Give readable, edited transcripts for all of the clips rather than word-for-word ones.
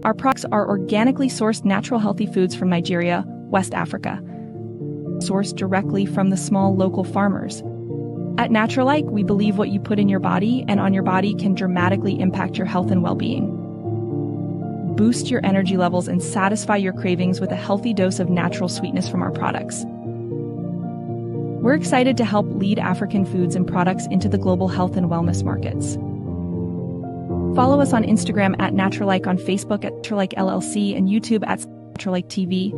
Our products are organically sourced natural healthy foods from Nigeria, West Africa, sourced directly from the small local farmers. At Naturalike, we believe what you put in your body and on your body can dramatically impact your health and well-being. Boost your energy levels and satisfy your cravings with a healthy dose of natural sweetness from our products. We're excited to help lead African foods and products into the global health and wellness markets. Follow us on Instagram at Naturalike, on Facebook at Naturalike LLC, and YouTube at Naturalike TV.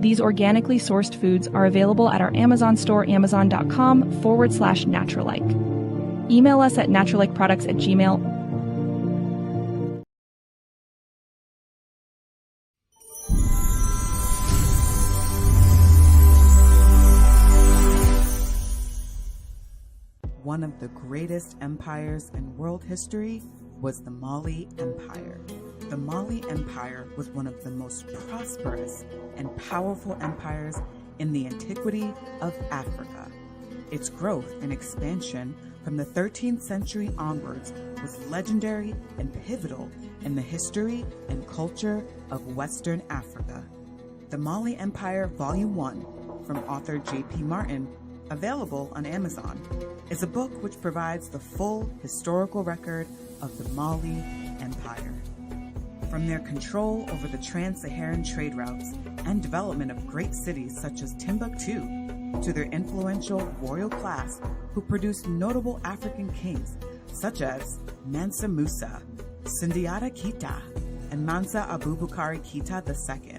These organically sourced foods are available at our Amazon store, amazon.com/Naturalike. Email us at naturalikeproducts@gmail.com. One of the greatest empires in world history was the Mali Empire. The Mali Empire was one of the most prosperous and powerful empires in the antiquity of Africa. Its growth and expansion from the 13th century onwards was legendary and pivotal in the history and culture of Western Africa. The Mali Empire Volume 1, from author J.P. Martin, available on Amazon, is a book which provides the full historical record of the Mali Empire. From their control over the trans-Saharan trade routes and development of great cities such as Timbuktu, to their influential royal class who produced notable African kings such as Mansa Musa, Sundiata Keita, and Mansa Abubakar Keita II,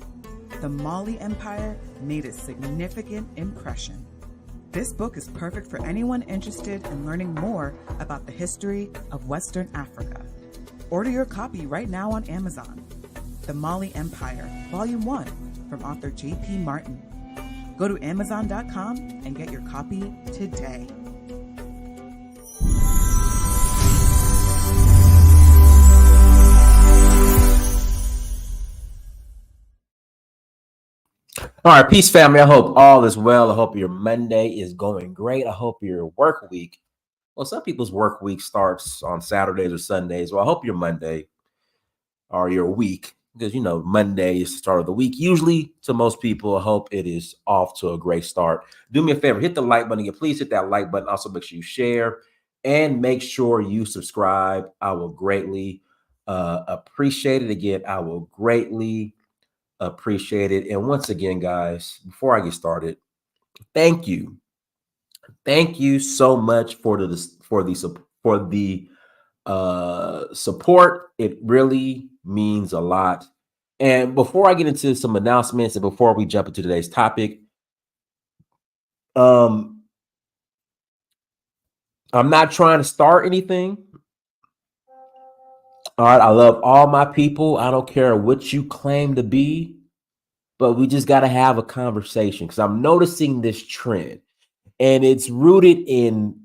the Mali Empire made a significant impression. This book is perfect for anyone interested in learning more about the history of Western Africa. Order your copy right now on Amazon. The Mali Empire, Volume 1, from author J.P. Martin. Go to Amazon.com and get your copy today. All right, peace, family. I hope all is well. I hope your Monday is going great. I hope your work week, well, some people's work week starts on Saturdays or Sundays. Well, I hope your Monday or your week, because, you know, Monday is the start of the week. Usually to most people, I hope it is off to a great start. Do me a favor, hit the like button again. Please hit that like button. Also, make sure you share and make sure you subscribe. I will greatly appreciate it. Again, I will greatly appreciate it. And once again, guys, before I get started, thank you so much for the support. It really means a lot. And before I get into some announcements and before we jump into today's topic, I'm not trying to start anything. All right, I love all my people. I don't care what you claim to be, but we just got to have a conversation, because I'm noticing this trend, and it's rooted in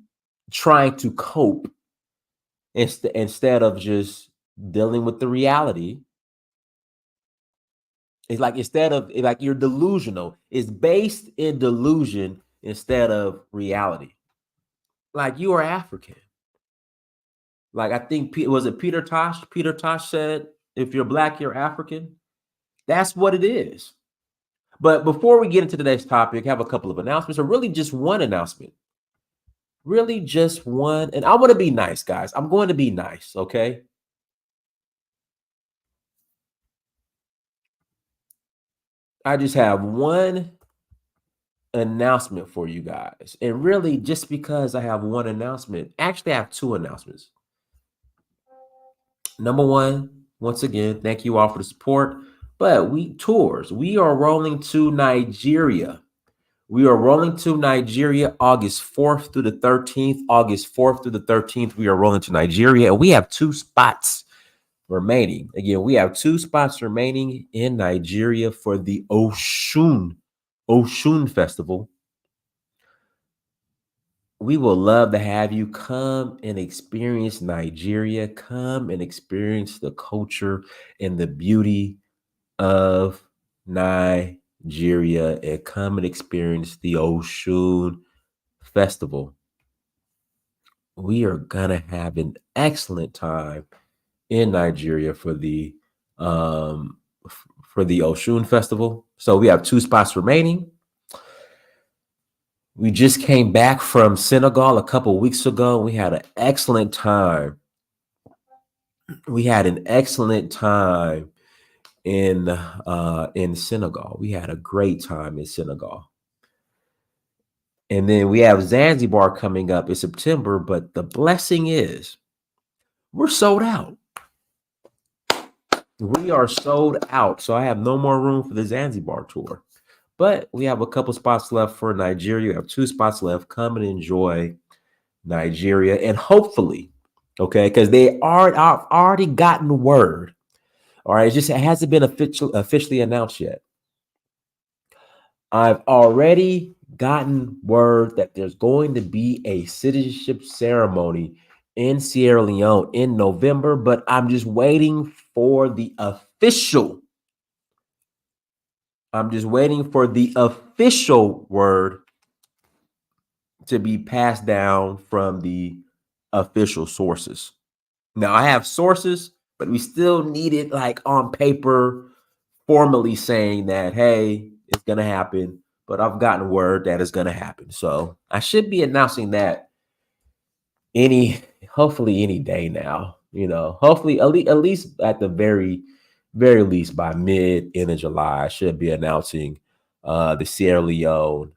trying to cope instead of just dealing with the reality. It's like, instead of, like, you're delusional. It's based in delusion instead of reality. Like, you are African. Like, I think, was it Peter Tosh? Peter Tosh said, if you're Black, you're African. That's what it is. But before we get into today's topic, I have a couple of announcements, or really just one announcement. Really just one. And I want to be nice, guys. I'm going to be nice, okay? I just have one announcement for you guys. And really, just because I have one announcement, actually I have two announcements. Number one, once again, thank you all for the support. But we are rolling to Nigeria. We are rolling to Nigeria August 4th through the 13th. August 4th through the 13th, we are rolling to Nigeria. And we have 2 spots remaining. Again, we have 2 spots remaining in Nigeria for the Oshun Festival. We will love to have you come and experience Nigeria. Come and experience the culture and the beauty of Nigeria, and come and experience the Oshun Festival. We are gonna have an excellent time in Nigeria for the Oshun Festival. So we have 2 spots remaining. We just came back from Senegal a couple weeks ago. We had an excellent time. We had an excellent time in Senegal. We had a great time in Senegal. And then we have Zanzibar coming up in September, but the blessing is we're sold out. We are sold out. So I have no more room for the Zanzibar tour. But we have a couple spots left for Nigeria. We have 2 spots left. Come and enjoy Nigeria. And hopefully, okay, because I've already gotten word. All right, it hasn't been officially announced yet. I've already gotten word that there's going to be a citizenship ceremony in Sierra Leone in November, but I'm just waiting for the official. I'm just waiting for the official word to be passed down from the official sources. Now, I have sources, but we still need it like on paper, formally saying that, hey, it's going to happen. But I've gotten word that it's going to happen. So I should be announcing that hopefully any day now, hopefully at least at the very least by end of July, I should be announcing the Sierra Leone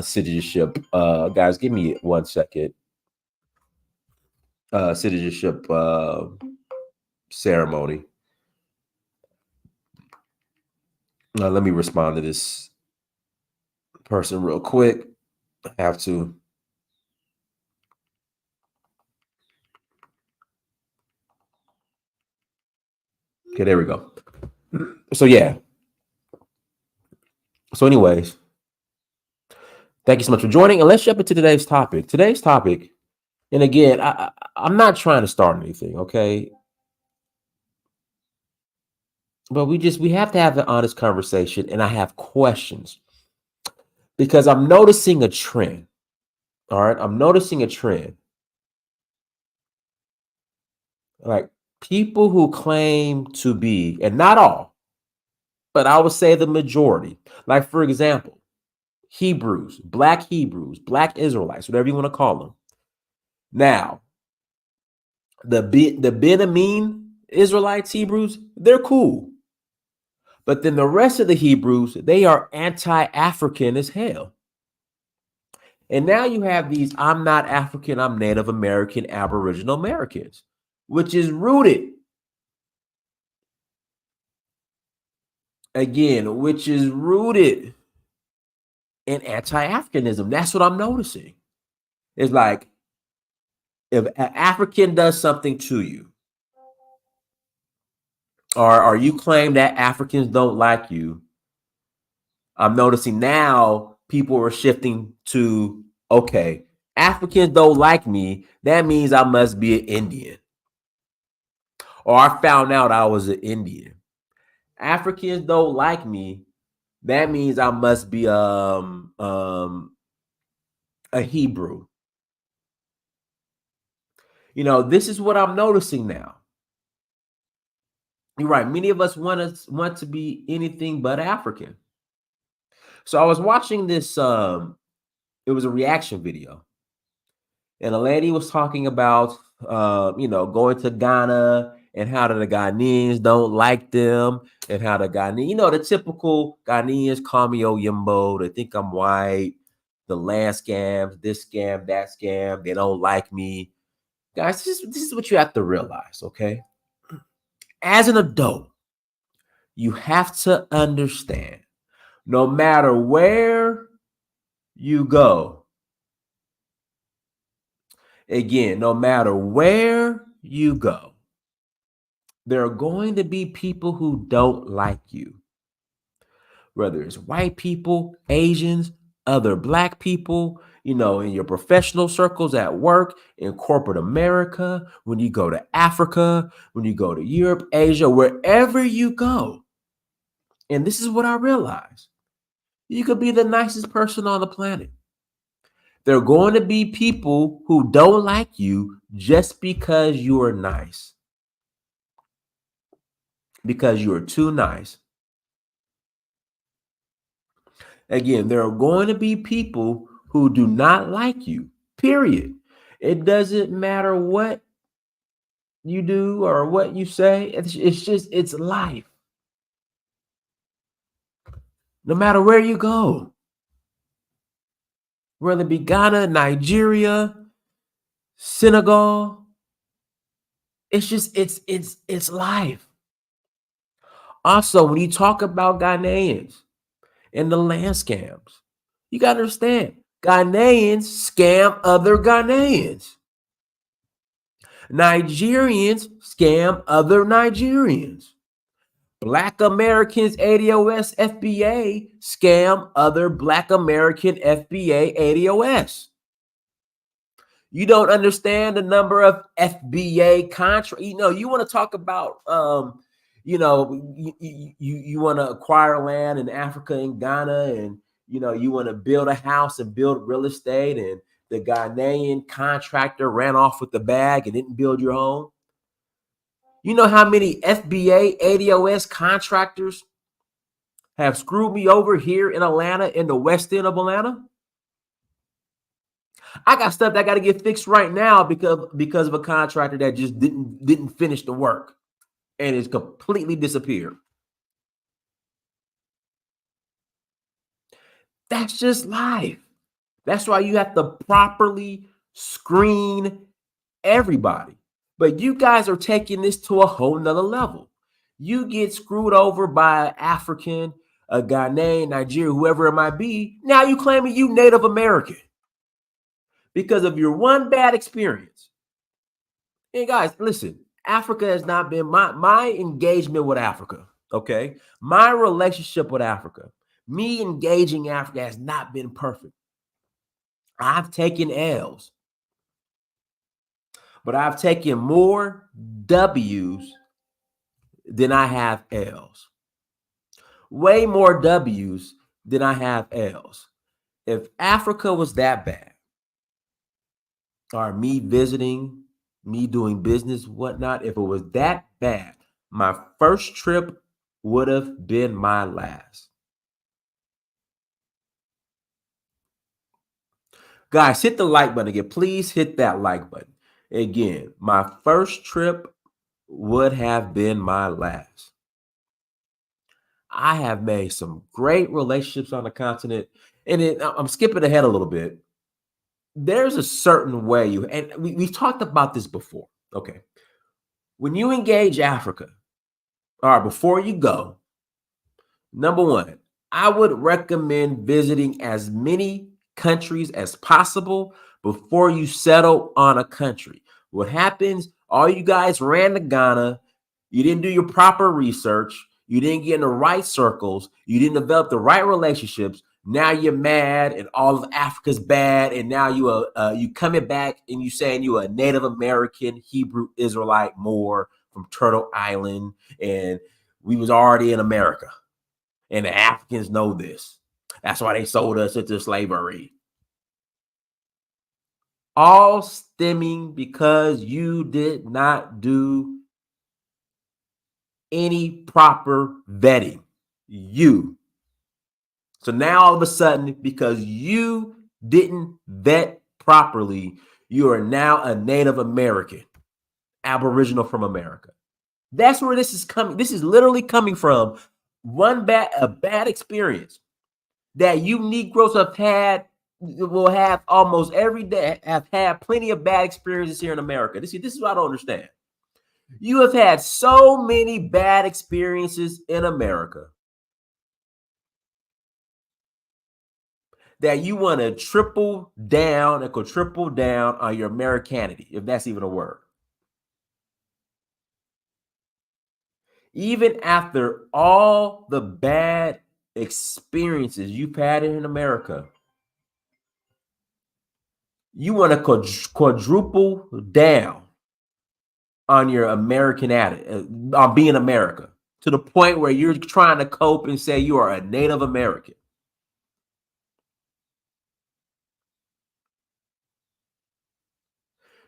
citizenship. Guys, give me 1 second. Citizenship ceremony. Let me respond to this person real quick. I have to. Okay, there we go. So yeah. So anyways, thank you so much for joining. And let's jump into today's topic. Today's topic, and again, I'm not trying to start anything, okay? But we have to have an honest conversation, and I have questions. Because I'm noticing a trend. All right. I'm noticing a trend. Like people who claim to be, and not all, but I would say the majority. Like, for example, Hebrews, Black Israelites, whatever you want to call them. Now, the Benin Israelites, Hebrews, they're cool. But then the rest of the Hebrews, they are anti-African as hell. And now you have these, I'm not African, I'm Native American, Aboriginal Americans, which is rooted, in anti-Africanism. That's what I'm noticing. It's like, if an African does something to you, or you claim that Africans don't like you, I'm noticing now people are shifting to, okay, Africans don't like me. That means I must be an Indian. Or I found out I was an Indian. Africans don't like me. That means I must be a Hebrew. This is what I'm noticing now. You're right. Many of us want to be anything but African. So I was watching this. It was a reaction video, and a lady was talking about, going to Ghana and how the Ghanaians don't like them, and how the Ghanaians, the typical Ghanaians call me Oyimbo. They think I'm white. The land scams, this scam, that scam. They don't like me. Guys, this is what you have to realize, okay? As an adult, you have to understand, no matter where you go, again, no matter where you go, there are going to be people who don't like you. Whether it's white people, Asians, other Black people, in your professional circles, at work, in corporate America, when you go to Africa, when you go to Europe, Asia, wherever you go. And this is what I realized. You could be the nicest person on the planet. There are going to be people who don't like you just because you are nice. because you are too nice. Again, there are going to be people who do not like you, period. It doesn't matter what you do or what you say. It's life. No matter where you go, whether it be Ghana, Nigeria, Senegal, it's life. Also, when you talk about Ghanaians and the land scams, you got to understand, Ghanaians scam other Ghanaians. Nigerians scam other Nigerians. Black Americans, ADOS, FBA scam other Black American FBA, ADOS. You don't understand the number of FBA contracts. You want to talk about, you want to acquire land in Africa and Ghana, and, you want to build a house and build real estate, and the Ghanaian contractor ran off with the bag and didn't build your home. You know how many FBA, ADOS contractors have screwed me over here in Atlanta, in the West End of Atlanta? I got stuff that got to get fixed right now because of a contractor that just didn't finish the work and it's completely disappeared. That's just life. That's why you have to properly screen everybody. But you guys are taking this to a whole nother level. You get screwed over by an African, a Ghanaian, Nigeria, whoever it might be. Now you claiming you Native American because of your one bad experience. And guys, listen, Africa has not been my engagement with Africa, okay? My relationship with Africa, me engaging Africa has not been perfect. I've taken L's, but I've taken more W's than I have L's. Way more W's than I have L's. If Africa was that bad, or me visiting, me doing business, whatnot, if it was that bad, my first trip would have been my last. Guys, hit the like button again. Please hit that like button. Again, my first trip would have been my last. I have made some great relationships on the continent. And I'm skipping ahead a little bit. There's a certain way and we've talked about this before. Okay. When you engage Africa, all right, before you go, number one, I would recommend visiting as many countries as possible before you settle on a country. What happens? All you guys ran to Ghana. You didn't do your proper research. You didn't get in the right circles. You didn't develop the right relationships. Now you're mad, and all of Africa's bad. And now you coming back and you saying you a Native American Hebrew Israelite Moor from Turtle Island, and we was already in America. And the Africans know this. That's why they sold us into slavery. All stemming because you did not do any proper vetting. So now all of a sudden, because you didn't vet properly, you are now a Native American, Aboriginal from America. That's where this is coming. This is literally coming from a bad experience that you Negroes will have almost every day, have had plenty of bad experiences here in America. This is what I don't understand. You have had so many bad experiences in America that you want to triple down and quadruple down on your Americanity, if that's even a word. Even after all the bad experiences you've had in America, you want to quadruple down on your American attitude, on being America, to the point where you're trying to cope and say you are a Native American.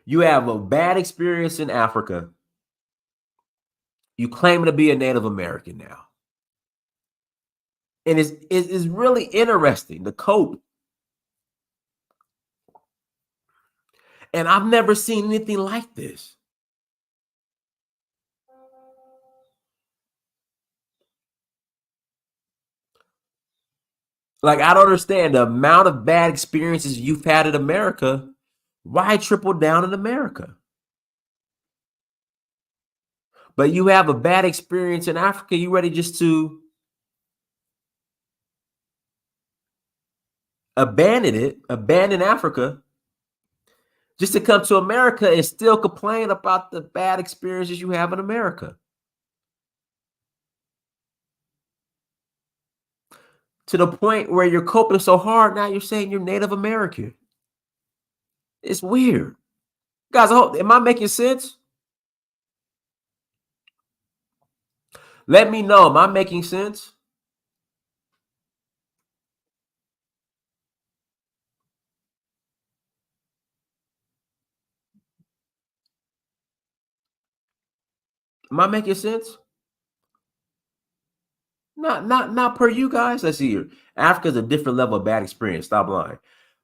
You have a bad experience in Africa. You claim to be a Native American now. And it's really interesting to cope. And I've never seen anything like this. Like, I don't understand the amount of bad experiences you've had in America. Why triple down in America? But you have a bad experience in Africa, you ready just to abandon Africa, just to come to America and still complain about the bad experiences you have in America. To the point where you're coping so hard, now you're saying you're Native American. It's weird. Guys, am I making sense? Let me know. Am I making sense? Am I making sense? Not per you guys. Let's see here. Africa's a different level of bad experience. Stop lying.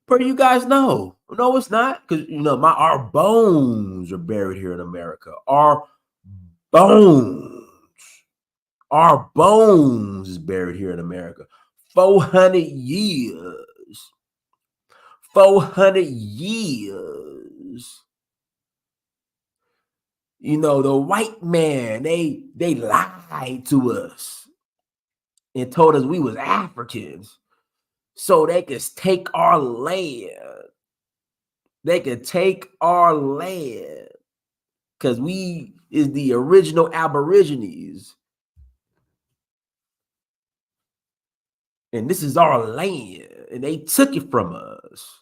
Per you guys, no, it's not. Because our bones are buried here in America. Bones, our bones is buried here in America. 400 years. 400 years. The white man, they lied to us and told us we was Africans so they could take our land. They could take our land because we is the original Aborigines. And this is our land. And they took it from us.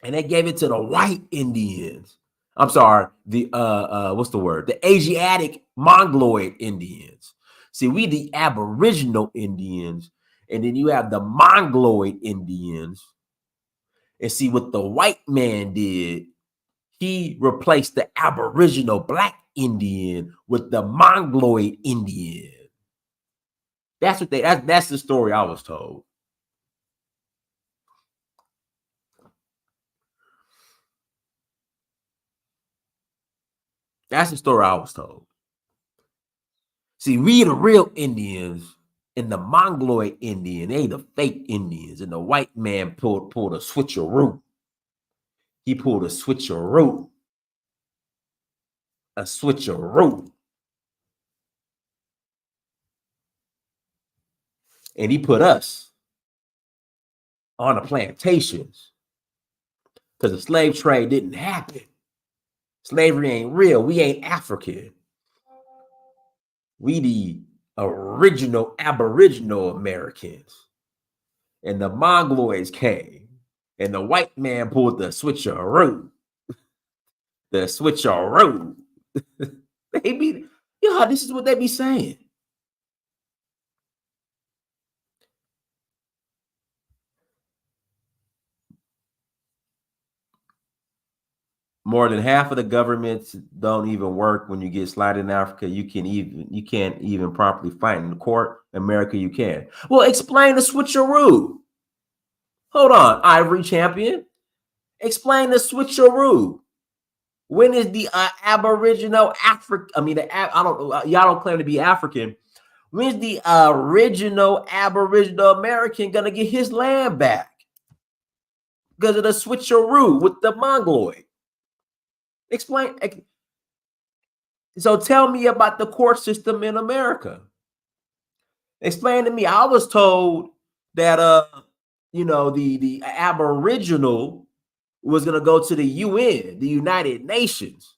And they gave it to the white Indians. I'm sorry, the what's the word? The Asiatic Mongoloid Indians. See, we the Aboriginal Indians, and then you have the Mongoloid Indians. And see what the white man did, he replaced the Aboriginal Black Indian with the Mongoloid Indian. That's the story I was told. That's the story I was told. See, we the real Indians, and the Mongoloid Indian, they the fake Indians, and the white man pulled a switcheroo. He pulled a switcheroo. A switcheroo. And he put us on the plantations because the slave trade didn't happen. Slavery ain't real. We ain't African. We the original Aboriginal Americans. And the Mongoloids came, and the white man pulled the switcheroo. The switcheroo. They be, this is what they be saying. More than half of the governments don't even work when you get slided in Africa. You can't even properly fight in the court. America, you can. Well, explain the switcheroo. Hold on, Ivory Champion. Explain the switcheroo. When is the Aboriginal Africa? I mean, y'all don't claim to be African. When's the original Aboriginal American gonna get his land back? Because of the switcheroo with the Mongoloid. Explain. So tell me about the court system in America. Explain to me. I was told that the Aboriginal was going to go to the UN, the United Nations.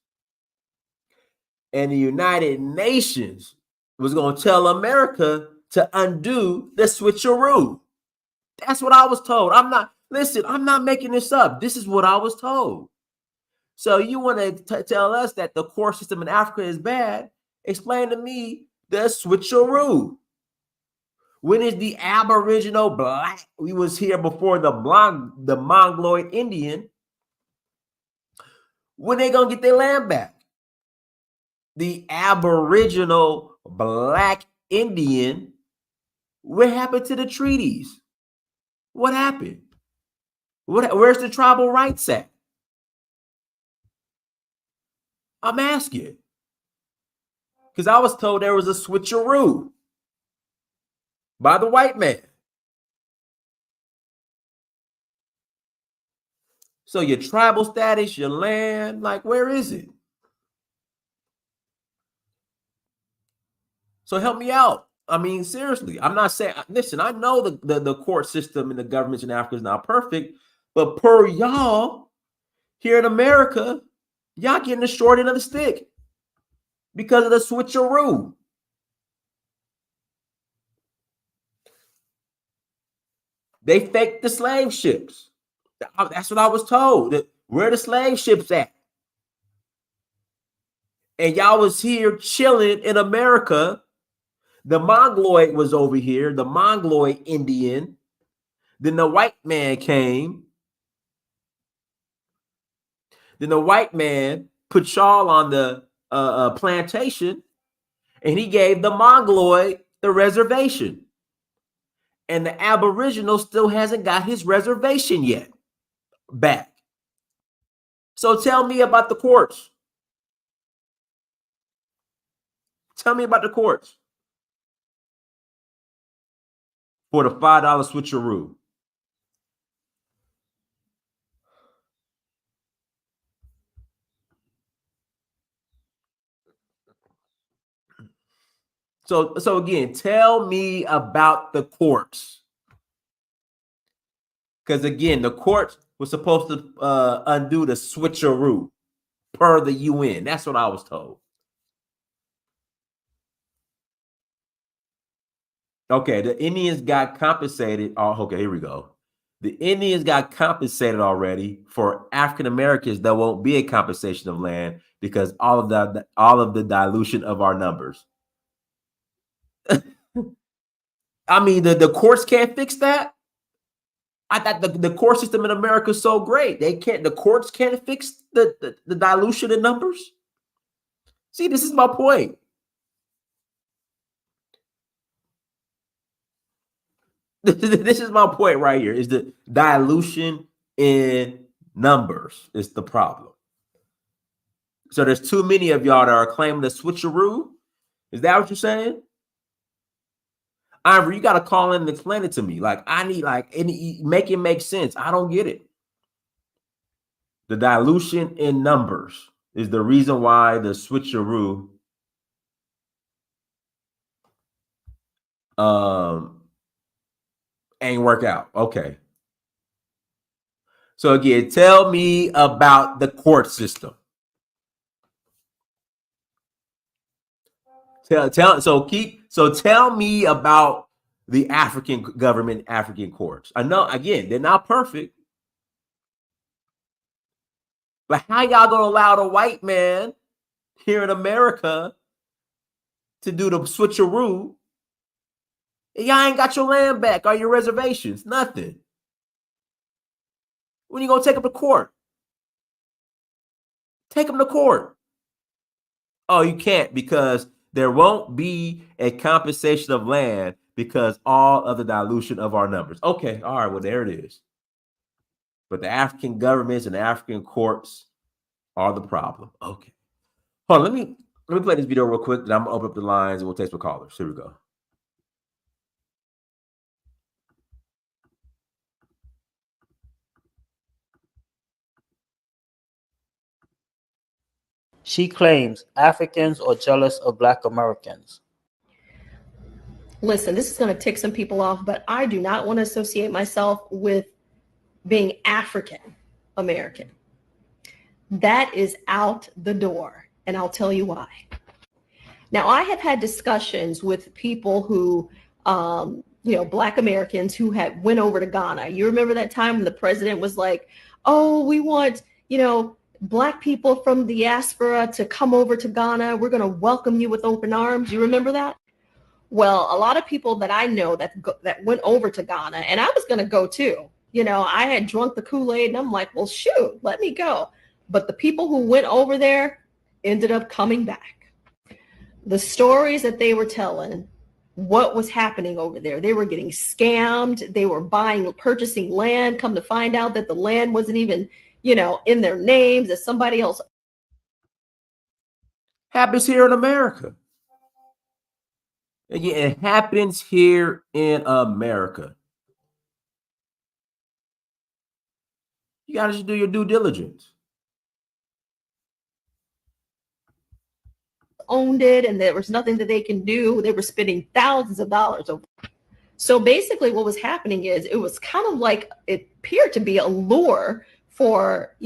And the United Nations was going to tell America to undo the switcheroo. That's what I was told. I'm not making this up. This is what I was told. So you want to tell us that the court system in Africa is bad? Explain to me the switcheroo. When is the Aboriginal Black? We was here before the Mongoloid Indian. When they gonna get their land back? the Aboriginal Black Indian, what happened to the treaties? What happened? Where's the tribal rights at? I'm asking. Because I was told there was a switcheroo by the white man. So your tribal status, your land, like, where is it? So help me out. I mean, seriously, I'm not saying, listen, I know the court system and the governments in Africa is not perfect, but per y'all here in America, y'all getting the short end of the stick because of the switcheroo. They faked the slave ships. That's what I was told. Where the slave ships at? And y'all was here chilling in America. The Mongoloid was over here, the Mongoloid Indian. Then the white man came. Then the white man put y'all on the plantation, and he gave the Mongoloid the reservation. And the Aboriginal still hasn't got his reservation yet back. So tell me about the courts. Tell me about the courts for the $5 switcheroo. So again, tell me about the courts. Because again, the court was supposed to undo the switcheroo per the UN. That's what I was told. Okay, the Indians got compensated. Oh, okay, here we go. The Indians got compensated already. For African Americans, there won't be a compensation of land because all of the dilution of our numbers. I mean, the courts can't fix that. I thought the court system in America is so great. The courts can't fix the dilution in numbers. See, this is my point. This is my point right here, is the dilution in numbers is the problem. So there's too many of y'all that are claiming the switcheroo. Is that what you're saying? Ivory, you got to call in and explain it to me. Like, I need, make it make sense. I don't get it. The dilution in numbers is the reason why the switcheroo ain't work out. Okay. So again, tell me about the court system. Tell me about the African government, African courts. I know, again, they're not perfect. But how y'all gonna allow the white man here in America to do the switcheroo? And y'all ain't got your land back or your reservations, nothing. When you gonna take them to court? Take them to court. Oh, you can't, because there won't be a compensation of land because all of the dilution of our numbers. Okay, all right, well, there it is. But the African governments and the African courts are the problem. Okay. Hold on, let me play this video real quick, then I'm gonna open up the lines and we'll take some callers. Here we go. She claims Africans are jealous of Black Americans. Listen, this is going to tick some people off, but I do not want to associate myself with being African American. That is out the door, and I'll tell you why. Now, I have had discussions with people who, Black Americans who had went over to Ghana. You remember that time when the president was like, oh, we want, Black people from the diaspora to come over to Ghana. We're going to welcome you with open arms. You remember that? Well, a lot of people that I know that went over to Ghana, and I was going to go too. I had drunk the Kool-Aid and I'm like, well, shoot, let me go. But the people who went over there ended up coming back. the stories that they were telling, what was happening over there. They were getting scammed. They were purchasing land. Come to find out that the land wasn't even, in their names, that somebody else. Happens here in America. Again, it happens here in America. You got to just do your due diligence. Owned it, and there was nothing that they can do. They were spending thousands of dollars over. So basically what was happening is it was kind of like, it appeared to be a lure for,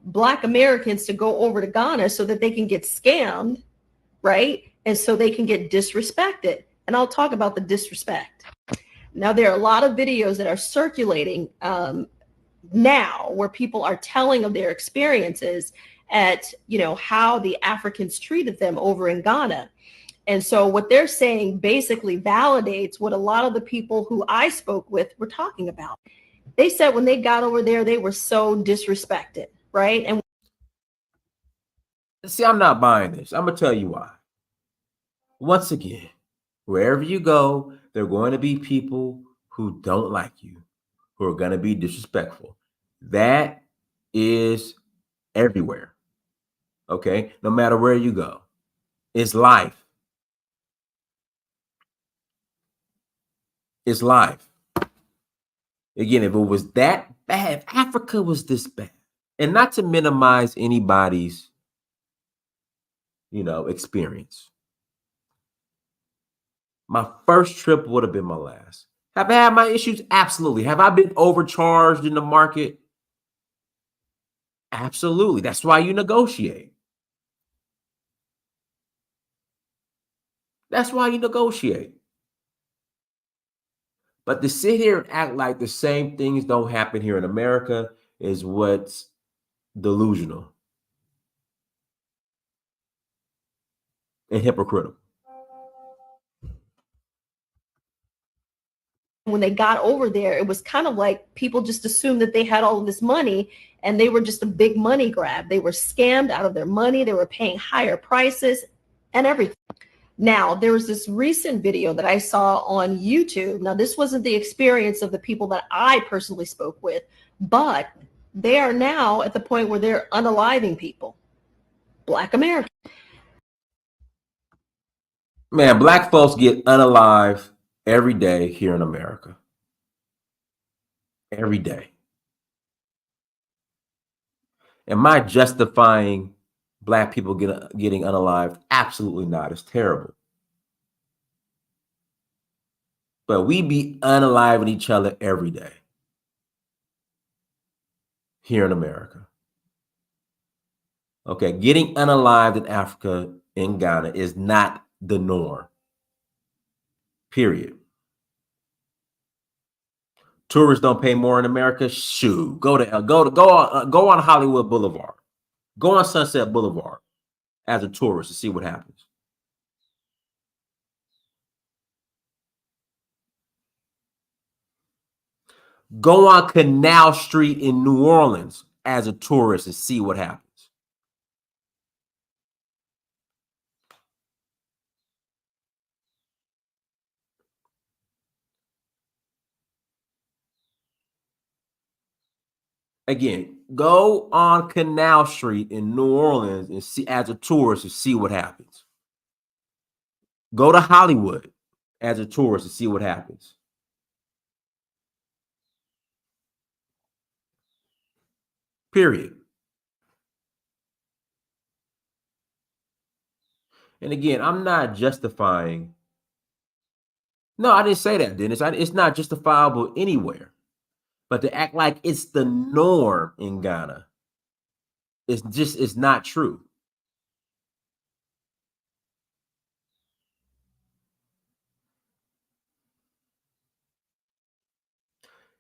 Black Americans to go over to Ghana so that they can get scammed, right? And so they can get disrespected. And I'll talk about the disrespect. Now, there are a lot of videos that are circulating now where people are telling of their experiences at, how the Africans treated them over in Ghana. And so what they're saying basically validates what a lot of the people who I spoke with were talking about. They said when they got over there, they were so disrespected, right? And see, I'm not buying this. I'm going to tell you why. Once again, wherever you go, there are going to be people who don't like you, who are going to be disrespectful. That is everywhere. Okay? No matter where you go. It's life. It's life. Again, if it was that bad, if Africa was this bad, and not to minimize anybody's, experience. My first trip would have been my last. Have I had my issues? Absolutely. Have I been overcharged in the market? Absolutely. That's why you negotiate. That's why you negotiate. But to sit here and act like the same things don't happen here in America is what's delusional and hypocritical. When they got over there, it was kind of like people just assumed that they had all of this money and they were just a big money grab. They were scammed out of their money. They were paying higher prices and everything. Now, there was this recent video that I saw on YouTube. Now, this wasn't the experience of the people that I personally spoke with, but they are now at the point where they're unaliving people, Black Americans. Man, Black folks get unalived every day here in America. Every day. Am I justifying Black people getting unalived? Absolutely not. It's terrible. But we be unaliving each other every day here in America. Okay, getting unalived in Africa, in Ghana, is not the norm. Period. Tourists don't pay more in America. Shoot, go on Hollywood Boulevard, go on Sunset Boulevard as a tourist to see what happens. Go on Canal Street in New Orleans as a tourist and see what happens. Again, go on Canal Street in New Orleans and see as a tourist and see what happens. Go to Hollywood as a tourist and see what happens. Period. And again, I'm not justifying. No, I didn't say that, Dennis. It's not justifiable anywhere. But to act like it's the norm in Ghana, it's not true.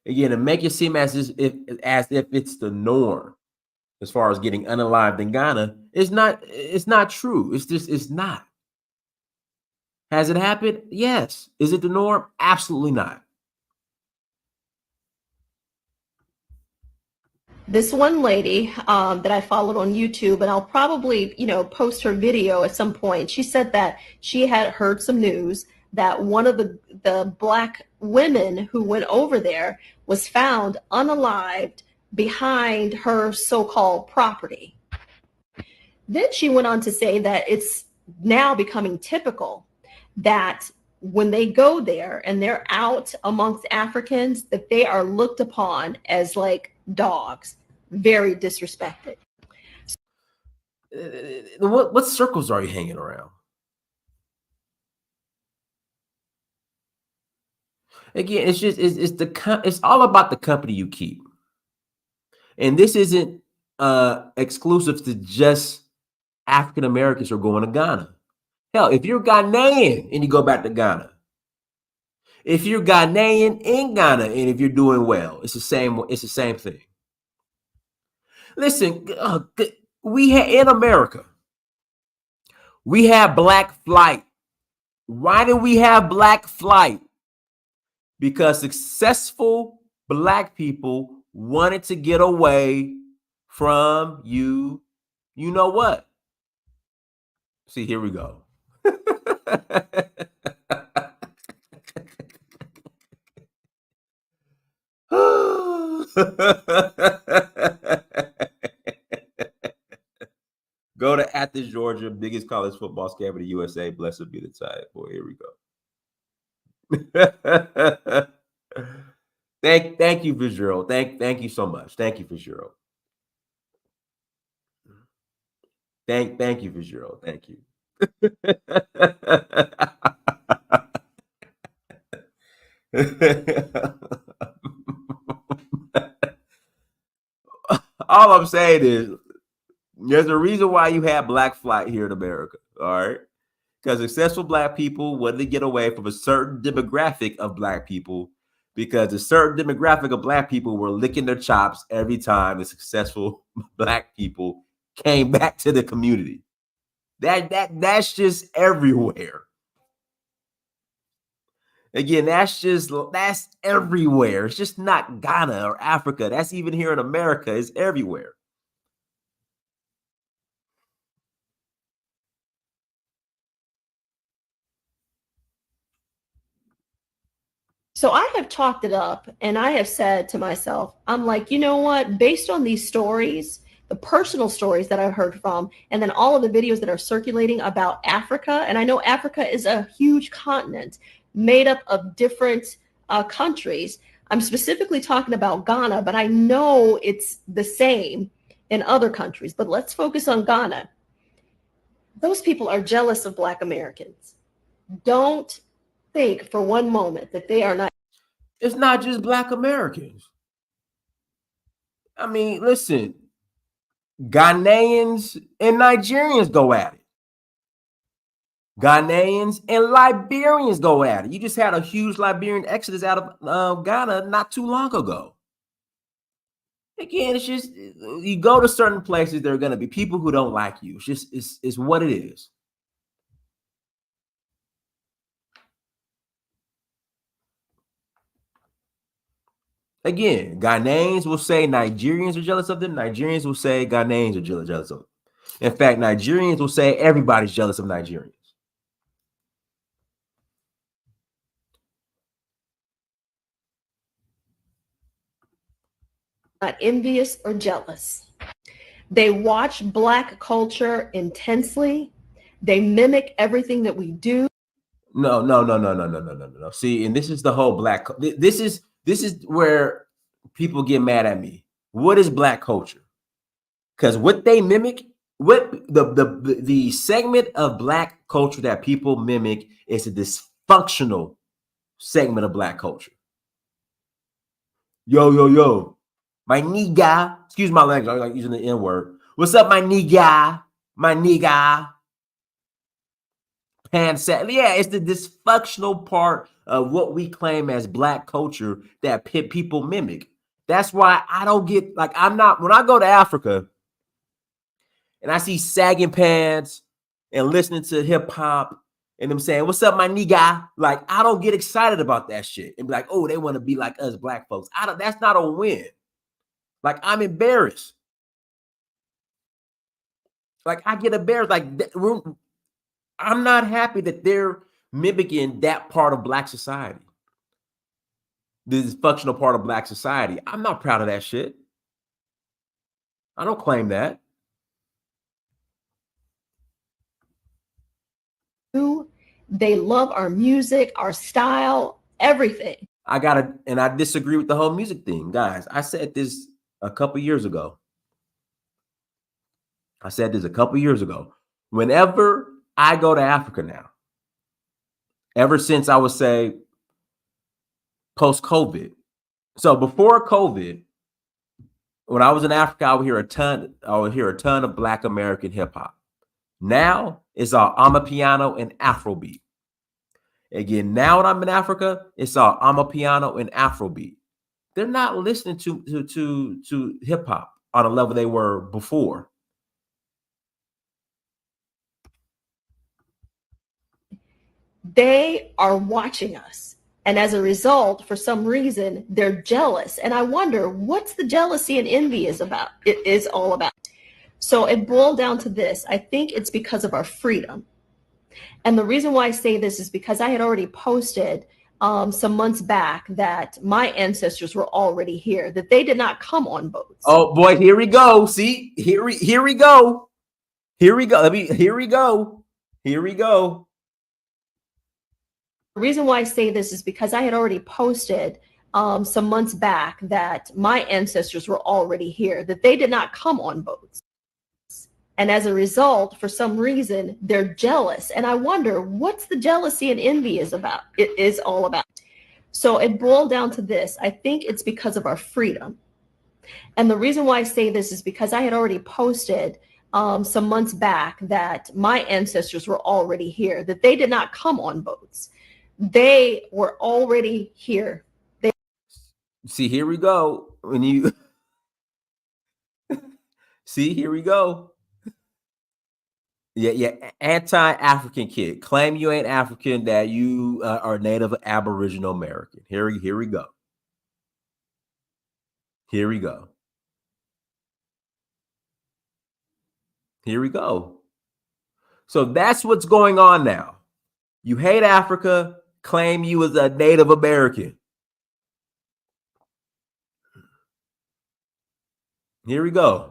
Again, to make it seem as if it's the norm as far as getting unalived in Ghana, it's not true. It's not. Has it happened? Yes. Is it the norm? Absolutely not. This one lady that I followed on YouTube, and I'll probably, post her video at some point. She said that she had heard some news that one of the Black women who went over there was found unalived behind her so-called property. Then she went on to say that it's now becoming typical that when they go there and they're out amongst Africans, that they are looked upon as like dogs, very disrespected. What circles are you hanging around? Again, it's all about the company you keep. And this isn't exclusive to just African Americans who are going to Ghana. Hell, if you're Ghanaian and you go back to Ghana, if you're Ghanaian in Ghana and if you're doing well, it's the same thing. Listen, in America, we have black flight. Why do we have black flight? Because successful Black people wanted to get away from you know what? See, here we go. Go to Athens, Georgia, biggest college football scam in the USA. Blessed be the tide. Boy, here we go. Thank you, Visual. Thank you so much. Thank you, Visual. Thank you, Visual. Thank you. All I'm saying is there's a reason why you have black flight here in America. All right. Because successful Black people wanted to get away from a certain demographic of Black people, because a certain demographic of Black people were licking their chops every time the successful Black people came back to the community. That's just everywhere. Again, that's everywhere. It's just not Ghana or Africa. That's even here in America. It's everywhere. So I have talked it up and I have said to myself, I'm like, you know what? Based on these stories, the personal stories that I've heard from, and then all of the videos that are circulating about Africa, and I know Africa is a huge continent made up of different countries. I'm specifically talking about Ghana, but I know it's the same in other countries. But let's focus on Ghana. Those people are jealous of Black Americans. Don't think for one moment that they are not. It's not just Black Americans. I mean, listen, Ghanaians and Nigerians go at it. Ghanaians and Liberians go at it. You just had a huge Liberian exodus out of Ghana not too long ago. Again, it's just, you go to certain places, there are going to be people who don't like you. It's what it is. Again, Ghanaians will say Nigerians are jealous of them. Nigerians will say Ghanaians are jealous of them. In fact, Nigerians will say everybody's jealous of Nigerians. Not envious or jealous. They watch Black culture intensely. They mimic everything that we do. No. See, and this is the whole Black. This is where people get mad at me. What is Black culture? Because what they mimic, what the segment of Black culture that people mimic is a dysfunctional segment of Black culture. Yo, my nigga. Excuse my language. I like using the N word. What's up, my nigga? My nigga. Pansat. Yeah, it's the dysfunctional part of what we claim as Black culture that people mimic. That's why I don't get, like, I'm not, when I go to Africa and I see sagging pants and listening to hip hop and them saying, what's up, my nigga? Like, I don't get excited about that shit and be like, oh, they want to be like us Black folks. That's not a win. Like, I'm embarrassed. Like, I get embarrassed. Like, I'm not happy that they're mimicking that part of Black society. This functional part of Black society. I'm not proud of that shit. I don't claim that. They love our music, our style, everything. And I disagree with the whole music thing, guys. I said this a couple years ago. Whenever I go to Africa now, ever since I would say post-COVID. So before COVID, when I was in Africa, I would hear a ton of Black American hip hop. Now it's all amapiano and Afrobeat. Again, now when I'm in Africa, it's all amapiano and Afrobeat. They're not listening to hip hop on a level they were before. They are watching us. And as a result, for some reason, they're jealous. And I wonder what's the jealousy and envy is all about. So it boiled down to this. I think it's because of our freedom. And the reason why I say this is because I had already posted some months back that my ancestors were already here, that they did not come on boats. Oh boy, here we go. See, here we go. Here we go. Here we go. The reason why I say this is because I had already posted some months back that my ancestors were already here, that they did not come on boats. And as a result, for some reason, they're jealous. And I wonder what's the jealousy and envy is all about. So it boiled down to this. I think it's because of our freedom. And the reason why I say this is because I had already posted some months back that my ancestors were already here, that they did not come on boats. They were already here. See, here we go. See, here we go. Yeah, anti-African kid. Claim you ain't African, that you are Native Aboriginal American. Here we go. Here we go. Here we go. So that's what's going on now. You hate Africa, claim you as a Native American. Here we go.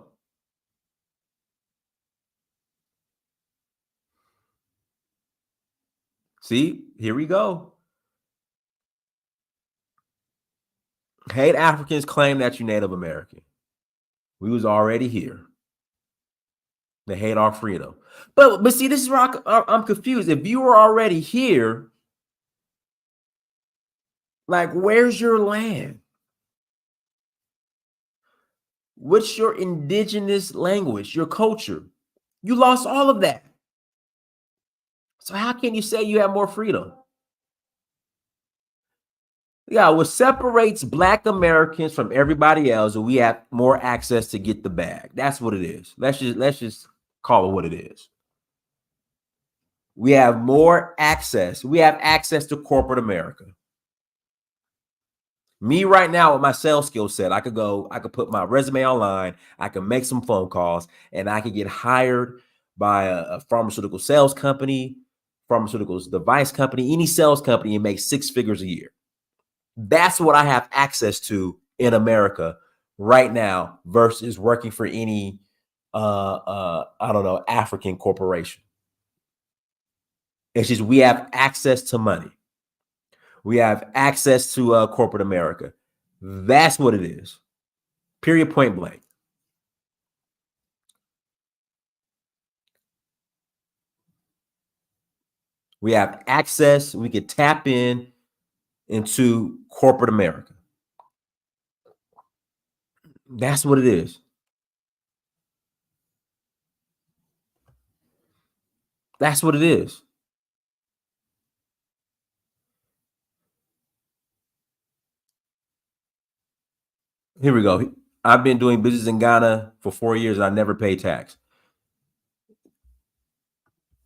See, here we go. Hate Africans, claim that you're Native American. We was already here. They hate our freedom. But see, this is where I'm confused. If you were already here, like, where's your land? What's your indigenous language, your culture? You lost all of that. So how can you say you have more freedom? Yeah, what separates Black Americans from everybody else is we have more access to get the bag. That's what it is. Let's just call it what it is. We have more access. We have access to corporate America. Me right now with my sales skill set, I could put my resume online, I can make some phone calls, and I could get hired by a pharmaceutical sales company, pharmaceuticals device company, any sales company, and make 6 figures a year. That's what I have access to in America right now versus working for any I don't know, African corporation. It's just we have access to money. We have access to corporate America. That's what it is. Period, point blank. We have access. We can tap into corporate America. That's what it is. That's what it is. Here we go. I've been doing business in Ghana for 4 years and I never paid tax.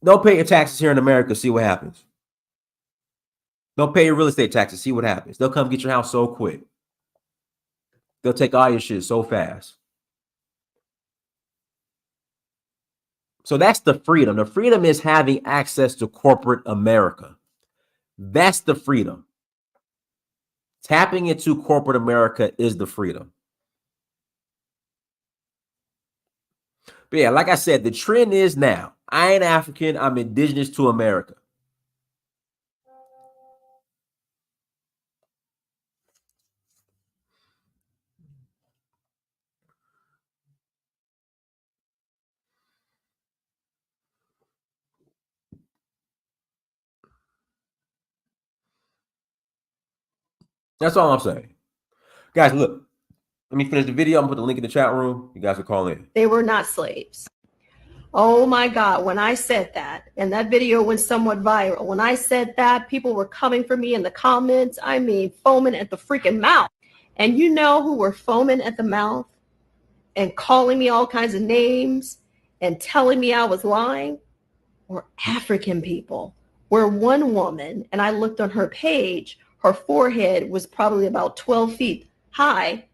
Don't pay your taxes here in America. See what happens. Don't pay your real estate taxes. See what happens. They'll come get your house so quick. They'll take all your shit so fast. So that's the freedom. The freedom is having access to corporate America. That's the freedom. Tapping into corporate America is the freedom. But yeah, like I said, the trend is now, I ain't African, I'm indigenous to America. That's all I'm saying. Guys, look, let me finish the video. I'm gonna put the link in the chat room. You guys can call in. They were not slaves. Oh my God, when I said that, and that video went somewhat viral, when I said that, people were coming for me in the comments, I mean, foaming at the freaking mouth. And you know who were foaming at the mouth and calling me all kinds of names and telling me I was lying? Were African people. Where one woman, and I looked on her page, her forehead was probably about 12 feet high,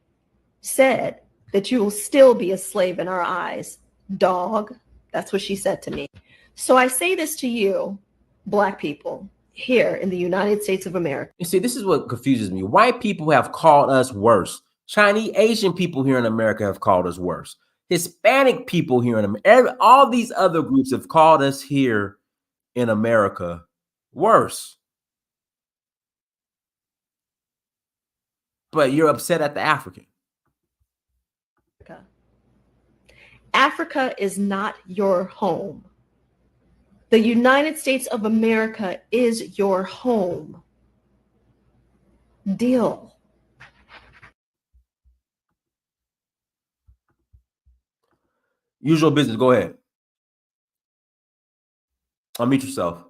said that you will still be a slave in our eyes, dog. That's what she said to me. So I say this to you, Black people here in the United States of America. You see, this is what confuses me. White people have called us worse. Chinese, Asian people here in America have called us worse. Hispanic people here in America, all these other groups have called us here in America worse. But you're upset at the African. Africa is not your home. The United States of America is your home. Deal. Usual business. Go ahead. Unmute yourself.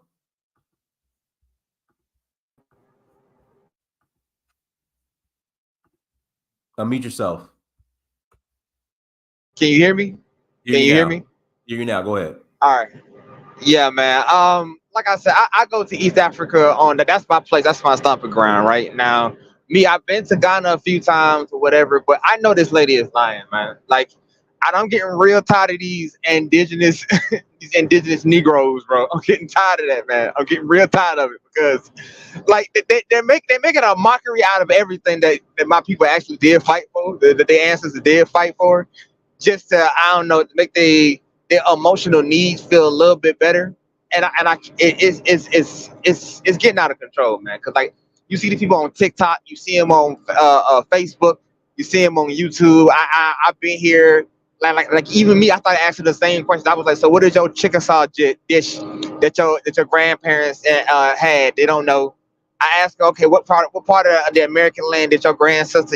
Unmute yourself. Can you hear me? Can you hear me? Hear you now. Go ahead. All right. Yeah, man. Like I said, I go to East Africa on that's my place. That's my stomping ground right now. Me, I've been to Ghana a few times or whatever, but I know this lady is lying, man. Like, I'm getting real tired of these indigenous these indigenous Negroes, bro. I'm getting tired of that, man. I'm getting real tired of it because, like, they're making a mockery out of everything that my people actually did fight for, that their ancestors did fight for, just to, I don't know, to make their emotional needs feel a little bit better. And it's getting out of control, man. Because, like, you see these people on TikTok, you see them on Facebook, you see them on YouTube. I've been here. Like even me, I started asking the same questions. I was like, so what is your chicken salad dish that your grandparents had? They don't know. I asked her, okay, what part of the American land did your ancestors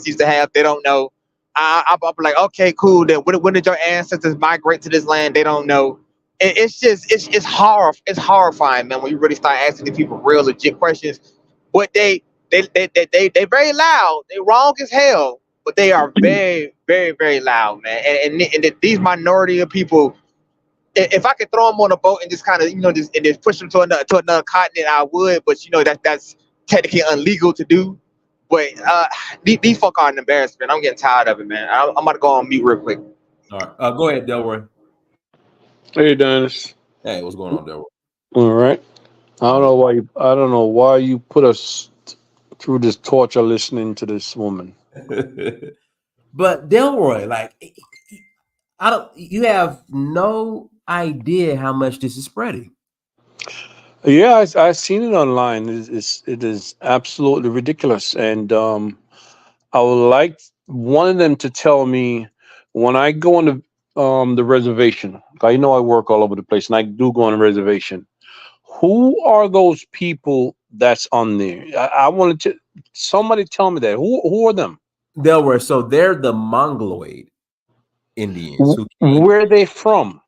used to have? They don't know. I'm like, okay, cool. Then when did your ancestors migrate to this land? They don't know. It's horrifying, man. When you really start asking these people real legit questions, but they very loud. They wrong as hell. But they are very, very, very loud, man. And these minority of people, if I could throw them on a boat and just kind of, just push them to another continent, I would. But that's technically illegal to do. But these folk are an embarrassment. I'm getting tired of it, man. I'm about to go on mute real quick. All right, go ahead, Delroy. Hey, Dennis. Hey, what's going on, Delroy? All right. I don't know why you put us through this torture listening to this woman. But Delroy, like, you have no idea how much this is spreading. Yeah, I've seen it online. It is absolutely ridiculous. And I would like one of them to tell me when I go on the reservation. I know I work all over the place, and I do go on a reservation. Who are those people that's on there? I wanted to somebody tell me that. Who are them? Delroy, so they're the Mongoloid Indians. Where are they from?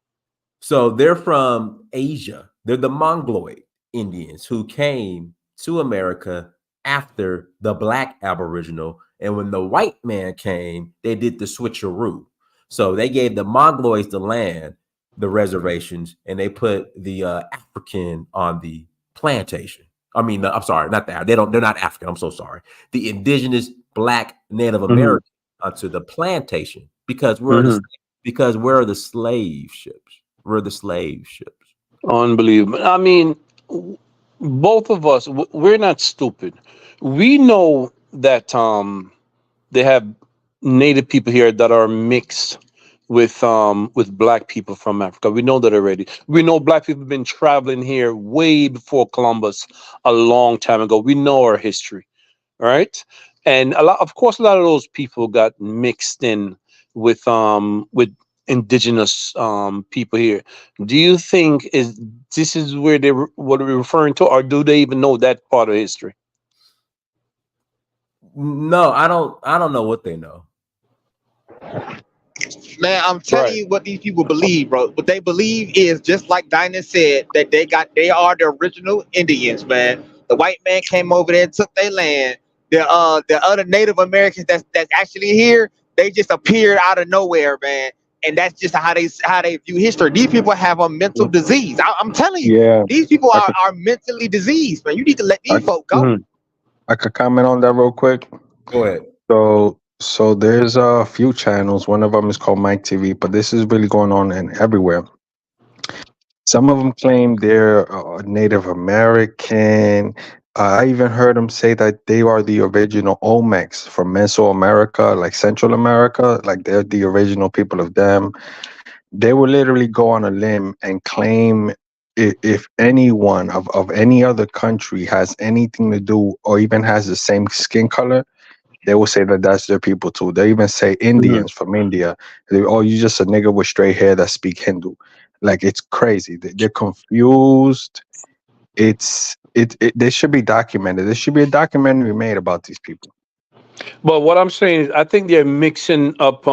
So they're from Asia. They're the Mongoloid Indians who came to America after the Black Aboriginal. And when the white man came, they did the switcheroo. So they gave the Mongoloids the land, the reservations, and they put the African on the plantation. I mean, I'm sorry, not that. They're not African. I'm so sorry. The indigenous Black Native American onto the plantation because we're the slave ships. We're the slave ships. Unbelievable. I mean, both of us, we're not stupid. We know that they have native people here that are mixed with black people from Africa. We know that already. We know black people have been traveling here way before Columbus, a long time ago. We know our history, right? And a lot of those people got mixed in with indigenous people here. Do you think this is where what we're referring to, or do they even know that part of history? No, I don't know what they know. Man, I'm telling you what these people believe, bro. What they believe is just like Dinah said, that they are the original Indians, man. The white man came over there and took their land. The other Native Americans that's actually here, they just appeared out of nowhere, man. And that's just how they view history. These people have a mental disease. I'm telling you, Yeah, these people are mentally diseased, man. You need to let these folk go. I could comment on that real quick. Go ahead. So there's a few channels. One of them is called Mike TV, but this is really going on everywhere. Some of them claim they're Native American. I even heard them say that they are the original Olmecs from Mesoamerica, like Central America, like they're the original people of them. They will literally go on a limb and claim if anyone of any other country has anything to do or even has the same skin color, they will say that that's their people too. They even say Indians from India. Oh, you just a nigga with straight hair that speak Hindu. Like, it's crazy. They're confused. They should be documented. There should be a documentary made about these people. But what I'm saying is, I think they're mixing up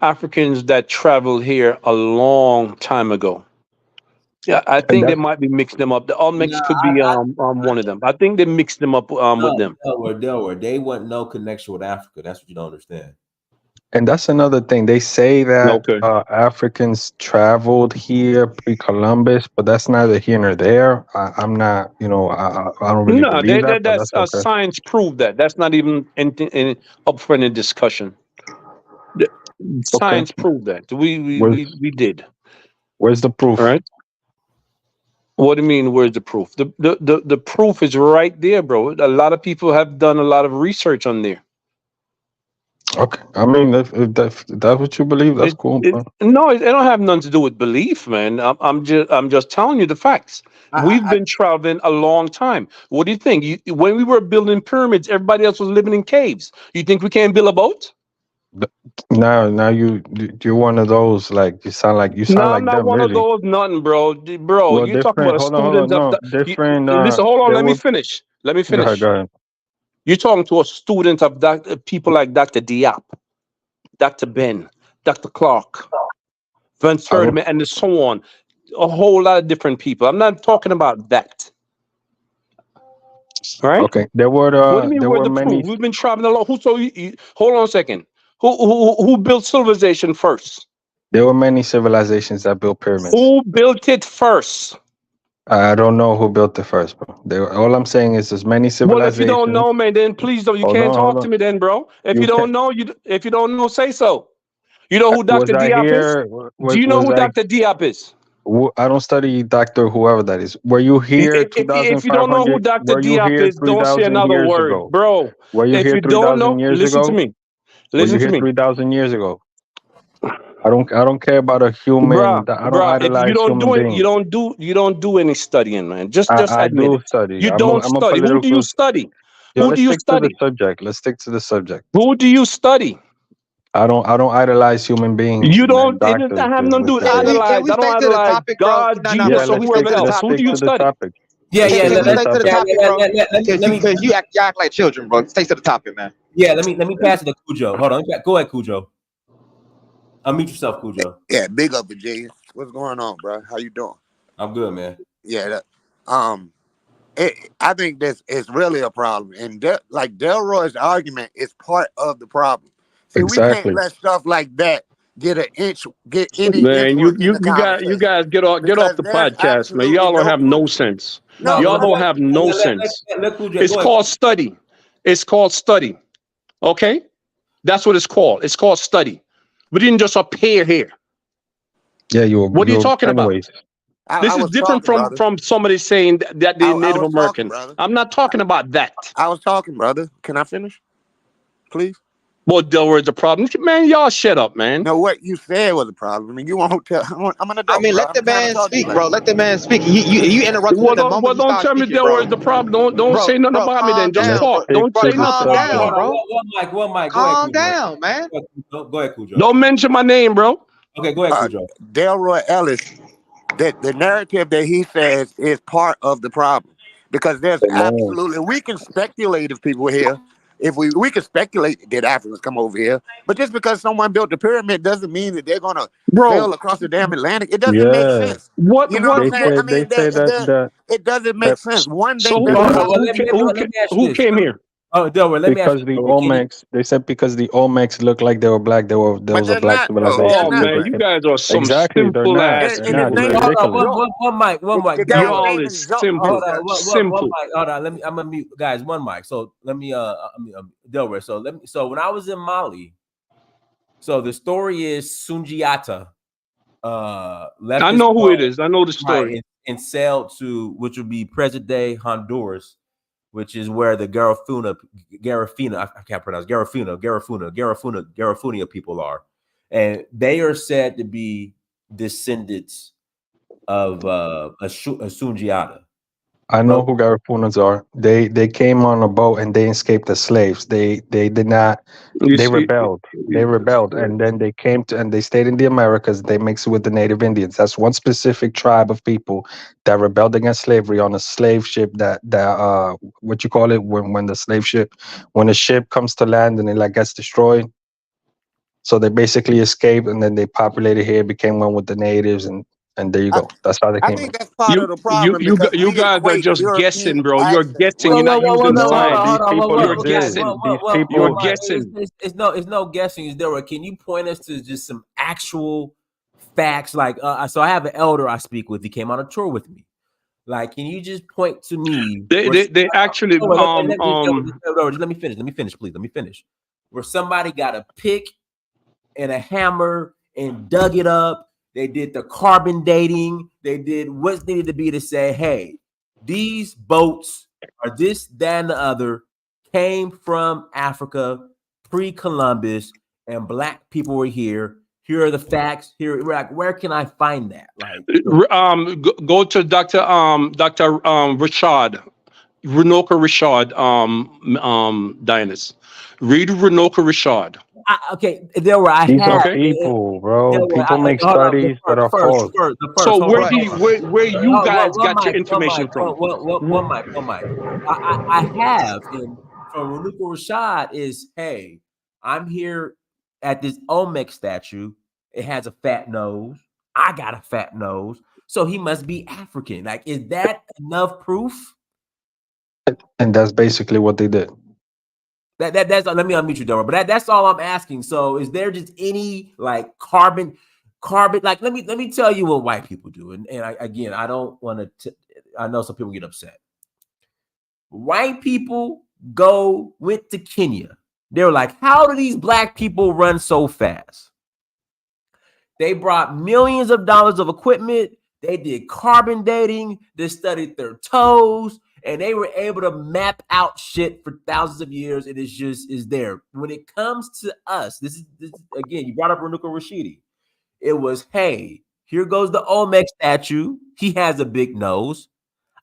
Africans that traveled here a long time ago. Yeah, I think they might be mixing them up. The Olmecs could be one of them. I think they mixed them up with them. Delaware. They want no connection with Africa. That's what you don't understand. And that's another thing. They say that Africans traveled here pre-Columbus, but that's neither here nor there. I'm not, I don't really believe that. That's okay. Science proved that. That's not even anything up for any discussion. Science proved that. We did. Where's the proof? All right. What do you mean? Where's the proof? The proof is right there, bro. A lot of people have done a lot of research on there. Okay, I mean, if that's what you believe, that's cool. No, it don't have nothing to do with belief, man. I'm just telling you the facts. We've been traveling a long time. What do you think? When we were building pyramids, everybody else was living in caves. You think we can't build a boat? Now you're one of those, like you sound like them. I'm not one of those, nothing, bro. Well, you're talking about a student. Listen, hold on. Let me finish. Go ahead. You're talking to a student of people like Dr. Diop, Dr. Ben, Dr. Clark, Van Sertima, and so on. A whole lot of different people. I'm not talking about that. All right? Okay. There were many. We've been traveling a lot. Hold on a second. Who built civilization first? There were many civilizations that built pyramids. Who built it first? I don't know who built it first, bro. All I'm saying is there's many civilizations. Well, if you don't know, man, then please don't. You can't talk to me then, bro. If you don't know, say so. You know who Dr. Diop is? Do you know who Dr. Diop is? I don't study Dr. whoever that is. Were you here? If you don't know who Dr. Diop is, don't say another word, bro. Were you here 3,000 years ago? Listen to me. Listen to me. 3,000 years ago. I don't care about a human. I don't idolize human beings. You don't do any studying, man. Just admit I do it. study. You don't study. Who do you study? Who do you study? Let's stick to the subject. Who do you study? I don't idolize human beings. You don't. It doesn't have nothing to do with idolize. I don't idolize God, Jesus, or whoever else. Who do you study? Let's stay to the topic, bro. Because you act like children, bro. Stay to the topic, man. Yeah, let me pass it to Cujo. Hold on. Go ahead, Cujo. Unmute yourself, Cujo. Yeah, big up, Virginia. What's going on, bro? How you doing? I'm good, man. Yeah, I think this is really a problem, and Delroy's argument is part of the problem. See, we can't let stuff like that get any. Man, you guys get off the podcast, man. Y'all don't have no sense. Y'all don't have no sense. It's called study. Okay. That's what it's called. It's called study. We didn't just appear here. Yeah, What are you talking anyways. about? This I is was different talking, from somebody saying that they're I Native was talking, American. brother. I'm not talking about that. I was talking, brother. Can I finish, please? Well, Delroy's the problem. Man, y'all shut up, man. No, what you said was a problem. I mean, you won't tell. I'm an adult. I mean, bro. let the I'm trying to man talk to you speak, like bro. Let the man speak. You interrupted Well, him the moment he don't started tell me speaking, bro. Delroy's the problem. Don't say nothing Bro, about me then. calm Just down. talk. Stick Don't Bro, say to the nothing calm about me. down, subject. bro. One mic. Go ahead, Calm Cujo. down, man. Go ahead, Cujo. Don't mention my name, bro. Okay, go ahead, Cujo. Delroy Ellis. That the narrative that he says is part of the problem, because there's Amen. absolutely, we can speculate if people here, if we can speculate that Africans come over here, but just because someone built the pyramid doesn't mean that they're gonna Bro, sail across the damn Atlantic. It doesn't make Yeah. sense. what You know what I'm what They saying? what say I they mean, say that it doesn't that make sense. One, so they Hold on. got Well, let me ask you who this. came here? Oh, Delroy, let me ask because you. the Delroy, can you? Olmecs, they said because the Olmecs looked like they were black, there but was a they're black not though. They're civilization Oh not. man, built you here. guys are some Exactly, they're simple not. ass They're And his not. It's name man. is Hold on. ridiculous. Joe. One mic. The Delroy. guy's Y'all name is is Joe. Hold simple. on, one Simple. mic. Hold on. I'm gonna mute guys. One mic. So let me Delroy. So when I was in Mali, so the story is Sundiata left I his know who it throne, is. I know the right, story. and sailed to which would be present day Honduras, which is where the Garifuna, I can't pronounce Garifunia people are, and they are said to be descendants of a Sundiata. I But know who Garifunas are. They came on a boat and they escaped as slaves. They did not. You They see, rebelled. They rebelled, and then they came to and they stayed in the Americas. They mixed with the Native Indians. That's one specific tribe of people that rebelled against slavery on a slave ship. That what you call it when the slave ship when the ship comes to land and it like gets destroyed. So they basically escaped, and then they populated here, became one with the natives, and there you I, go. That's how they I came think in. that's part of the problem because you we guys are equate just European guessing, bro. You're accent guessing. with You're not using No, science. these people You're exist. guessing. These You're people. guessing. it's no guessing. Is there? Can you point us to just some actual facts? Like, so I have an elder I speak with. He came on a tour with me. Like, can you just point to me? They actually Let me finish. Let me finish, please. Let me finish. Where somebody got a pick and a hammer and dug it up. They did the carbon dating. They did what's needed to be to say, hey, these boats are this, that, and the other came from Africa pre-Columbus, and black people were here. Here are the facts. Here, like, where can I find that? Like, go to Dr. Rashad, Renoka Rashad, Dynast. Read Renoka Rashad. Okay, there were I These are have. Okay. people, bro. There were People make hold on. studies that are false. The So first. Hold on. Hold on. where you guys One got your mic, information from? one mic. I have, and from Renuka Rashad is, hey, I'm here at this Olmec statue. It has a fat nose. I got a fat nose, so he must be African. Like, is that enough proof? And that's basically what they did. That's let me unmute you, Dora. But that's all I'm asking. So, is there just any like carbon? Like, let me tell you what white people do, and again, I don't want to. I know some people get upset. White people went to Kenya. They were like, how do these black people run so fast? They brought millions of dollars of equipment. They did carbon dating. They studied their toes, and they were able to map out shit for thousands of years. It is there. When it comes to us, this is again, you brought up Renuka Rashidi. It was, hey, here goes the Olmec statue. He has a big nose.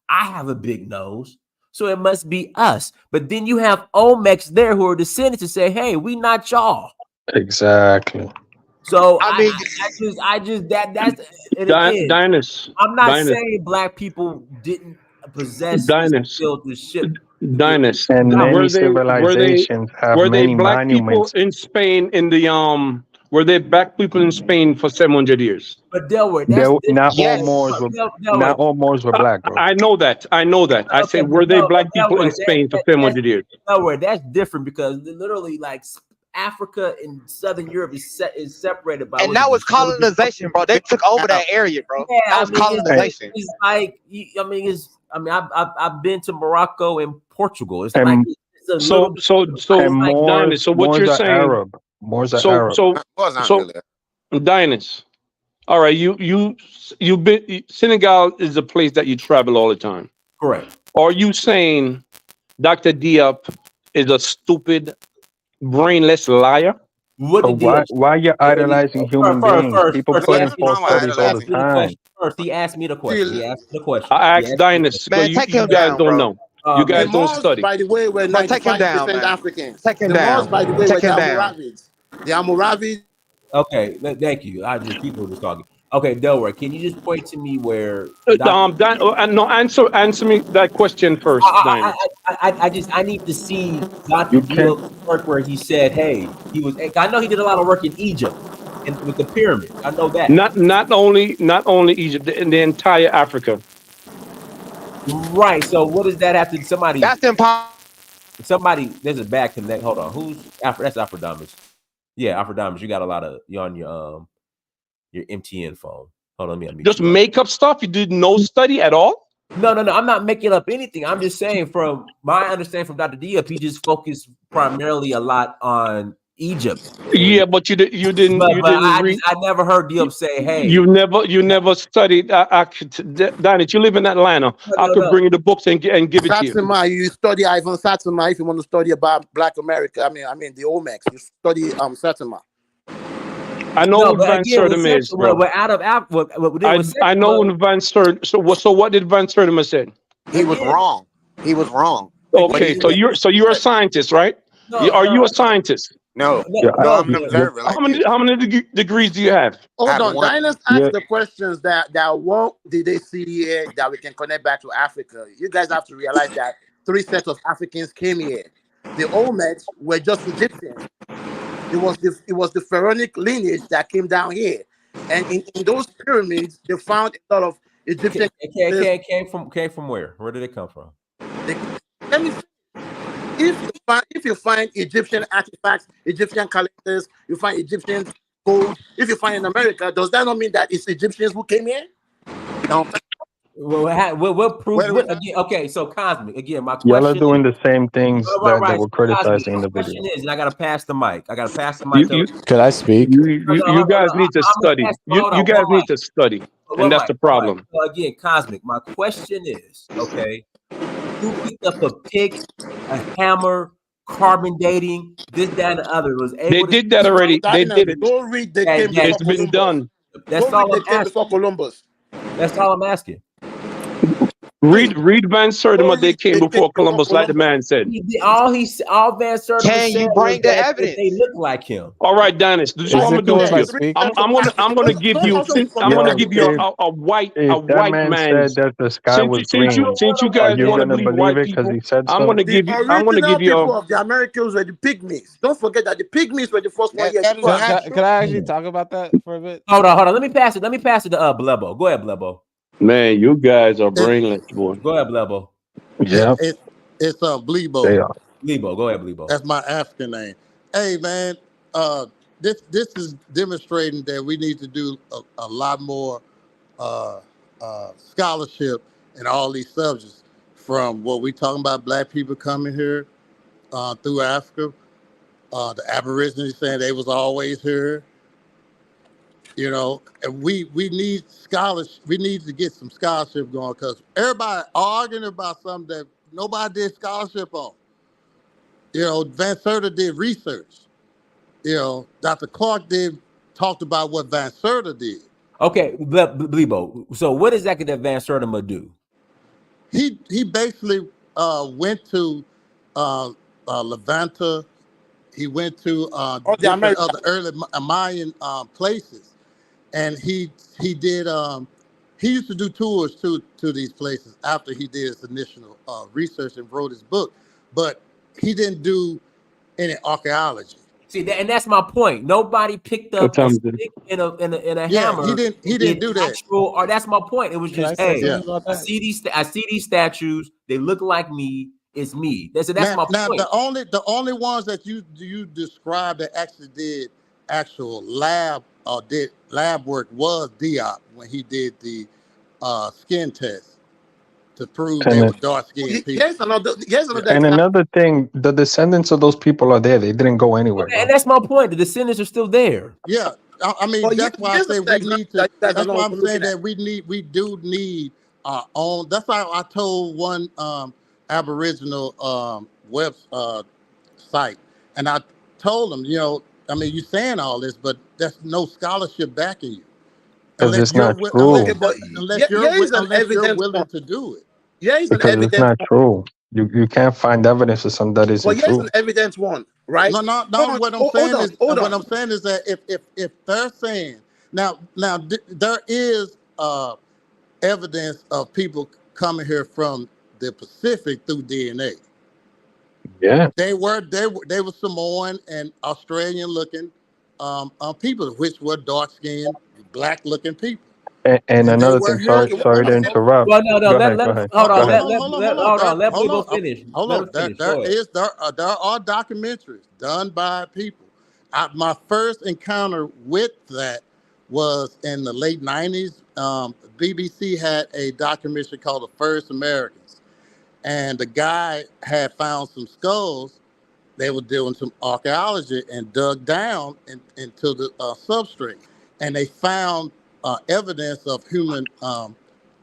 I have a big nose. So it must be us. But then you have Olmecs there who are descendants and say, hey, we not y'all. Exactly. So I mean, I just that's and again, Dynast. I'm not saying black people didn't possess this Dynast. skill, this shit. Dynast. And many Were civilizations have they many black people monuments. in Spain in the were they black people in Spain for 700 years? But Delaware, that's Not all yes. Moors were Delaware. black, bro. I know that. I Okay, say, were they black people in Delaware, Spain for 700 years? Delaware, that's different because literally, like, Africa and Southern Europe is separated by And that was colonization, bro. They took over that area, bro. Yeah, That was colonization. it's like, I've been to Morocco and Portugal. It's And like So And Dinus, so what Moors you're are saying? Arab. Moors are Arab. So Dinus. All right, you've been Senegal is a place that you travel all the time. Correct. Are you saying Dr. Diop is a stupid, brainless liar? What But why you're idolizing human beings? People put in false studies all the time. First, he asked me the question. I asked Dinus. Man, You take him guys down, don't bro. know. You guys The don't Moors, study. by the way, were Bro, take him down, 95% man. Africans. Take him The down. Moors, by the way, Take were the him down. Almoravids. The Almoravids. Okay, thank you. People were just talking. Okay, Delaware, can you just point to me where No, answer me that question first, Dinus. I need to see Dr. You can't. Diop's work where he said, hey, I know he did a lot of work in Egypt and with the pyramids. I know that. Not only Egypt, in the entire Africa. Right. So what does that have to That's impossible. There's a bad connect. Hold on. That's Afrodamus. Yeah, Afrodamus. You got a lot of you on your MTN phone. Hold on, let me just make up stuff. You did no study at all? No. I'm not making up anything. I'm just saying from my understanding from Dr. Diop, he just focused primarily a lot on Egypt. Yeah, but you didn't read. I never heard Diop say, "Hey." You never studied. Dinus, you live in Atlanta. I could bring you the books and give it to you. Satsuma, you study Ivan Satsuma if you want to study about Black America. I mean the Olmecs. You study Satsuma. I know who Van Sertima is, bro. We're out of I know who Van Sertima. So what did Van Sertima say? He was wrong. He was wrong. Okay, so you're a scientist, right? Are you a scientist? No, I'm an observer. How many degrees do you have? Hold on, Dinus asked the questions that what did they see here that we can connect back to Africa. You guys have to realize that 3 sets of Africans came here. The Olmecs were just Egyptians. It was the pharaonic lineage that came down here, and in those pyramids they found a lot of Egyptian. Came from where? Where did it come from? Let me. If you find Egyptian artifacts, Egyptian calendars, you find Egyptian gold. If you find in America, does that not mean that it's Egyptians who came here? No. What proof? Okay, so Cosmic again. My question. Y'all are doing the same things that were criticizing in the video. Question is, and I gotta pass the mic. Could I speak? You guys need to study. You guys need to study, and that's the problem. Again, Cosmic. My question is, okay, who picked up a pick, a hammer, carbon dating, this, that, and the other? They did that already. They did it. Go read the It's been done. That's all I'm asking. Before Columbus. That's all I'm asking. Read Van Sertima. They came before Columbus, like the man said. All Van Sertima. Can you bring the evidence? They look like him. All right, Dinus. This is what I'm gonna do to you. I'm gonna give you a white man. Said that the sky was green. Since you guys want to believe it because he said so. I'm gonna give you people of the Americans were the pygmies. Don't forget that the pygmies were the first one here. Can I actually talk about that for a bit? Hold on. Let me pass it to Blebo. Go ahead, Blebo. Man, you guys are brainless, boy. Go ahead, Blebo. Yeah. It's Blebo. They are. Blebo, go ahead, Blebo. That's my African name. Hey, man, this is demonstrating that we need to do a lot more scholarship in all these subjects. From what we talking about, Black people coming here through Africa, the Aborigines saying they was always here. You know, and we need scholars. We need to get some scholarship going because everybody arguing about something that nobody did scholarship on. You know, Van Sertima did research. You know, Dr. Clark talked about what Van Sertima did. Okay, Blebo. So what exactly did Van Sertima do? He basically went to Levanta. He went to different other early Mayan places. And he did. He used to do tours to these places after he did his initial research and wrote his book, but he didn't do any archaeology. See, and that's my point. Nobody picked up a stick in a hammer. He didn't do that. Or that's my point. It was just, hey, I see these statues. They look like me. It's me. That's my point. Now the only ones that you described that actually did actual lab or did lab work was Diop when he did the skin test to prove they were dark-skinned people. And another thing, the descendants of those people are there. They didn't go anywhere. And that's my point. The descendants are still there. Yeah, I mean that's why I say we need to. That's why I'm saying that we do need our own. That's why I told one Aboriginal web site, and I told them, I mean, you're saying all this, but there's no scholarship backing you. Because it's not true. Unless you're willing to do it. Because it's not true. You can't find evidence of something that isn't true. Here's an evidence one, right? No. What I'm saying is that if they're saying now there is evidence of people coming here from the Pacific through DNA. Yeah, they were Samoan and Australian looking people, which were dark skinned, black looking people. And another thing, sorry to interrupt. Well, no, go ahead. Hold on. Let people finish. Hold on. There are documentaries done by people. My first encounter with that was in the late 90s. BBC had a documentary called The First Americans. And the guy had found some skulls. They were doing some archaeology and dug down into the substrate. And they found evidence of human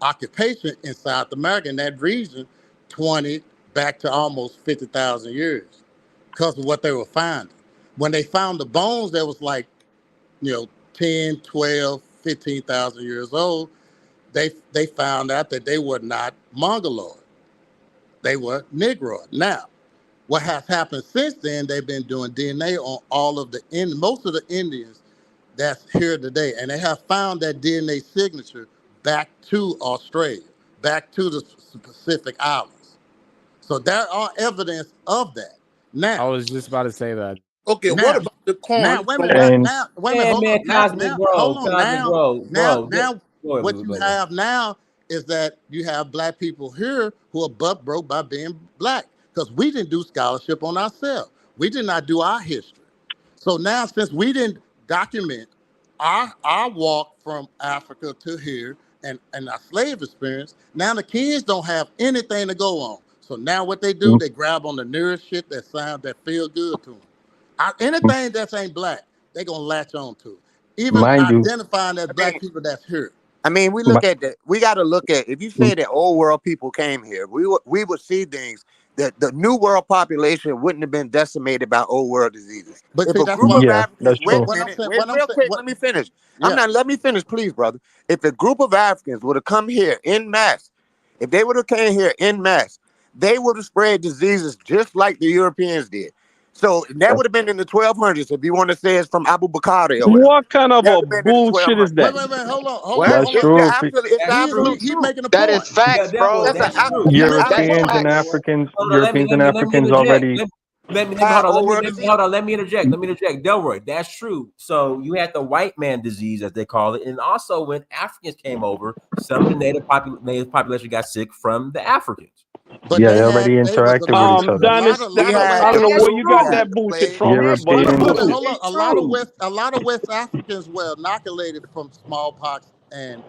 occupation in South America in that region 20 back to almost 50,000 years because of what they were finding. When they found the bones, that was like, 10, 12, 15,000 years old, they found out that they were not Mongoloid. They were Negroid. Now, what has happened since then, they've been doing DNA on all of most of the Indians that's here today. And they have found that DNA signature back to Australia, back to the Pacific Islands. So there are evidence of that. Now, I was just about to say that. Okay, what about the corn? Now, wait a minute. What you have now is that you have black people here who are butt broke by being black because we didn't do scholarship on ourselves. We did not do our history. So now, since we didn't document our walk from Africa to here and our slave experience, now the kids don't have anything to go on. So now what they do, they grab on the nearest shit that feel good to them. Anything that ain't black, they gonna latch on to it. Even identifying as black people that's here. I mean, we got to look at, if you say that old world people came here, we would see things that the new world population wouldn't have been decimated by old world diseases. But if a group of Africans, let me finish. Let me finish, please, brother. If a group of Africans would have come here en masse, if they would have came here en masse, they would have spread diseases just like the Europeans did. So that would have been in the 1200s if you want to say it's from Abu Bakr. What kind of a bullshit is that? Wait, hold on. That's true. He's making a point. That is facts, bro. Europeans and Africans already. Let me interject. Delroy, that's true. So you had the white man disease, as they call it, and also when Africans came over, some of the native population got sick from the Africans. But they already interacted with each other. I don't know where you got that bullshit from. Hold on. A lot of West Africans were inoculated from smallpox and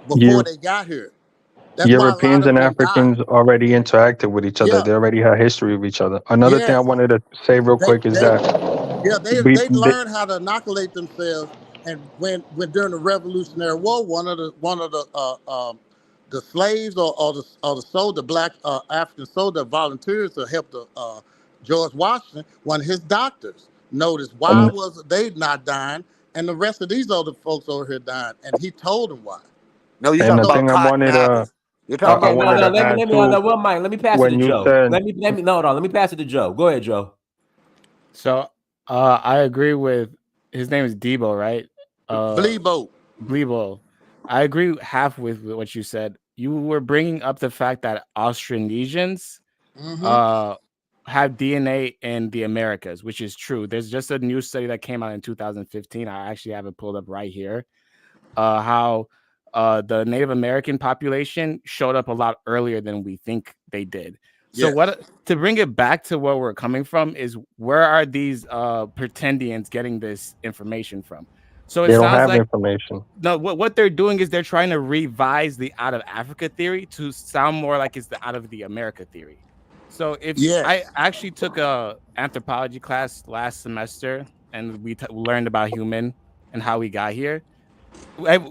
before they got here. That's Europeans and Africans already interacted with each other. They already had history with each other. Another thing I wanted to say real quick is that they learned how to inoculate themselves. And when during the Revolutionary War, one of the slaves or the black African soldier volunteers to help the George Washington, one of his doctors noticed why was they not dying and the rest of these other folks over here dying, and he told them why. No, you're talking about You're talking about. Let me pass it to Joe. Let me pass it to Joe. Go ahead, Joe. So I agree with his name is Debo, right? Blebo. I agree half with what you said. You were bringing up the fact that Austronesians have DNA in the Americas, which is true. There's just a new study that came out in 2015. I actually have it pulled up right here. How the Native American population showed up a lot earlier than we think they did. So to bring it back to where we're coming from is where are these pretendians getting this information from? So it They don't sounds have like information. no. What they're doing is they're trying to revise the out of Africa theory to sound more like it's the out of the America theory. So if I actually took a anthropology class last semester, and we learned about human and how we got here.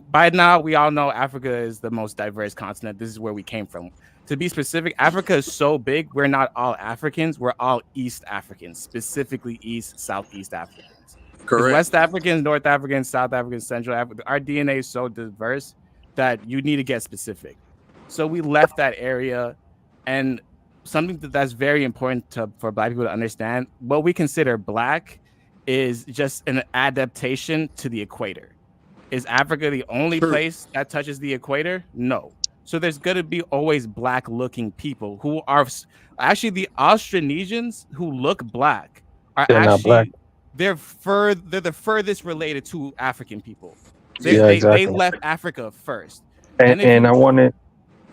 By now, we all know Africa is the most diverse continent. This is where we came from. To be specific, Africa is so big, we're not all Africans. We're all East Africans, specifically East, Southeast Africans. Because West Africans, North Africans, South Africans, Central Africa, our DNA is so diverse that you need to get specific. So we left that area, and something that's very important for Black people to understand, what we consider Black is just an adaptation to the equator. Is Africa the only place that touches the equator? No. So there's going to be always Black looking people who are actually the Austronesians who look Black are They're not Black. they're the furthest related to African people. They left Africa first. And I wanted.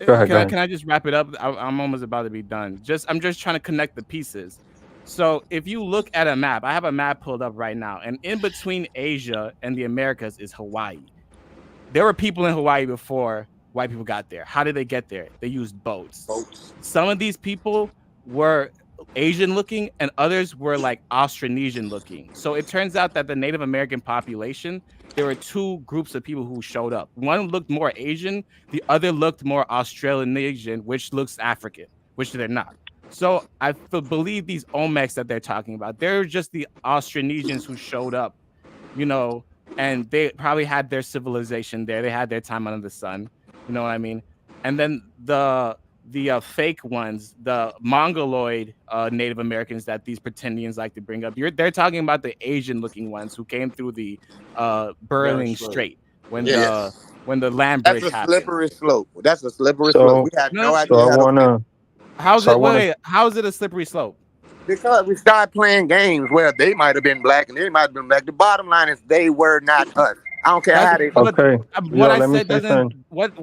Go ahead. Can I just wrap it up? I'm almost about to be done. I'm just trying to connect the pieces. So if you look at a map, I have a map pulled up right now, and in between Asia and the Americas is Hawaii. There were people in Hawaii before white people got there. How did they get there? They used boats. Some of these people were Asian looking and others were like Austronesian looking. So it turns out that the Native American population, there were two groups of people who showed up. One looked more Asian, the other looked more Australasian, which looks African, which they're not. So I believe these Olmecs that they're talking about, they're just the Austronesians who showed up, and they probably had their civilization there. They had their time under the sun. You know what I mean? And then the fake ones, the Mongoloid Native Americans that these pretendians like to bring up, they're talking about the Asian-looking ones who came through the Bering Strait when the land bridge happened. That's a slippery slope. That's a slippery slope. We had no idea. So I wanna. How's it a slippery slope? Because we started playing games where they might have been Black and they might have been Black. The bottom line is they were not us. I don't care how they. Okay. What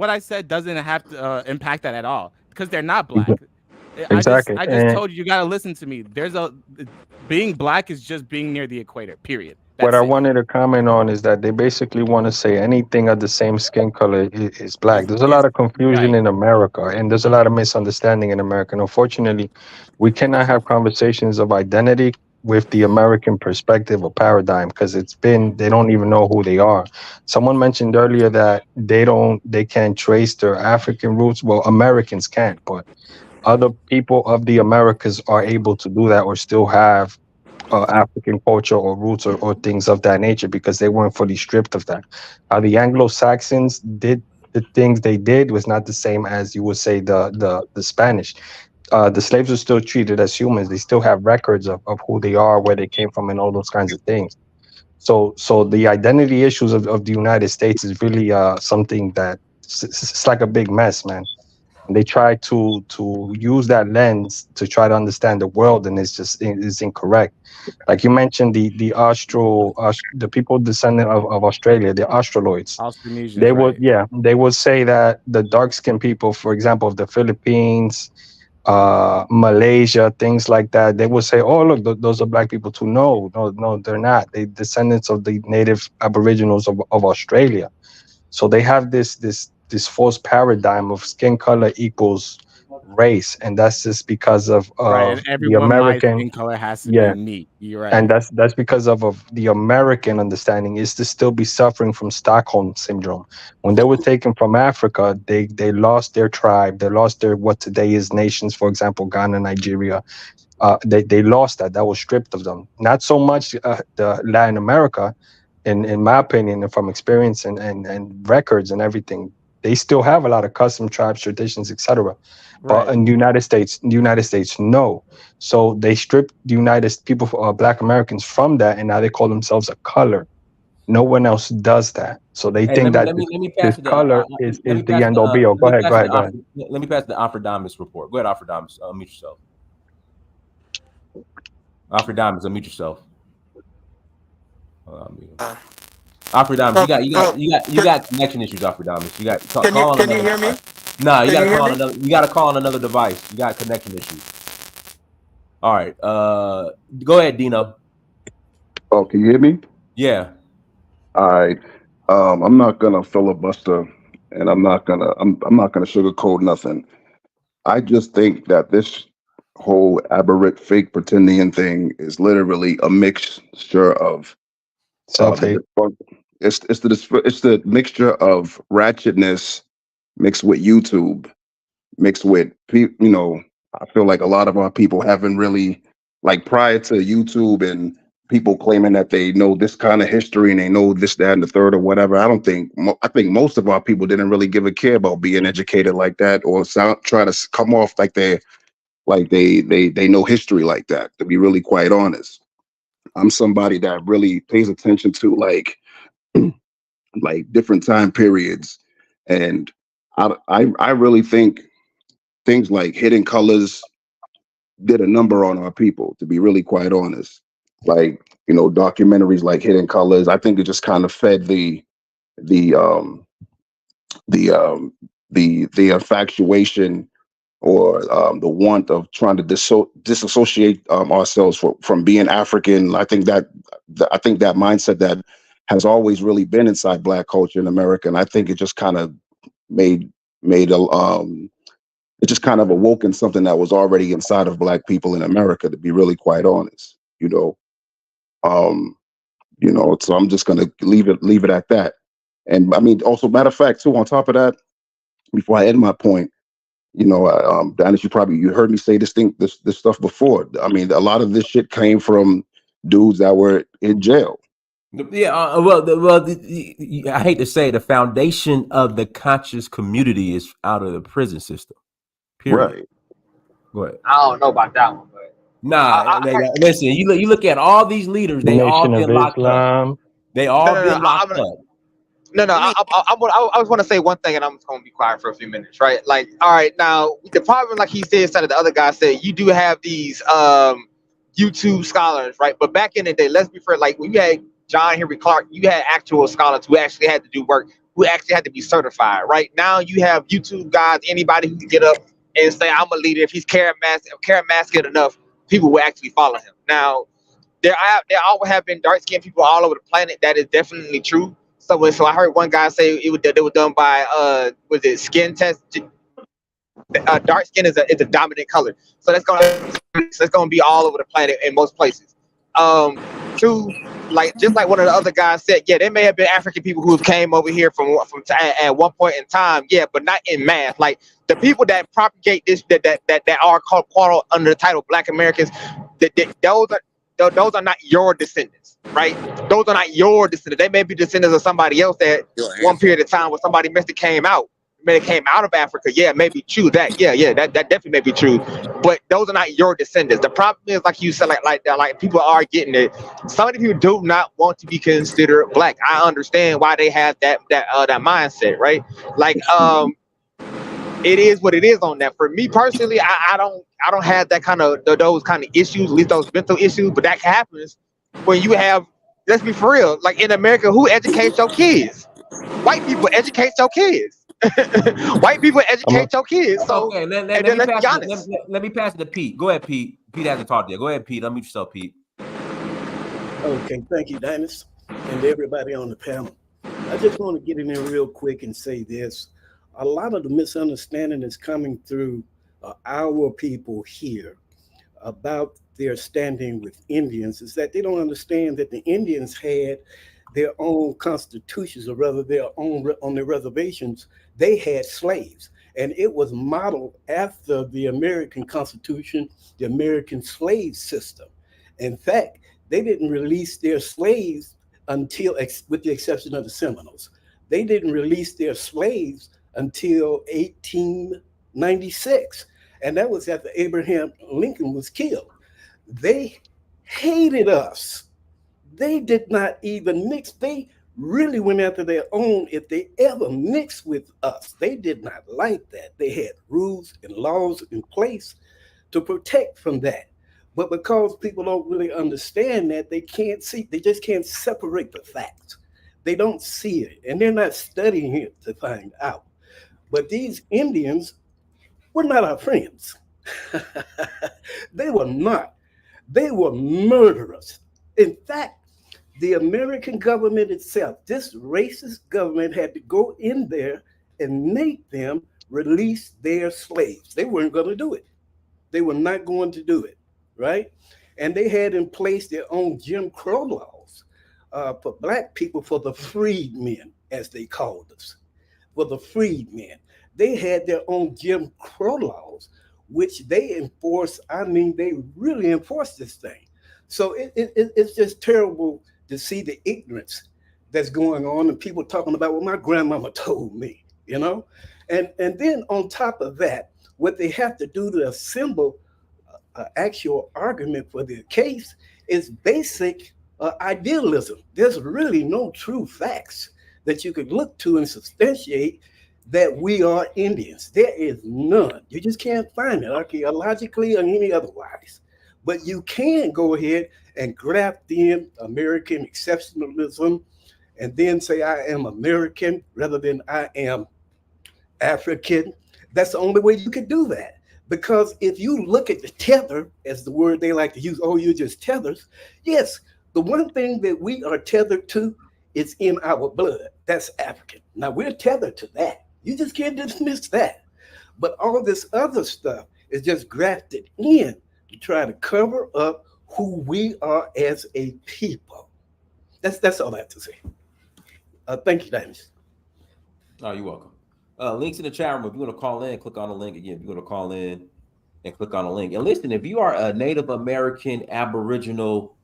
I said doesn't have to impact that at all because they're not Black. Exactly. I just told you gotta listen to me. Being Black is just being near the equator. Period. What I wanted to comment on is that they basically want to say anything of the same skin color is Black. There's a lot of confusion in America, and there's a lot of misunderstanding in America. And unfortunately, we cannot have conversations of identity with the American perspective or paradigm because they don't even know who they are. Someone mentioned earlier that they can't trace their African roots. Well, Americans can't, but other people of the Americas are able to do that or still have African culture or roots or things of that nature because they weren't fully stripped of that. The Anglo-Saxons did the things they did was not the same as you would say the Spanish. The slaves were still treated as humans. They still have records of who they are, where they came from, and all those kinds of things. So the identity issues of the United States is really something that it's like a big mess, man. And they try to use that lens to try to understand the world, and it's incorrect. Like you mentioned, the people descendant of Australia, the Australoids. Austronesians, they would say that the dark-skinned people, for example, of the Philippines, Malaysia, things like that, they would say, "Oh, look, those are Black people too." No, they're not. They descendants of the native Aboriginals of Australia. So they have this false paradigm of skin color equals race, and that's just because of the American skin color has to be meat. You're right, and that's because of the American understanding is to still be suffering from Stockholm syndrome. When they were taken from Africa, they lost their tribe, they lost their what today is nations, for example, Ghana, Nigeria. They lost that was stripped of them. Not so much the Latin America, in my opinion, and from experience and records and everything. They still have a lot of custom tribes, traditions, etc. But in the United States, no. So they stripped the people, Black Americans, from that, and now they call themselves a color. No one else does that. So they think that this color is the end all be all. Go ahead. Let me pass the Amirdynast report. Go ahead, Amirdynast. Unmute yourself. Amirdynast, unmute yourself. Amirdynast, you got connection issues, Amirdynast. You got Can you hear me? No, you gotta call on another device. You got connection issues. All right. Go ahead, Dino. Oh, can you hear me? Yeah. All right. I'm not gonna filibuster, and I'm not gonna sugarcoat nothing. I just think that this whole aberrant fake pretendian thing is literally a mixture of Self-hate. it's the mixture of ratchetness mixed with YouTube, mixed with I feel like a lot of our people haven't really, like, prior to YouTube and people claiming that they know this kind of history and they know this, that, and the third or whatever. I think most of our people didn't really give a care about being educated like that, or try to come off like they know history like that. To be really quite honest, I'm somebody that really pays attention to like different time periods, and I really think things like Hidden Colors did a number on our people, to be really quite honest. Like, documentaries like Hidden Colors, I think it just kind of fed the the um the infatuation, or the want of trying to disassociate ourselves from being African. I think that mindset that has always really been inside Black culture in America, and I think it just kind of made made a it just kind of awoken something that was already inside of Black people in America, to be really quite honest. Um, so I'm just gonna leave it at that. And I mean, also, matter of fact, too, on top of that, before I end my point, Dennis, you heard me say this stuff before. I mean, a lot of this shit came from dudes that were in jail. Yeah, I hate to say, the foundation of the conscious community is out of the prison system. Period. Right. Go ahead. I don't know about that one, but listen. You look at all these leaders; they all been locked up. They all been locked up. I just want to say one thing, and I'm just going to be quiet for a few minutes, right? Like, all right, now the problem, like he said, instead of the other guy said, you do have these YouTube scholars, right? But back in the day, let's be fair, like when you had John Henry Clark, you had actual scholars who actually had to do work, who actually had to be certified, right? Now you have YouTube guys, anybody who can get up and say, I'm a leader. If he's charismatic enough, people will actually follow him. Now, there always have been dark-skinned people all over the planet. That is definitely true. So I heard one guy say they were done by was it skin test? Dark skin is a dominant color, so that's gonna be all over the planet in most places. Two, like just like one of the other guys said, yeah, there may have been African people who came over here from at one point in time, yeah, but not in mass. Like the people that propagate this that are called under the title Black Americans, those are not your descendants, right? Those are not your descendants. They may be descendants of somebody else at one period of time when somebody came out of Africa. Yeah, it may be true that. Yeah, that definitely may be true. But those are not your descendants. The problem is, like you said, like people are getting it. Some of the people do not want to be considered Black. I understand why they have that mindset, right? Like it is what it is on that. For me personally, I don't have that kind of those kind of issues, at least those mental issues. But that happens when you have. Let's be for real. Like in America, who educates your kids? White people educate your kids. White people educate your kids. So okay, let me pass it to Pete. Go ahead, Pete. Pete hasn't talked yet. Go ahead, Pete. Unmute yourself, Pete. Okay, thank you, Dennis, and everybody on the panel. I just want to get in there real quick and say this. A lot of the misunderstanding is coming through our people here about their standing with Indians is that they don't understand that the Indians had their own constitutions, or rather their own on their reservations, they had slaves. And it was modeled after the American Constitution, the American slave system. In fact, they didn't release their slaves until, with the exception of the Seminoles, they didn't release their slaves until 1896. And that was after Abraham Lincoln was killed. They hated us. They did not even mix. They really went after their own. If they ever mixed with us, they did not like that. They had rules and laws in place to protect from that. But because people don't really understand that, they just can't separate the facts. They don't see it, and they're not studying it to find out. But these Indians were not our friends. They were not. They were murderers. In fact, The American government itself, this racist government, had to go in there and make them release their slaves. They weren't going to do it. They were not going to do it, right? And they had in place their own Jim Crow laws for black people, for the freedmen, as they called us, for the freedmen. They had their own Jim Crow laws, which they enforced. I mean, they really enforced this thing. So it's just terrible to see the ignorance that's going on and people talking about what my grandmama told me, you know? And then on top of that, what they have to do to assemble actual argument for their case is basic idealism. There's really no true facts that you could look to and substantiate that we are Indians. There is none. You just can't find it archaeologically or any otherwise. But you can go ahead and graft in American exceptionalism and then say I am American rather than I am African. That's the only way you could do that. Because if you look at the tether, as the word they like to use, oh, you're just tethers. Yes, the one thing that we are tethered to is in our blood. That's African. Now we're tethered to that. You just can't dismiss that. But all this other stuff is just grafted in to try to cover up who we are as a people. That's all I have to say. Thank you, Dennis. Oh, you're welcome. Links in the chat room. If you want to call in, click on the link again. If you want to call in and click on the link. And listen, if you are a Native American, Aboriginal,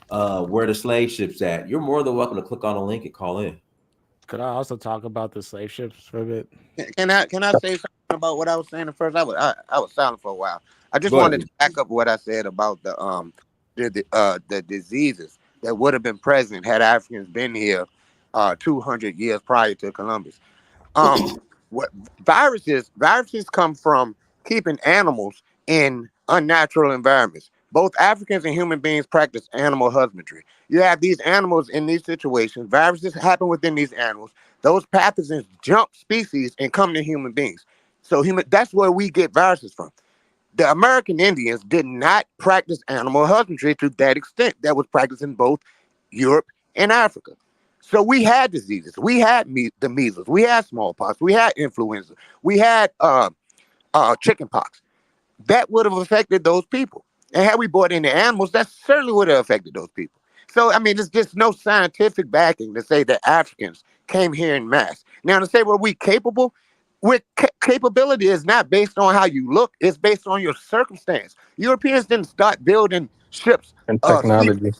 where the slave ships at, you're more than welcome to click on the link and call in. Could I also talk about the slave ships for a bit? Can I say something about what I was saying at first? I was silent for a while. I just wanted to back up what I said about the diseases that would have been present had Africans been here 200 years prior to Columbus. What viruses come from keeping animals in unnatural environments. Both Africans and human beings practice animal husbandry. You have these animals in these situations. Viruses happen within these animals. Those pathogens jump species and come to human beings. So that's where we get viruses from. The American Indians did not practice animal husbandry to that extent. That was practiced in both Europe and Africa. So we had diseases. We had the measles. We had smallpox. We had influenza. We had chickenpox. That would have affected those people. And had we brought in the animals, that certainly would have affected those people. So, I mean, there's just no scientific backing to say that Africans came here in mass. Now, to say were we capable, capability is not based on how you look. It's based on your circumstance. Europeans didn't start building ships. And technology.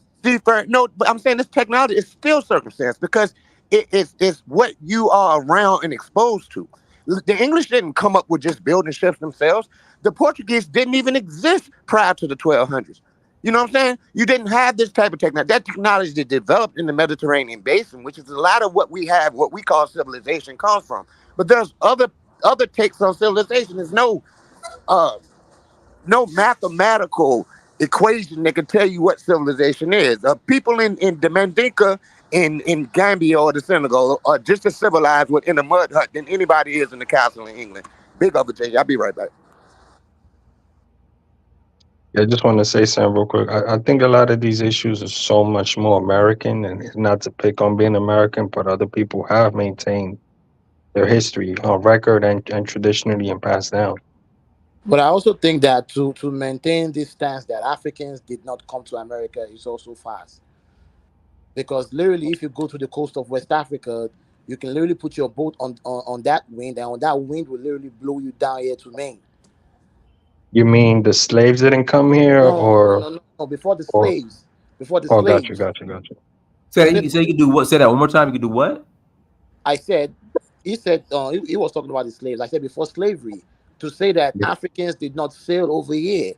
No, but I'm saying this technology is still circumstance because it's what you are around and exposed to. The English didn't come up with just building ships themselves. The Portuguese didn't even exist prior to the 1200s. You know what I'm saying? You didn't have this type of technology. That technology that developed in the Mediterranean basin, which is a lot of what we have, what we call civilization, comes from. But there's other takes on civilization. There's no mathematical equation that can tell you what civilization is. People in the Mandinka in Gambia or the Senegal are just as civilized within a mud hut than anybody is in the castle in England. Big up to you. I'll be right back. I just want to say something real quick. I think a lot of these issues are so much more American, and it's not to pick on being American, but other people have maintained their history on record and traditionally and passed down. But I also think that to maintain this stance that Africans did not come to America is also fast. Because literally, if you go to the coast of West Africa, you can literally put your boat on that wind, and on that wind will literally blow you down here to Maine. You mean the slaves didn't come here, No, before the slaves. Before the slaves. Got you. So you can do what? Say that one more time. You can do what? I said, he said, he was talking about the slaves. I said before slavery, to say that Africans did not sail over here,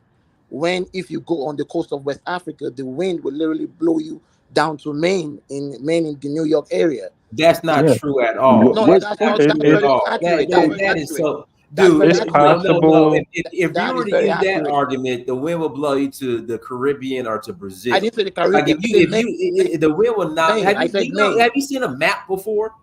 when if you go on the coast of West Africa, the wind will literally blow you down to Maine in the New York area. That's not true at all. No, that's accurate. That is so. Dude, it's possible. No. If you were to use that argument, the wind will blow you to the Caribbean or to Brazil. I didn't say the Caribbean. Like the wind will not. Have you seen a map before?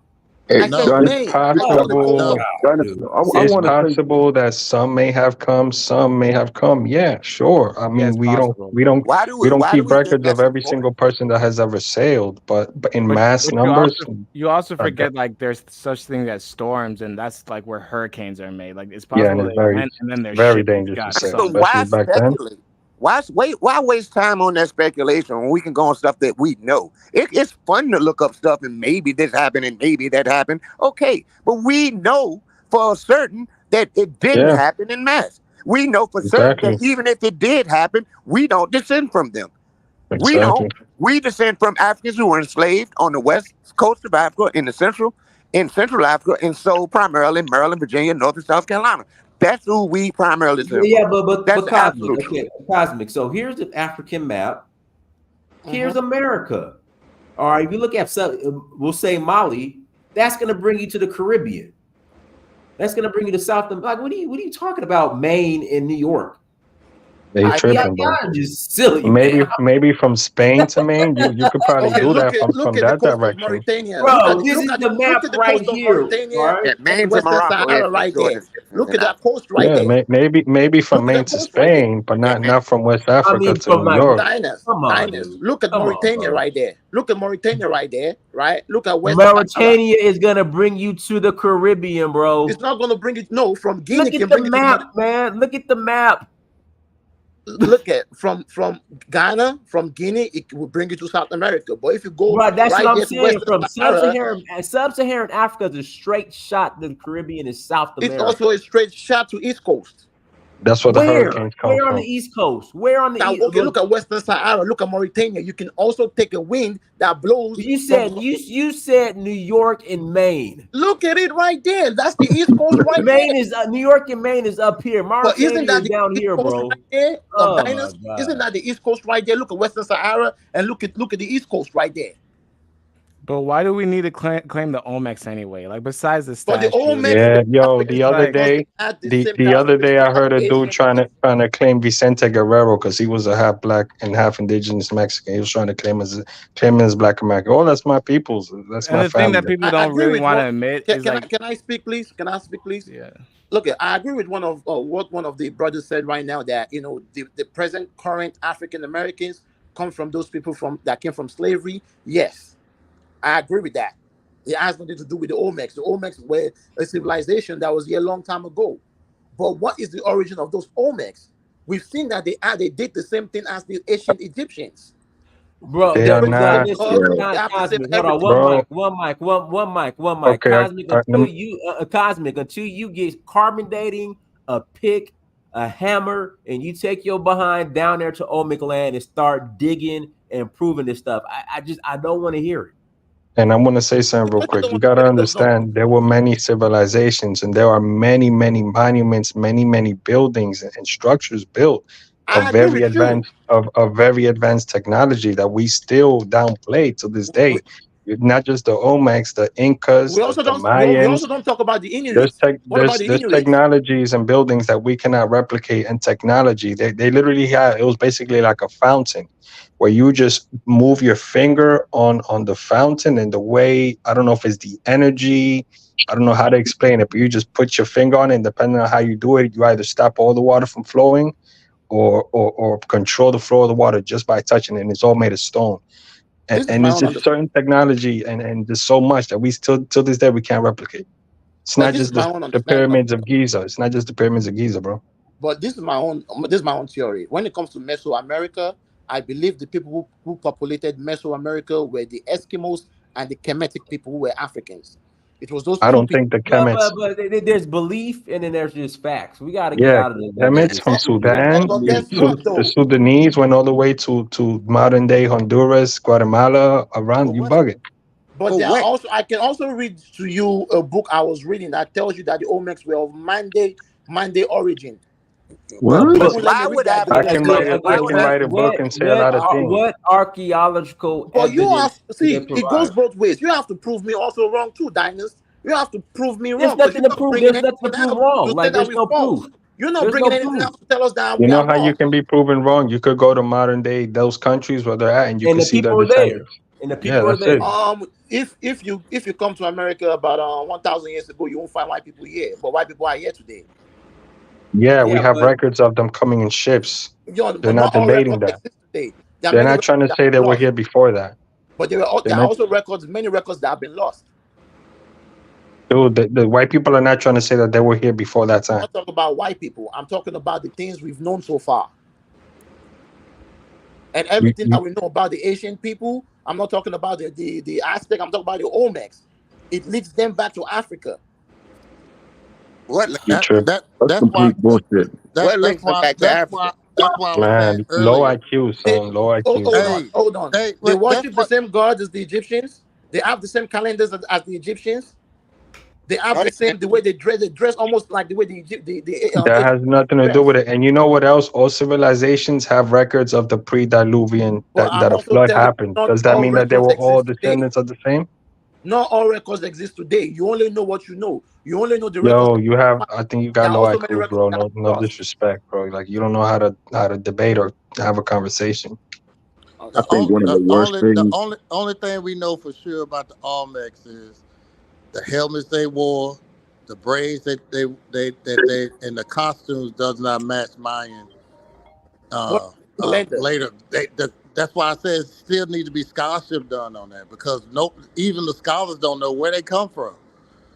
I said Done. may. I told the coast of. Done. I It's want to say, possible that some may have come, some may have come. Yeah, sure. I Yeah, mean, it's possible. we don't Why do we don't why do keep we think records of that's every important? single person that has ever sailed, but in But mass numbers, you also uh, forget like there's such thing as storms, and that's like where hurricanes are made. Like it's yeah, and possible it's they went and then their very ship dangerous to got sail, But sunk. especially why back then. speculate? Why waste time on that speculation when we can go on stuff that we know? It's fun to look up stuff and maybe this happened and maybe that happened. Okay, but we know for certain that it didn't Yeah, happen in mass. We know for certain that exactly, even if it did happen, we don't descend from them. We don't. exactly. We descend from Africans who were enslaved on the west coast of Africa, in Central Africa, and so primarily in Maryland, Virginia, North and South Carolina. That's who we primarily descend from. Yeah, but That's the cosmic. absolute truth. Okay, cosmic. So here's the African map. Here's Mhm. America. All right, if you look at we'll say Mali, that's gonna bring you to the Caribbean. That's gonna bring you to South. Like, what are you talking about? Maine and New York. They Y'all tripping, bro. are just silly, man. Maybe from Spain to Maine, you could probably Okay, do look that at from the that coast of direction. Mauritania. Bro, this is the map Look at the right coast of here. All Mauritania right. Yeah, and the Maine to Western Morocco is Sahara for right sure there. is different Look than at that ours. coast right Yeah, there. maybe from Look at Maine that to coast right there. Spain, but not from West Africa to from New like, York. come on, Diners. dude. Look at Come on, Mauritania bro. right there. Look at Mauritania right there, right? Look at West Sahara. Mauritania is gonna bring you to the Caribbean, bro. It's not going to bring it. No, from Guinea Look at can the bring it to map, man. Look at the map. look at from Ghana, from Guinea, it will bring you to South America. But if you go Right, that's what right I'm there to saying. Western From Sahara, sub-Saharan Africa is a straight shot to the Caribbean and South it's America. also a straight shot to East Coast. That's where the Where? hurricanes come Where on from. the East Coast? Where on the Now, East? okay, look at Western Sahara. Look at Mauritania. You can also take a wind that blows You from. said you said New York and Maine. Look at it right there. That's the East Coast right Maine there. is New York and Maine is up here. But isn't Mauritania that is the down East here, Coast bro. right there? Oh Diners? my God. Isn't that the East Coast right there? Look at Western Sahara and look at the East Coast right there. But why do we need to claim the Olmecs anyway? Like besides the But the statue, Olmecs Yeah, were yo, Africans the other like- because day, they had the same the other day, I heard a characteristics dude as trying to claim Vicente Guerrero because he was a half black and half indigenous Mexican. He was trying to claim him as Black American. Oh, that's my people's. That's and my the thing family. that people I don't agree really with want to what. admit Can, is can, like, I, can I speak, please? Can I speak, please? yeah. Look, I agree with what one of the brothers said right now that the present current African Americans come from those people that came from slavery. Yes, I agree with that. It has nothing to do with the Olmecs. The Olmecs were a civilization that was here a long time ago. But what is the origin of those Olmecs? We've seen that they did the same thing as the ancient Egyptians. Bro, They They are were the same not, listen, gods. They have the same Cosmic. Hold on, everything. bro. one mic. Okay, Cosmic, until you get carbon dating, a pick, a hammer, and you take your behind down there to Olmec land and start digging and proving this stuff. I don't want to hear it. And I'm going to say something real quick. You got to understand there were many civilizations and there are many, many monuments, many, many buildings and structures built of very advanced technology that we still downplay to this day. Not just the Olmecs, the Incas, We also the don't Mayans. talk about the Inuits. What about the There's Inuits? technologies and buildings that we cannot replicate, and technology they literally had. It was basically like a fountain where you just move your finger on the fountain, and the way, I don't know if it's the energy, I don't know how to explain it, but you just put your finger on it, and depending on how you do it, you either stop all the water from flowing or control the flow of the water just by touching it. And it's all made of stone. And it's just certain technology and there's so much that we still till this day we can't replicate. It's not just the pyramids of Giza. It's not just the pyramids of Giza, bro. But this is my own theory. When it comes to Mesoamerica, I believe the people who populated Mesoamerica were the Eskimos and the Kemetic people who were Africans. It was those. I don't think the Kemets. But there's belief and then there's just facts. We got to get Yeah, out of the Kemets from Sudan. Guess what, though? The Sudanese went all the way to modern day Honduras, Guatemala, around. You bugging. But there are also, I can also read to you a book I was reading that tells you that the Olmecs were of Mande origin. What? I can write a book and say a lot of things. What archaeological But you have evidence see, do they it provide? goes both ways. You have to prove me also wrong too, Diners. You have to prove me There's wrong. nothing to prove. There's nothing to prove wrong. Like there's no proof. You're not There's bringing no anything proof. else to tell us that You we know are how wrong. you can be proven wrong? You could go to modern day those countries where they're at, and you And can the see their people are there. descendants. And the Yeah, people are that's it. there. If you come to America about 1,000 years ago, you won't find white people here, but white people are here today. Yeah, we Yeah, have but records of them coming in ships. You know, They're but not not all debating records that. exist today. There are They're many not records trying to that say have they been were here lost, before that. but They're there are not, also many records that have been lost. dude. The white people are not trying to say that they were here before that I'm time. not talking about white people. I'm talking about the things we've known so far. And You, everything you, that we know about the Asian people, I'm not talking about the Aztec, I'm talking about the Olmecs. It leads them back to Africa. What you That trip, that That's that's why complete bullshit. what links them back to Africa? that's why I was saying man. Low earlier. IQ, They, son. Low IQ. Hey, hold on. hey, They that's worship the what. same gods as the Egyptians. They have the same calendars as the Egyptians. They have No, the they same can't. the way they dress. They dress almost like the way the That Egyptians has nothing to do dress. with it. And you know what else? All civilizations have records of the pre-diluvian But I'm that a also flood telling you, happened. not Does that all mean that they records were all exist today. descendants of the same? Not all records exist today. You only know what you know. You only know the records Yo, that you you have. find. I think you There got are low also many IQ, records bro. that have No been lost. disrespect, bro. Like you don't know how to debate or have a conversation. I think one of the worst things. Only thing we know for sure about the Olmecs is the helmets they wore, the braids and the costumes does not match Mayan. What calendars? Later, that's why I said still need to be scholarship done on that because no, even the scholars don't know where they come from.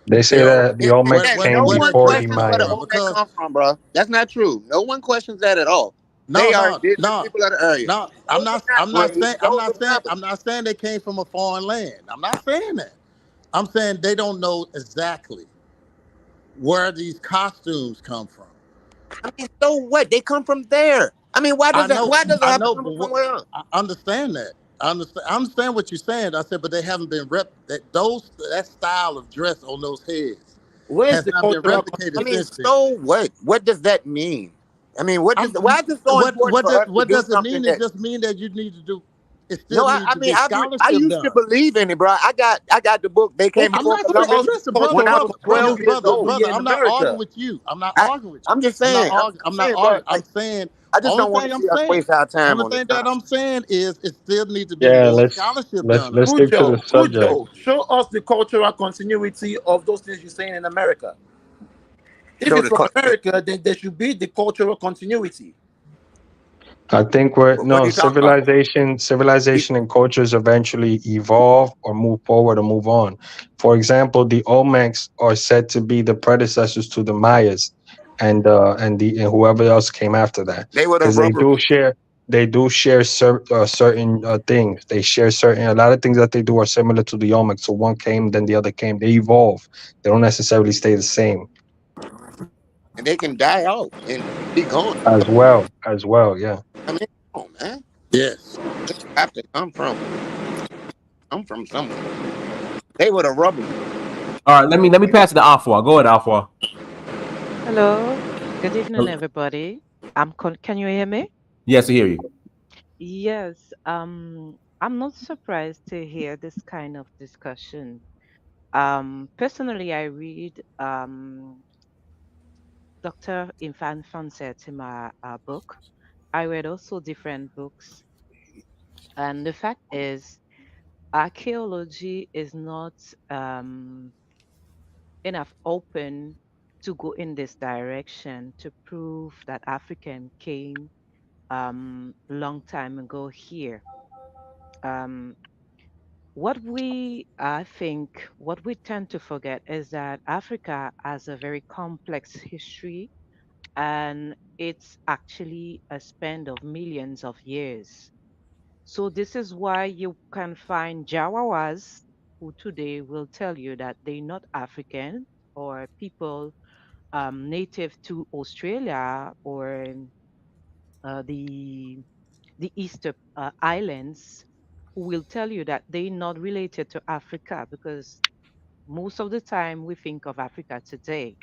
They You say know, that the Olmecs came No when one before the questions come where the Mayans. from Olmec because come from, bro. That's not true. No one questions that at all. no, They are no, indigenous no, people of the area. no. Those are not slaves. Those are brothers. I'm not saying they came from a foreign land. I'm not saying that. I'm saying they don't know exactly where these costumes come from. I mean, so what? They come from there. I mean, why does it I have to know, come but from somewhere else? I understand that. I understand what you're saying. I said, but they haven't been that style of dress on those heads Where's has the not been cultural I replicated mean, since continuity? then. so what? What does that mean? I mean, I'm, why is it so important for us to what do does it something mean? It that just mean that you need to do. It still no, need I to mean, be I scholarship used to done. believe in it, bro. I got the book. They came I'm before not saying, Columbus oh, listen, Cultural when I was 12 years old. continuity in I'm not arguing America. with you. I'm not I, arguing with you. I'm just I'm not saying. arguing. I'm I'm not saying, bro. arguing. I'm Like, saying, I just only don't want thing to I'm see us saying, waste our time only on this thing that I'm nonsense. saying is it still need to be Yeah, more let's scholarship let's done let's on it. stick to the subject. Show us the cultural continuity of those things you're saying in America. If Show it's the from America, then there should be the cultural continuity. I think we're what are no you talking about? civilization and cultures eventually evolve or move forward or move on. For example, the Olmecs are said to be the predecessors to the Mayas and whoever else came after that They were the because rubber. they do share certain things. They share certain a lot of things that they do are similar to the Olmecs. So one came, then the other came. They evolve. They don't necessarily stay the same And they can die out and be gone. as well. Yeah. I mean, come on, man. Yes. They have to come from somewhere. They were the rubber. All right, let me pass it to Afua. Go ahead, Afua. Hello, good evening, everybody. Can you hear me? Yes, I hear you. Yes, I'm not surprised to hear this kind of discussion. Personally, I read Dr. Infan Fonsetima book. I read also different books, and the fact is, archaeology is not um, enough open to go in this direction to prove that African came long time ago here. Um, what we tend to forget is that Africa has a very complex history and it's actually a span of millions of years. So this is why you can find Jawawas who today will tell you that they're not African or people native to Australia or uh, the the Easter Islands who will tell you that they're not related to Africa because most of the time we think of Africa today,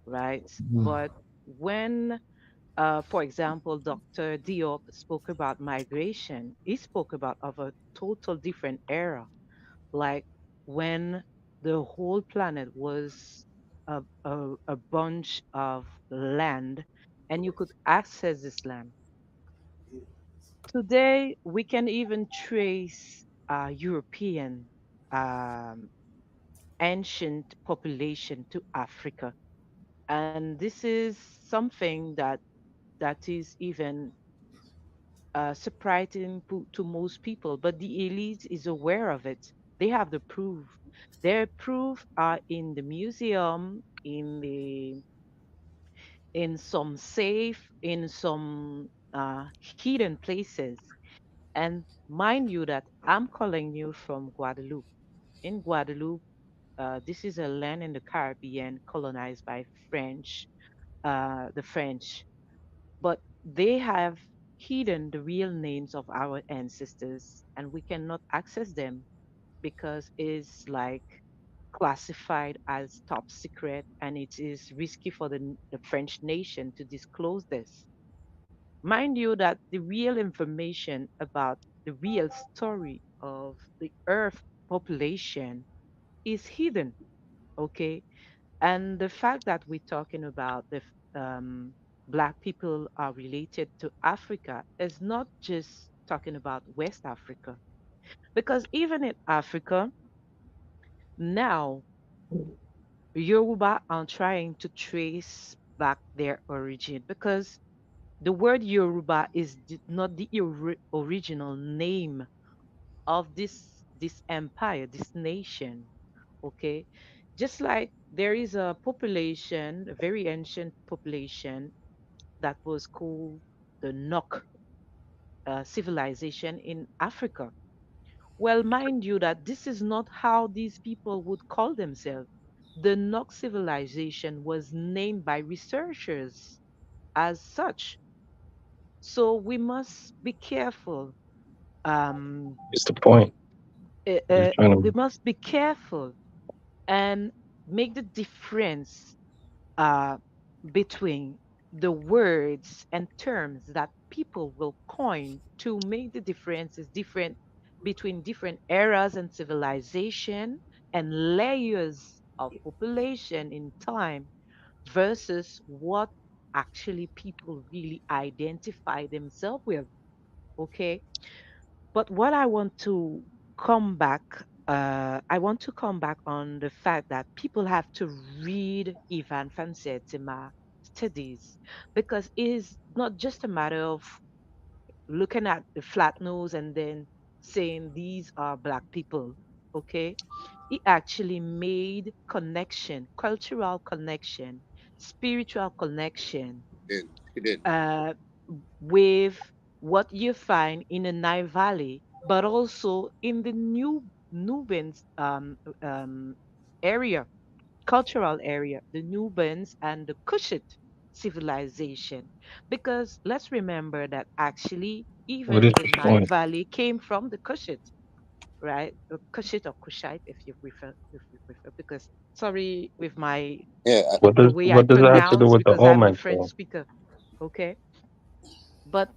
right? But when, for example, Dr. Diop spoke about migration, he spoke about of a total different era, like when the whole planet was a bunch of land and you could access this land. Today, we can even trace. European um, ancient population to Africa. And this is something that is even surprising to most people, but the elite is aware of it. They have the proof. Their proof are in the museum, in some safe, in some hidden places. And mind you that I'm calling you from Guadeloupe. In Guadeloupe, this is a land in the Caribbean colonized by the French, but they have hidden the real names of our ancestors, and we cannot access them because it's like classified as top secret, and it is risky for the French nation to disclose this. Mind you, that the real information about the real story of the Earth population is hidden, okay? And the fact that we're talking about Black people are related to Africa is not just talking about West Africa, because even in Africa, now Yoruba are trying to trace back their origin, because the word Yoruba is not the original name of this empire, this nation. Okay, just like there is a population, a very ancient population that was called the Nok civilization in Africa. Well, mind you that this is not how these people would call themselves. The Nok civilization was named by researchers as such. So we must be careful. Um, It's the point. Just trying we to. must be careful and make the difference uh, between the words and terms that people will coin to make the differences different between different eras and civilization and layers of population in time versus what actually people really identify themselves with. Okay, but what I want to I want to come back on the fact that people have to read Ivan Fansetima studies, because it is not just a matter of looking at the flat nose and then saying these are black people. Okay, he actually made connection, cultural connection, spiritual connection, He didn't. uh, with what you find in the Nile Valley, but also in the New Nubians area, cultural area, the Nubians and the Kushite civilization. Because let's remember that actually What even is the the Nile point? Valley came from the Kushite, right? Kushite or Kushite, if you prefer. Because sorry with my Yeah, the way I What does that have to do pronounce, with the because I'm a omen French though? speaker. Okay, but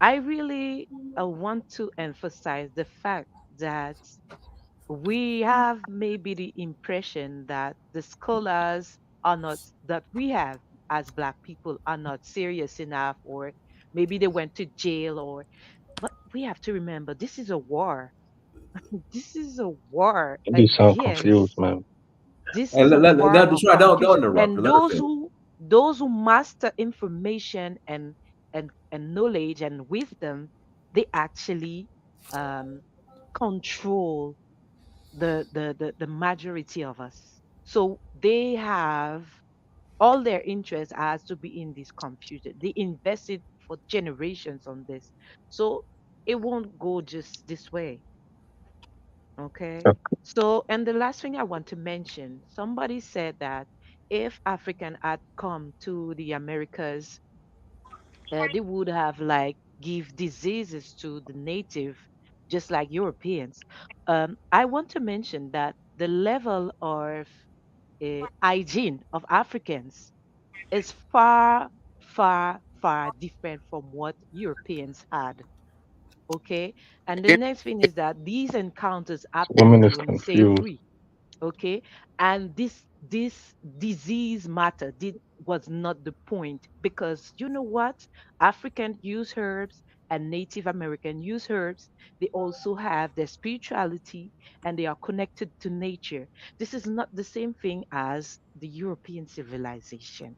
I really want to emphasize the fact that we have maybe the impression that the scholars are not, that we have as Black people are not serious enough, or maybe they went to jail, or, but we have to remember this is a war. This is a war You sound confused, against man. this Hey, is a war of Detroit, don't confusion, interrupt her. and Let her finish. those who master information and knowledge and wisdom, they actually um, control the majority of us. So they have all their interest has to be in this confusion. They invested for generations on this, so it won't go just this way. Okay. So, and the last thing I want to mention, somebody said that if African had come to the Americas, they would have like give diseases to the native, just like Europeans. I want to mention that the level of hygiene of Africans is far, far, far different from what Europeans had. Okay. And the it, next thing is that these encounters This happen woman is during confused. slavery. Okay, and this disease matter did was not the point, because you know what, African use herbs and Native American use herbs, they also have their spirituality and they are connected to nature. This is not the same thing as the European civilization.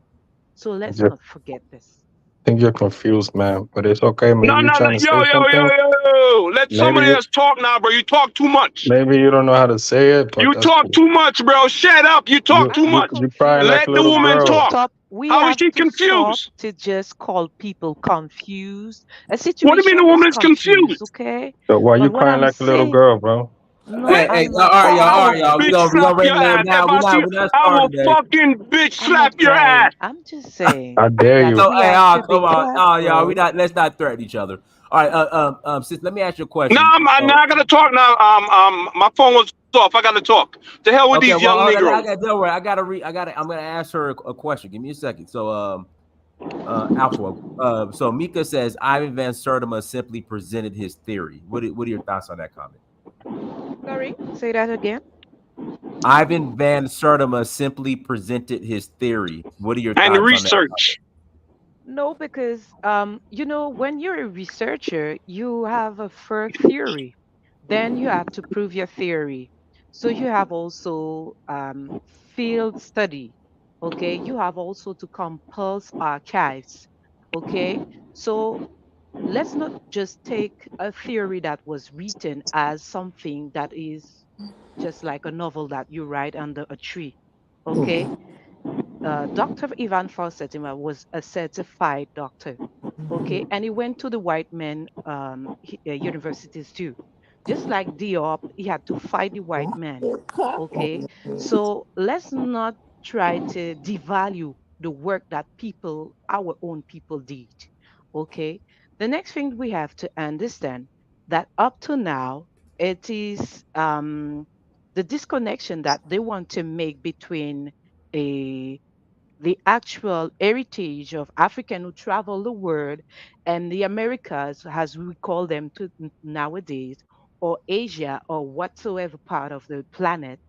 So let's Just not forget this. think you're confused, man. But it's okay. No, Maybe you're no, no. trying to Yo, say yo, yo, something. yo, yo. Let Maybe somebody you else talk now, bro. You talk too much. maybe you don't know how to say it, but You that's talk cool. too much, bro. Shut up. You talk You too I'm not you much. you crying like confused. a Let the little We woman have to girl. talk. stop. We How is have she to stop confused? to just call people confused. A What do you mean situation the is woman is confused, confused? okay? So why you But what crying I'm like a little saying, girl, bro? no, Hey, I'm not I all will right, y'all. crying. We bitch gonna slap your regulate ass. now. If I see you, We're not I starting will today. fucking bitch I'm slap not your ass. crying. I'm just saying I dare that you. So, we hey, have to come be on, y'all. careful. Let's not threaten each other. All right, sis, let me ask you a No, question. I'm So, not gonna talk now. My phone was off. I gotta talk. The hell with okay, these well, young I Negroes. got don't worry. I'm gonna ask her a question. Give me a second. So, Alpha. So Mika says Ivan Van Sertima simply presented his theory. What are your thoughts on that comment? Sorry, say that again. Ivan Van Sertima simply presented his theory. What are your And thoughts on that research. comment? No, because when you're a researcher, you have a first theory. Then you have to prove your theory. So you have also field study. Okay, you have also to compulse archives. Okay, so let's not just take a theory that was written as something that is just like a novel that you write under a tree. Okay, Dr. Ivan Fawcettima was a certified doctor. Okay, and he went to the white men universities too. Just like Diop, he had to fight the white man. Okay, so let's not try to devalue the work that our own people did. Okay, the next thing we have to understand that up to now, it is the disconnection that they want to make between a the actual heritage of African who travel the world and the Americas, as we call them nowadays, or Asia, or whatsoever part of the planet.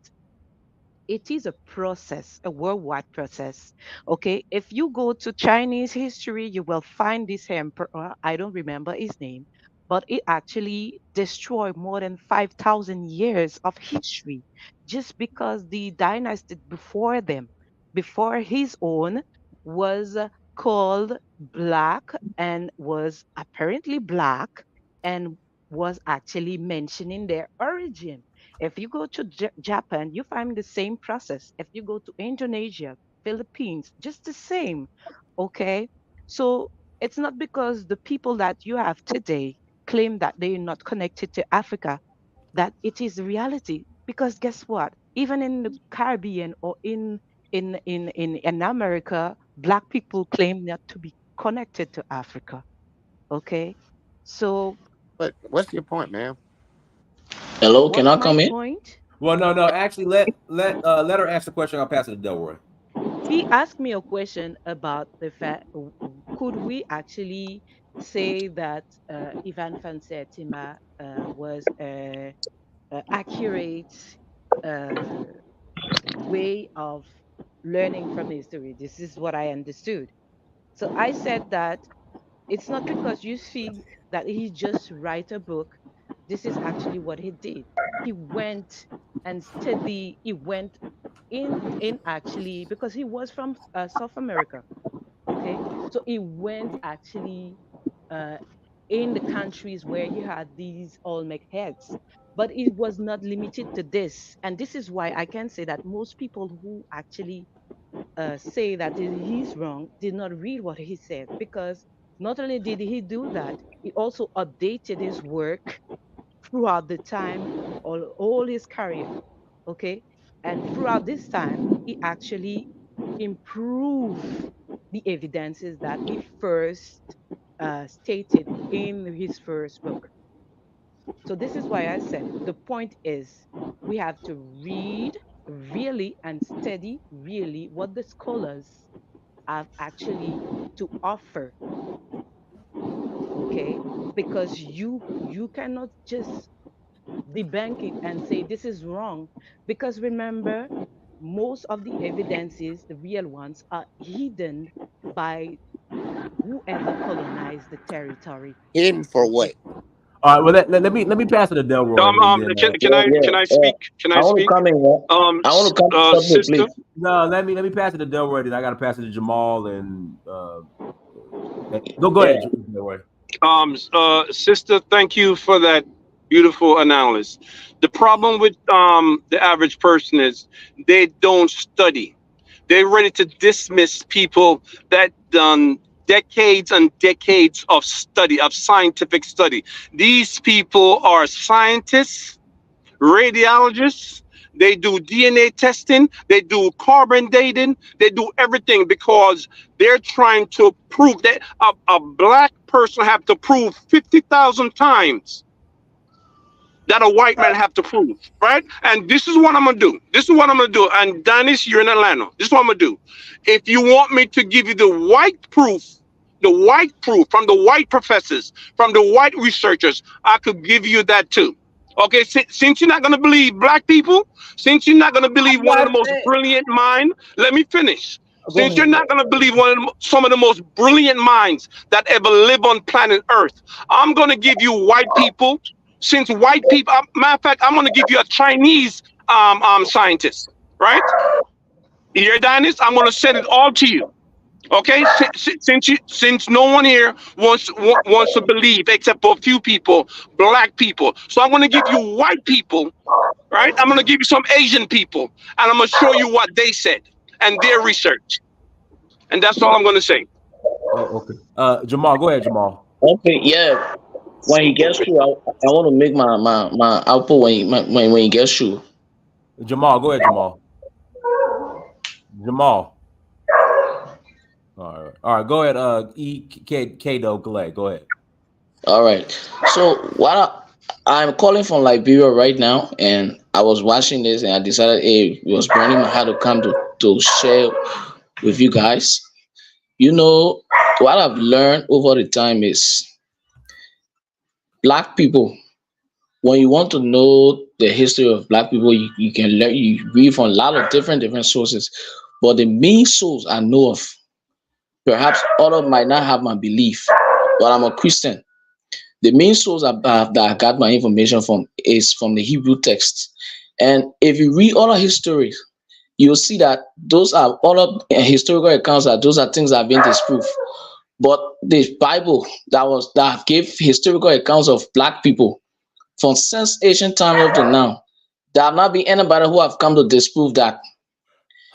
It is a process, a worldwide process. Okay, if you go to Chinese history, you will find this emperor. I don't remember his name, but it actually destroyed more than 5,000 years of history just because the dynasty before them, before his own, was called black and was apparently black and was actually mentioning their origin. If you go to Japan, you find the same process. If you go to Indonesia, Philippines, just the same. Okay. So it's not because the people that you have today claim that they are not connected to Africa that it is reality. Because guess what? Even in the Caribbean or in America, black people claim not to be connected to Africa. Okay. So But what's your point, man? Hello, can what's I my come in? point? Well, no. Actually, let her ask the question. I'll pass it to Delroy. He asked me a question about the fact could we actually say that Ivan Fansetima was a accurate uh, way of learning from history. This is what I understood. So I said that it's not because you see that he just write a book. This is actually what he did. He went and study. He went in actually because he was from South America. Okay, so he went actually uh, in the countries where you had these Olmec heads, but it was not limited to this. And this is why I can say that most people who actually say that he's wrong did not read what he said because not only did he do that, he also updated his work throughout the time, all his career. Okay. And throughout this time, he actually improved the evidences that he first stated in his first book. So this is why I said the point is we have to read really and study really what the scholars have actually to offer. Okay, because you cannot just debunk it and say this is wrong because remember most of the evidences, the real ones, are hidden by whoever colonized the territory. Hidden for what? All right, well let me pass it to Delroy, and then Can I speak? Can I I want to speak? come in. I want to come in something, Sister. please. no, let me pass it to Delroy, then I got to pass it to Jamal and go Yeah. ahead, Delroy. Sister, thank you for that beautiful analysis. The problem with the average person is they don't study. They're ready to dismiss people that done decades and decades of study, of scientific study. These people are scientists, radiologists. They do DNA testing, they do carbon dating, they do everything because they're trying to prove that a black person have to prove 50,000 times that a white man have to prove, right? And this is what I'm gonna do. This is what I'm gonna do. And Dennis, you're in Atlanta. This is what I'm gonna do. If you want me to give you the white proof from the white professors, from the white researchers, I could give you that too. Okay, since you're not gonna believe black people, since you're not gonna believe one of the most brilliant minds, let me finish. Go Since ahead. you're not gonna believe some of the most brilliant minds that ever live on planet Earth, I'm gonna give you white people. Since white people, matter of fact, I'm going to give you a Chinese scientist, right? Here, Dennis, I'm going to send it all to you. Okay, since no one here wants to believe except for a few people, black people. So I'm going to give you white people, right? I'm going to give you some Asian people, and I'm going to show you what they said and their research. And that's all I'm going to say. Oh, okay. Jamal, go ahead, Jamal. Okay, yeah. When he gets through, I want to make my output when he gets through. Jamal, go ahead, Jamal. Jamal. All right. Go ahead. Kado Galay. Go ahead. All right. So I'm calling from Liberia right now, and I was watching this, and I decided, hey, it was burning my heart to come to share with you guys. You know, what I've learned over the time is black people. When you want to know the history of black people, you can learn. You read from a lot of different sources, but the main source I know of, perhaps others might not have my belief, but I'm a Christian. The main source that I got my information from is from the Hebrew text. And if you read other history, you'll see that those are other historical accounts, that those are things that have been disproved. But the Bible that gave historical accounts of black people from since ancient times up to now, there have not been anybody who have come to disprove that.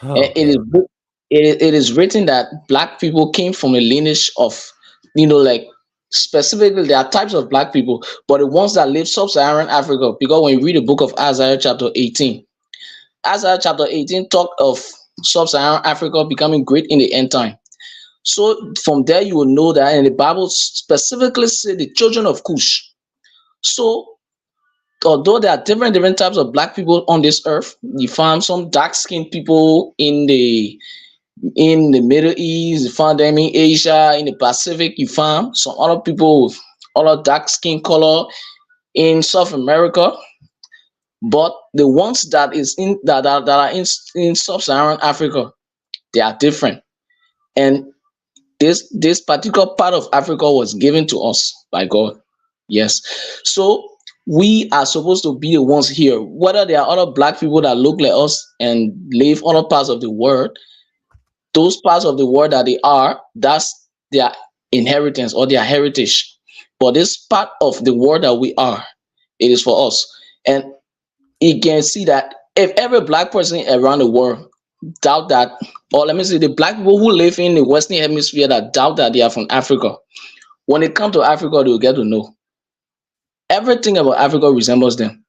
Oh, It is written that black people came from a lineage of, like specifically there are types of black people, but the ones that live sub-Saharan Africa, because when you read the book of Isaiah chapter 18, Isaiah chapter 18 talk of sub-Saharan Africa becoming great in the end time. So from there you will know that, and the Bible specifically say the children of Cush. So although there are different types of black people on this earth, you find some dark-skinned people in the Middle East, you find them in Asia, in the Pacific, you find some other people with other dark skin color in South America. But the ones that are in sub-Saharan Africa, they are different. And this particular part of Africa was given to us by God. Yes. So we are supposed to be the ones here, whether there are other black people that look like us and live other parts of the world. Those parts of the world that they are, that's their inheritance or their heritage. But this part of the world that we are, it is for us. And you can see that if every black person around the world doubt that, or let me say the black people who live in the Western Hemisphere that doubt that they are from Africa, when they come to Africa, they will get to know everything about Africa resembles them.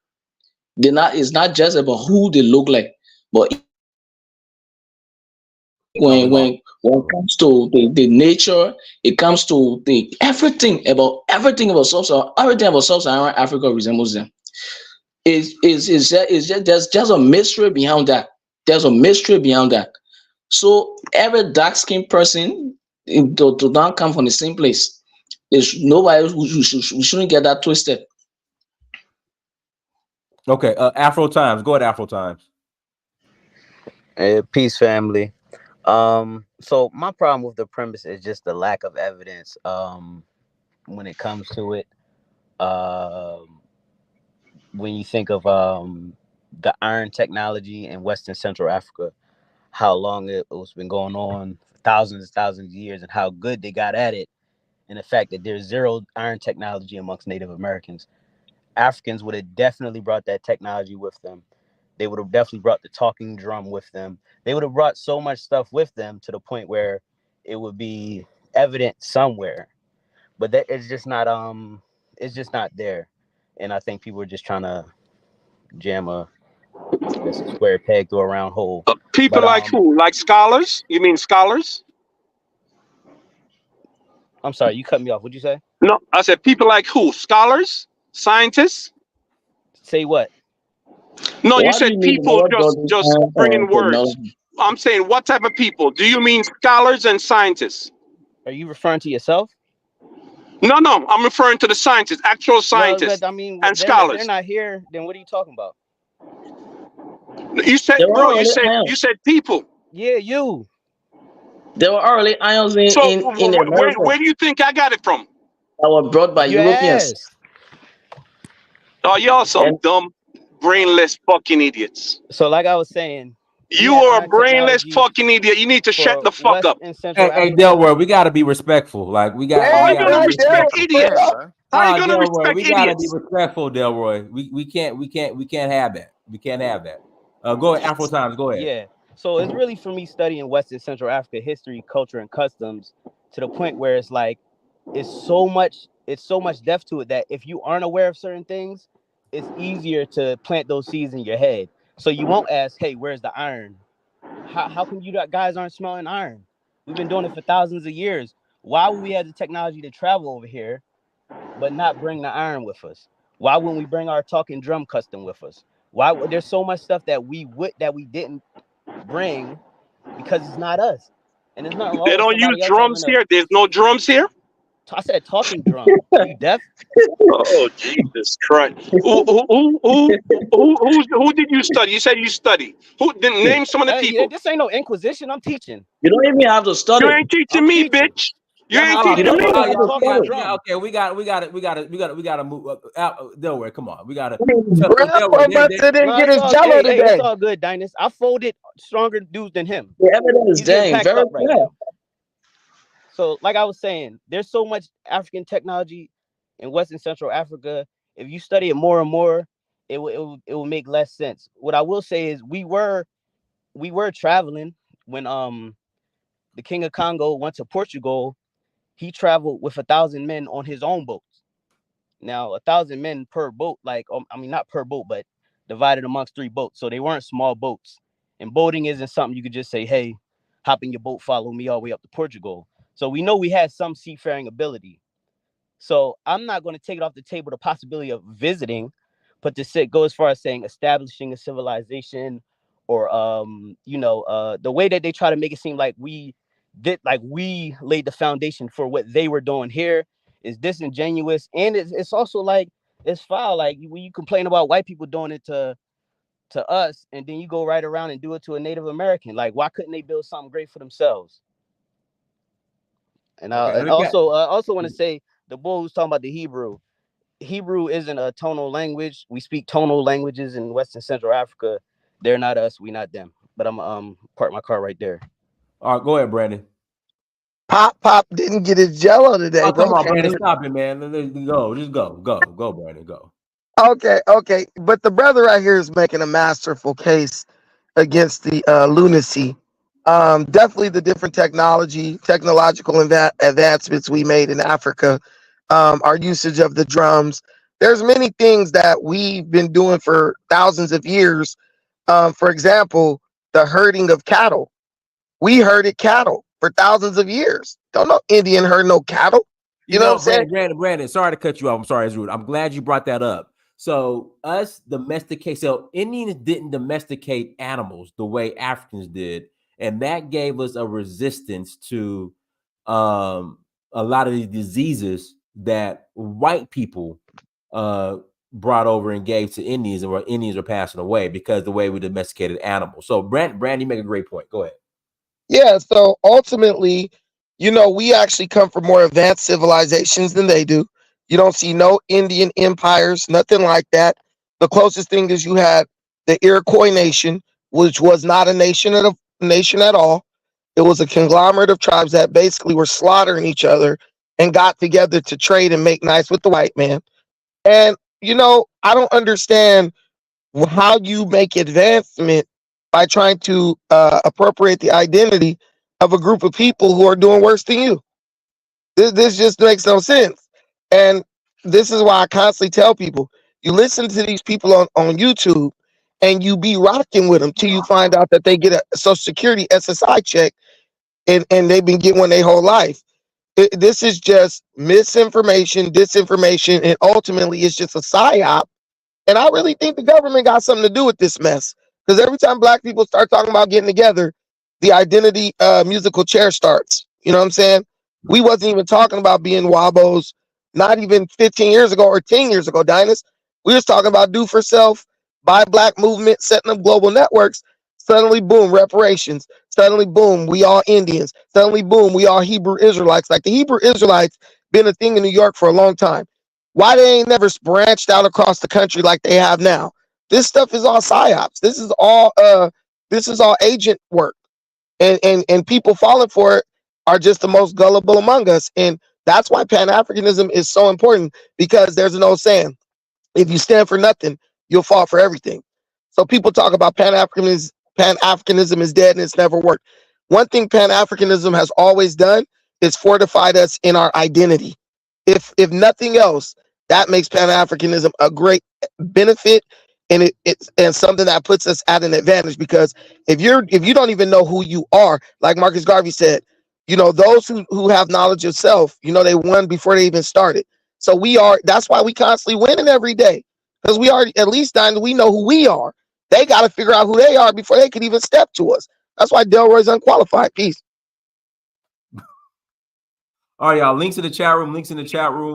It's not just about who they look like, but when it comes to the nature, it comes to the everything about sub-Saharan Africa resembles them. There's just a mystery behind that. There's a mystery behind that. So every dark-skinned person do not come from the same place. There's nobody. We shouldn't get that twisted. Okay, Afro Times. Go ahead, Afro Times. Peace, family. So my problem with the premise is just the lack of evidence. When it comes to it, um, when you think of the iron technology in Western Central Africa, how long it's been going on for thousands of years, and how good they got at it, and the fact that there's zero iron technology amongst Native Americans. Africans would have definitely brought that technology with them. They would have definitely brought the talking drum with them. They would have brought so much stuff with them to the point where it would be evident somewhere. But that it's just not there. And I think people are just trying to jam a square peg through a round hole. People But like who? Like scholars? You mean scholars? I'm sorry, you cut me off. What'd you say? No, I said people like who? Scholars? Scientists? Say what? No, you What do said you mean people what does just bringing words. technology? I'm saying what type of people? Do you mean scholars and scientists? Are you referring to yourself? No, no, I'm referring to the scientists, actual Well, scientists I mean, and if they're scholars. not here, then what are you talking about? You said, There were bro, already you ions. said people. Yeah, you. There were already ions So in America where do you think I got it from? that were brought by You Europeans. asked. Oh, y'all some And dumb, brainless fucking idiots. So, like I was saying, we You had are a iron brainless technology fucking idiot. You need to shut for the fuck West up. and Hey, Central hey, Africa. Delaware, we got to be respectful. Like How you we got to gonna be respect respectful. idiots? How you gonna Delroy, respect we gotta be idiots? respectful, Delroy. We can't have that. We can't have that. Go ahead, Afro Times. Go ahead. Yeah. So it's really for me studying West and Central Africa history, culture, and customs to the point where it's like it's so much depth to it that if you aren't aware of certain things, it's easier to plant those seeds in your head. So you won't ask, hey, where's the iron? How come guys aren't smelling iron? We've been doing it for thousands of years. Why would we have the technology to travel over here, but not bring the iron with us? Why wouldn't we bring our talking drum custom with us? There's so much stuff that we didn't bring because it's not us. And there's nothing wrong They with don't use somebody else having drums a here. There's no drums here. I said talking drum. Are you deaf? Oh Jesus Christ! Who did you study? You said you study. Who? Then name some of the Yeah, people. this ain't no inquisition. I'm teaching. you don't even have to You study. ain't teaching I'm me, teaching. bitch. You Y'all ain't have You teaching don't y'all me. even have have a to talking study. drum. Okay, we gotta move out. Delaware, come on. We gotta. So Delaware, Grandpa Buster didn't No, get it's his all jello it's today. all good, Dynast. I folded stronger dudes than him. The evidence, He's getting dang, packed very up right clear. now. So, like I was saying, there's so much African technology in West and Central Africa. If you study it more and more, it will make less sense. What I will say is we were traveling when the King of Congo went to Portugal. He traveled with 1,000 men on his own boat. Now, 1,000 men per boat, like I mean, not per boat, but divided amongst 3 boats. So they weren't small boats. And boating isn't something you could just say, "Hey, hop in your boat, follow me all the way up to Portugal." So we know we had some seafaring ability. So I'm not going to take it off the table the possibility of visiting, but go as far as saying establishing a civilization, or the way that they try to make it seem like we laid the foundation for what they were doing here is disingenuous, and it's also like it's foul. Like when you complain about white people doing it to us, and then you go right around and do it to a Native American. Like, why couldn't they build something great for themselves? And Okay, and I also want to say the boy who's talking about the Hebrew. Hebrew isn't a tonal language. We speak tonal languages in West and Central Africa. They're not us. We not them. But I'm park my car right there. All right, go ahead, Brandon. Pop didn't get his jello today, Oh, come bro. on, Brandon, stop it, man. Let's go. Just go, Brandon, go. Okay. But the brother right here is making a masterful case against the lunacy. Definitely the different technological advancements we made in Africa, our usage of the drums. There's many things that we've been doing for thousands of years. For example, the herding of cattle. We herded cattle for thousands of years. Don't know Indian herd no cattle. You know what I'm saying? Brandon, sorry to cut you off. I'm sorry, it's rude. I'm glad you brought that up. So Indians didn't domesticate animals the way Africans did, and that gave us a resistance to a lot of these diseases that white people brought over and gave to Indians, and where Indians are passing away because the way we domesticated animals. So Brandon, you make a great point. Go ahead. Yeah, so ultimately, we actually come from more advanced civilizations than they do. You don't see no Indian empires, nothing like that. The closest thing is you had the Iroquois nation, which was not a nation at all. It was a conglomerate of tribes that basically were slaughtering each other and got together to trade and make nice with the white man. And I don't understand how you make advancement by trying to appropriate the identity of a group of people who are doing worse than you. This just makes no sense. And this is why I constantly tell people, you listen to these people on YouTube and you be rocking with them till you find out that they get a Social Security SSI check, and they've been getting one their whole life. This is just misinformation, disinformation, and ultimately it's just a psyop. And I really think the government got something to do with this mess. Because every time black people start talking about getting together, the identity musical chair starts. You know what I'm saying? We wasn't even talking about being wabos, not even 15 years ago or 10 years ago, Dinus. We was talking about do for self, buy black movement, setting up global networks. Suddenly, boom, reparations. Suddenly, boom, we all Indians. Suddenly, boom, we all Hebrew Israelites. Like the Hebrew Israelites been a thing in New York for a long time. Why they ain't never branched out across the country like they have now? This stuff is all psyops. This is all agent work. And people falling for it are just the most gullible among us. And that's why Pan-Africanism is so important, because there's an old saying, if you stand for nothing, you'll fall for everything. So people talk about Pan-Africanism is dead and it's never worked. One thing Pan-Africanism has always done is fortified us in our identity. If nothing else, that makes Pan-Africanism a great benefit, and it's something that puts us at an advantage, because if you don't even know who you are, like Marcus Garvey said, those who have knowledge of self, they won before they even started. So that's why we constantly winning every day, because we are at least dying. We know who we are. They got to figure out who they are before they can even step to us. That's why Delroy's unqualified. Peace. All right, y'all. Links in the chat room. Links in the chat room.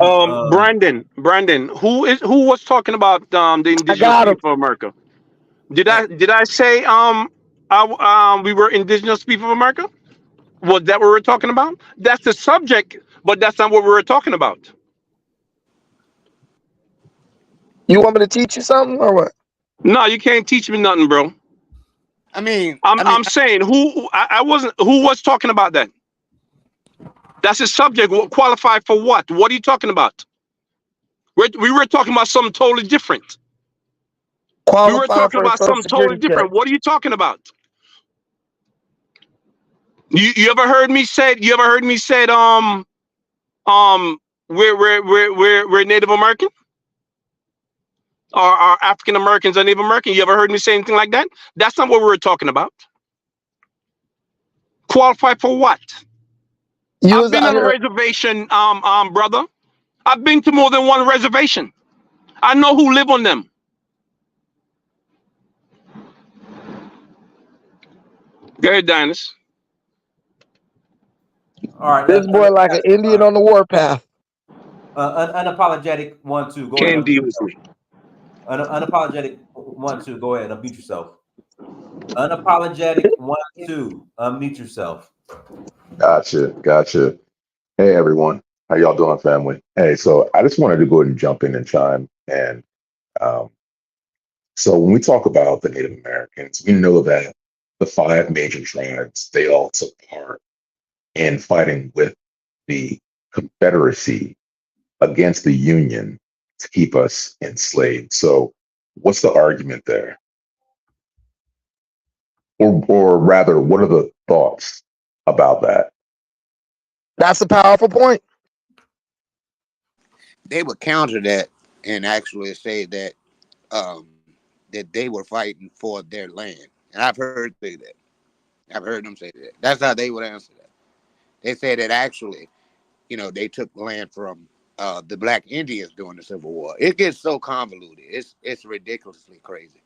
Brandon, who was talking about the indigenous people of America? Did I say we were indigenous people of America? Was that what we were talking about? That's the subject, but that's not what we were talking about. You want me to teach you something or what? No, you can't teach me nothing, bro. I'm saying I wasn't. Who was talking about that? That's a subject. Qualified for what? What are you talking about? We were talking about something totally different. We were Qualify talking for a about Social something totally Security check. different. What are you talking about? You ever heard me say? You ever heard me say? We're Native American, or African Americans or Native American. You ever heard me say anything like that? That's not what we were talking about. Qualified for what? I've been on a reservation, brother. I've been to more than one reservation. I know who live on them. Go ahead, Dinus. All right. This boy like an Indian on the warpath. Unapologetic 1-2. Go ahead. Unmute yourself. Unapologetic 1-2. Go ahead. Unmute yourself. Unapologetic 1-2. Unmute yourself. Gotcha. Hey everyone, how y'all doing, family? Hey, so I just wanted to go ahead and jump in and chime. And so when we talk about the Native Americans, we know that the 5 major tribes, they all took part in fighting with the Confederacy against the Union to keep us enslaved. So what's the argument there? Or rather, what are the thoughts about that? That's a powerful point. They would counter that and actually say that that they were fighting for their land. And I've heard say that. I've heard them say that. That's how they would answer that. They say that actually, they took land from the Black Indians during the Civil War. It gets so convoluted. It's ridiculously crazy.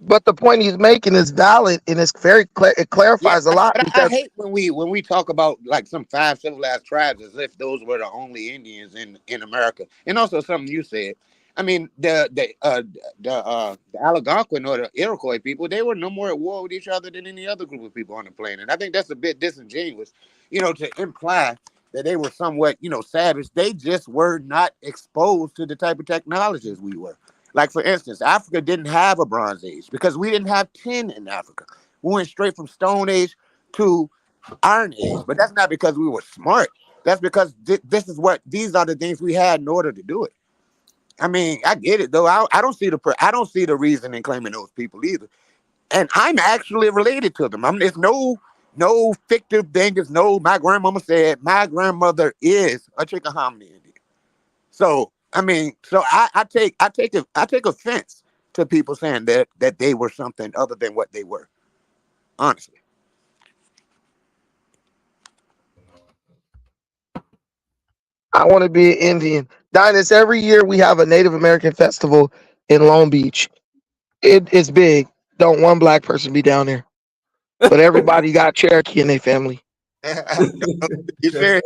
But the point he's making is valid, and it's very it clarifies a lot. But I hate when we talk about like some 5 civilized tribes as if those were the only Indians in America. And also something you said. I mean, the Algonquin or the Iroquois people, they were no more at war with each other than any other group of people on the planet. I think that's a bit disingenuous, to imply that they were somewhat, savage. They just were not exposed to the type of technologies we were. Like, for instance, Africa didn't have a Bronze Age because we didn't have tin in Africa. We went straight from Stone Age to Iron Age, but that's not because we were smart. That's because these are the things we had in order to do it. I mean, I get it though. I don't see the reason in claiming those people either. And I'm actually related to them. There's no fictive thing. There's no. My grandmama said my grandmother is a Chickahominy Indian. So I mean, I take offense to people saying that they were something other than what they were. Honestly. I want to be an Indian. Dinus, every year we have a Native American festival in Long Beach. It's big. Don't one black person be down there. But everybody got Cherokee in their family. You serious?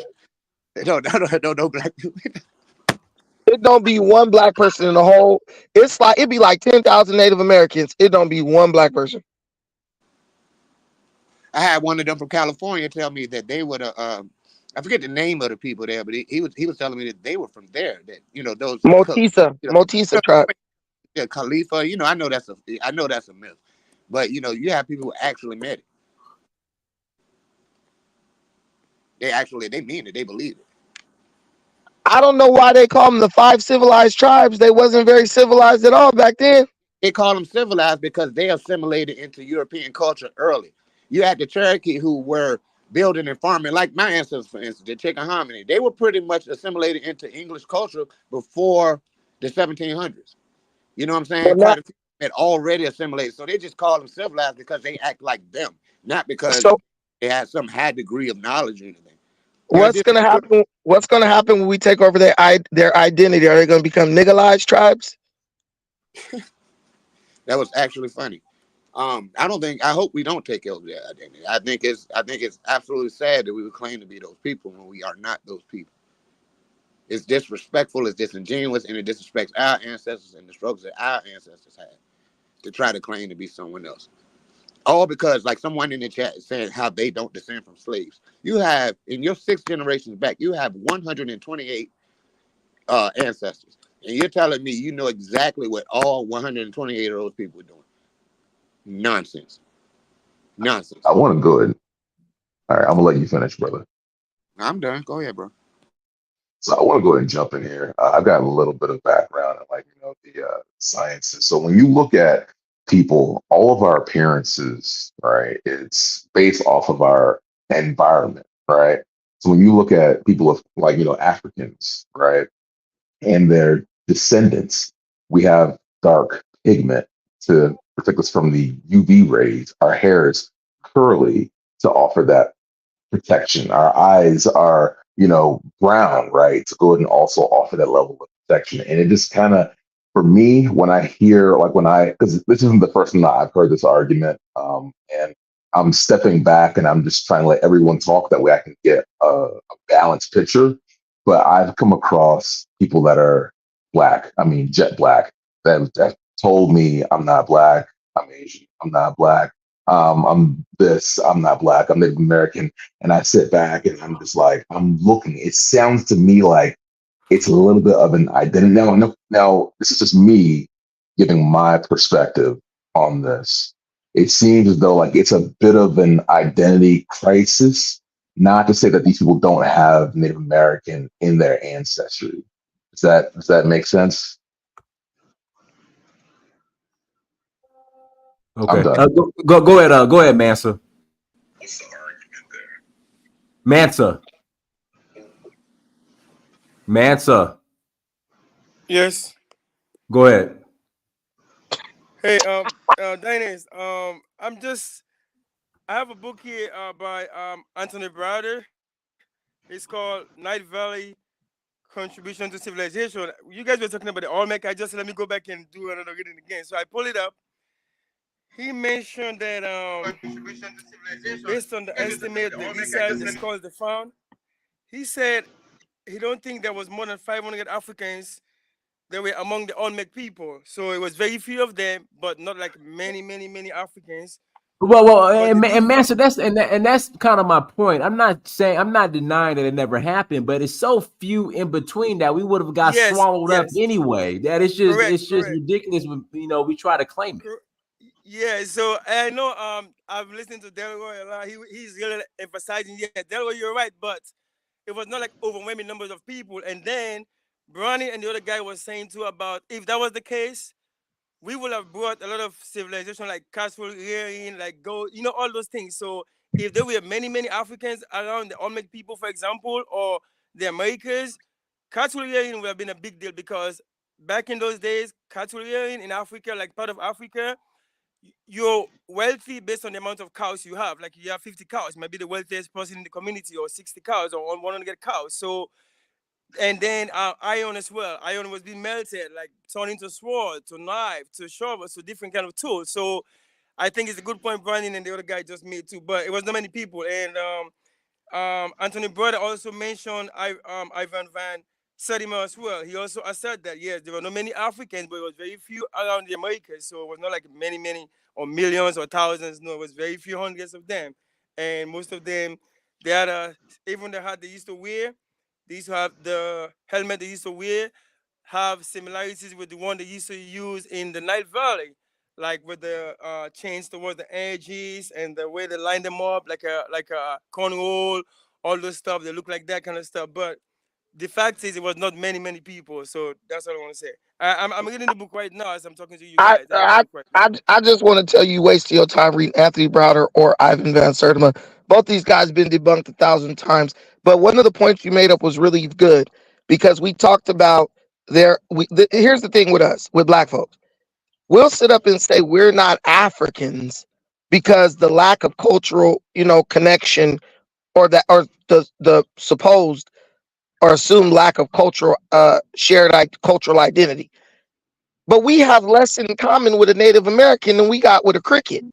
No black people. It don't be one black person in the whole. It'd be like 10,000 Native Americans. It don't be one black person. I had one of them from California tell me that they would I forget the name of the people there, but he was telling me that they were from there. That those Motisa tribe. Yeah, Khalifa. I know that's a myth, but you have people who actually met it. They mean it. They believe it. I don't know why they call them the 5 civilized tribes. They wasn't very civilized at all back then. They call them civilized because they assimilated into European culture early. You had the Cherokee who were building and farming, like my ancestors, for instance, the Chickahominy. They were pretty much assimilated into English culture before the 1700s. You know what I'm saying? Quite a few had already assimilated. So they just call them civilized because they act like them, not because they had some high degree of knowledge or anything. What's gonna happen? What's gonna happen when we take over their identity? Are they gonna become niggalized tribes? That was actually funny. I hope we don't take over their identity. I think it's absolutely sad that we would claim to be those people when we are not those people. It's disrespectful, it's disingenuous, and it disrespects our ancestors and the struggles that our ancestors had to try to claim to be someone else. All because, like someone in the chat is saying how they don't descend from slaves. You have, in your 6 generations back, you have 128 ancestors. And you're telling me you know exactly what all 128 of those people were doing. Nonsense. I want to go ahead. All right, I'm gonna let you finish, brother. I'm done. Go ahead, bro. So I want to go ahead and jump in here. I've got a little bit of background in the sciences. So when you look at people, all of our appearances, right, it's based off of our environment, right? So when you look at people of Africans, right, and their descendants, we have dark pigment to protect us from the UV rays. Our hair is curly to offer that protection. Our eyes are, brown, right, to go ahead and also offer that level of protection. And it just kind of, for me, when I hear, because this isn't the first time that I've heard this argument, and I'm stepping back and I'm just trying to let everyone talk, that way I can get a balanced picture. But I've come across people that are black, jet black, that told me I'm not black, I'm Asian, I'm not black. I'm this, I'm not black, I'm Native American. And I sit back and I'm just like, I'm looking. It sounds to me like it's a little bit of an identity. Now, this is just me giving my perspective on this. It seems as though it's a bit of an identity crisis. Not to say that these people don't have Native American in their ancestry. Does that make sense? Okay. Go ahead, Mansa. What's the argument Mansa. there? Yes. Go ahead. Hey, Dennis, I have a book here by Anthony Browder. It's called Night Valley Contribution to Civilization. You guys were talking about the Olmec. Let me go back and do another reading again. So I pull it up. He mentioned that based on the estimate the research the scholars they found, he said he don't think there was more than 500 Africans they were among the Olmec people. So it was very few of them, but not like many Africans. Well, But the and difference, Master, that's kind of my point. I'm not denying that it never happened, but it's so few in between that we would have got yes, swallowed up yes, anyway. That correct, it's just correct. ridiculous when we try to claim it. Yeah, so I know I've listened to Delroy a lot. He's really emphasizing, yeah, Delroy, you're right, but it was not like overwhelming numbers of people. And then Bronny and the other guy was saying too about if that was the case, we would have brought a lot of civilization like castle rearing, like gold, all those things. So if there were many Africans around the Olmec people, for example, or the Americas, cattle rearing would have been a big deal because back in those days, cattle rearing in Africa, like part of Africa, you're wealthy based on the amount of cows you have. Like you have 50 cows, maybe the wealthiest person in the community, or 60 cows, or 100 cows. So, and then iron as well. Iron was being melted, like turned into sword, to knife, to shovel, to different kind of tools. So I think it's a good point Brandon and the other guy just made too. But it was not many people. And Anthony Brother also mentioned Ivan Van Sertima as well. He also asserted that yes, there were not many Africans, but it was very few around the Americas. So it was not like many or millions or thousands. No, it was very few hundreds of them, and most of them they had even the hat they used to wear. They used to have the helmet they used to wear have similarities with the one they used to use in the Nile Valley, like with the chains towards the edges and the way they line them up, like a cornhole, all those stuff. They look like that kind of stuff. But the fact is, it was not many people. So that's all I want to say. I'm reading the book right now as I'm talking to you I guys. I have the I book right now. I just want to tell you, wasting your time reading Anthony Browder or Ivan Van Sertima. Both these guys been debunked 1,000 times. But one of the points you made up was really good because we talked about here's the thing with us, with black folks. We'll sit up and say we're not Africans because the lack of cultural, connection, or the supposed or assumed lack of cultural cultural identity. But we have less in common with a Native American than we got with a cricket,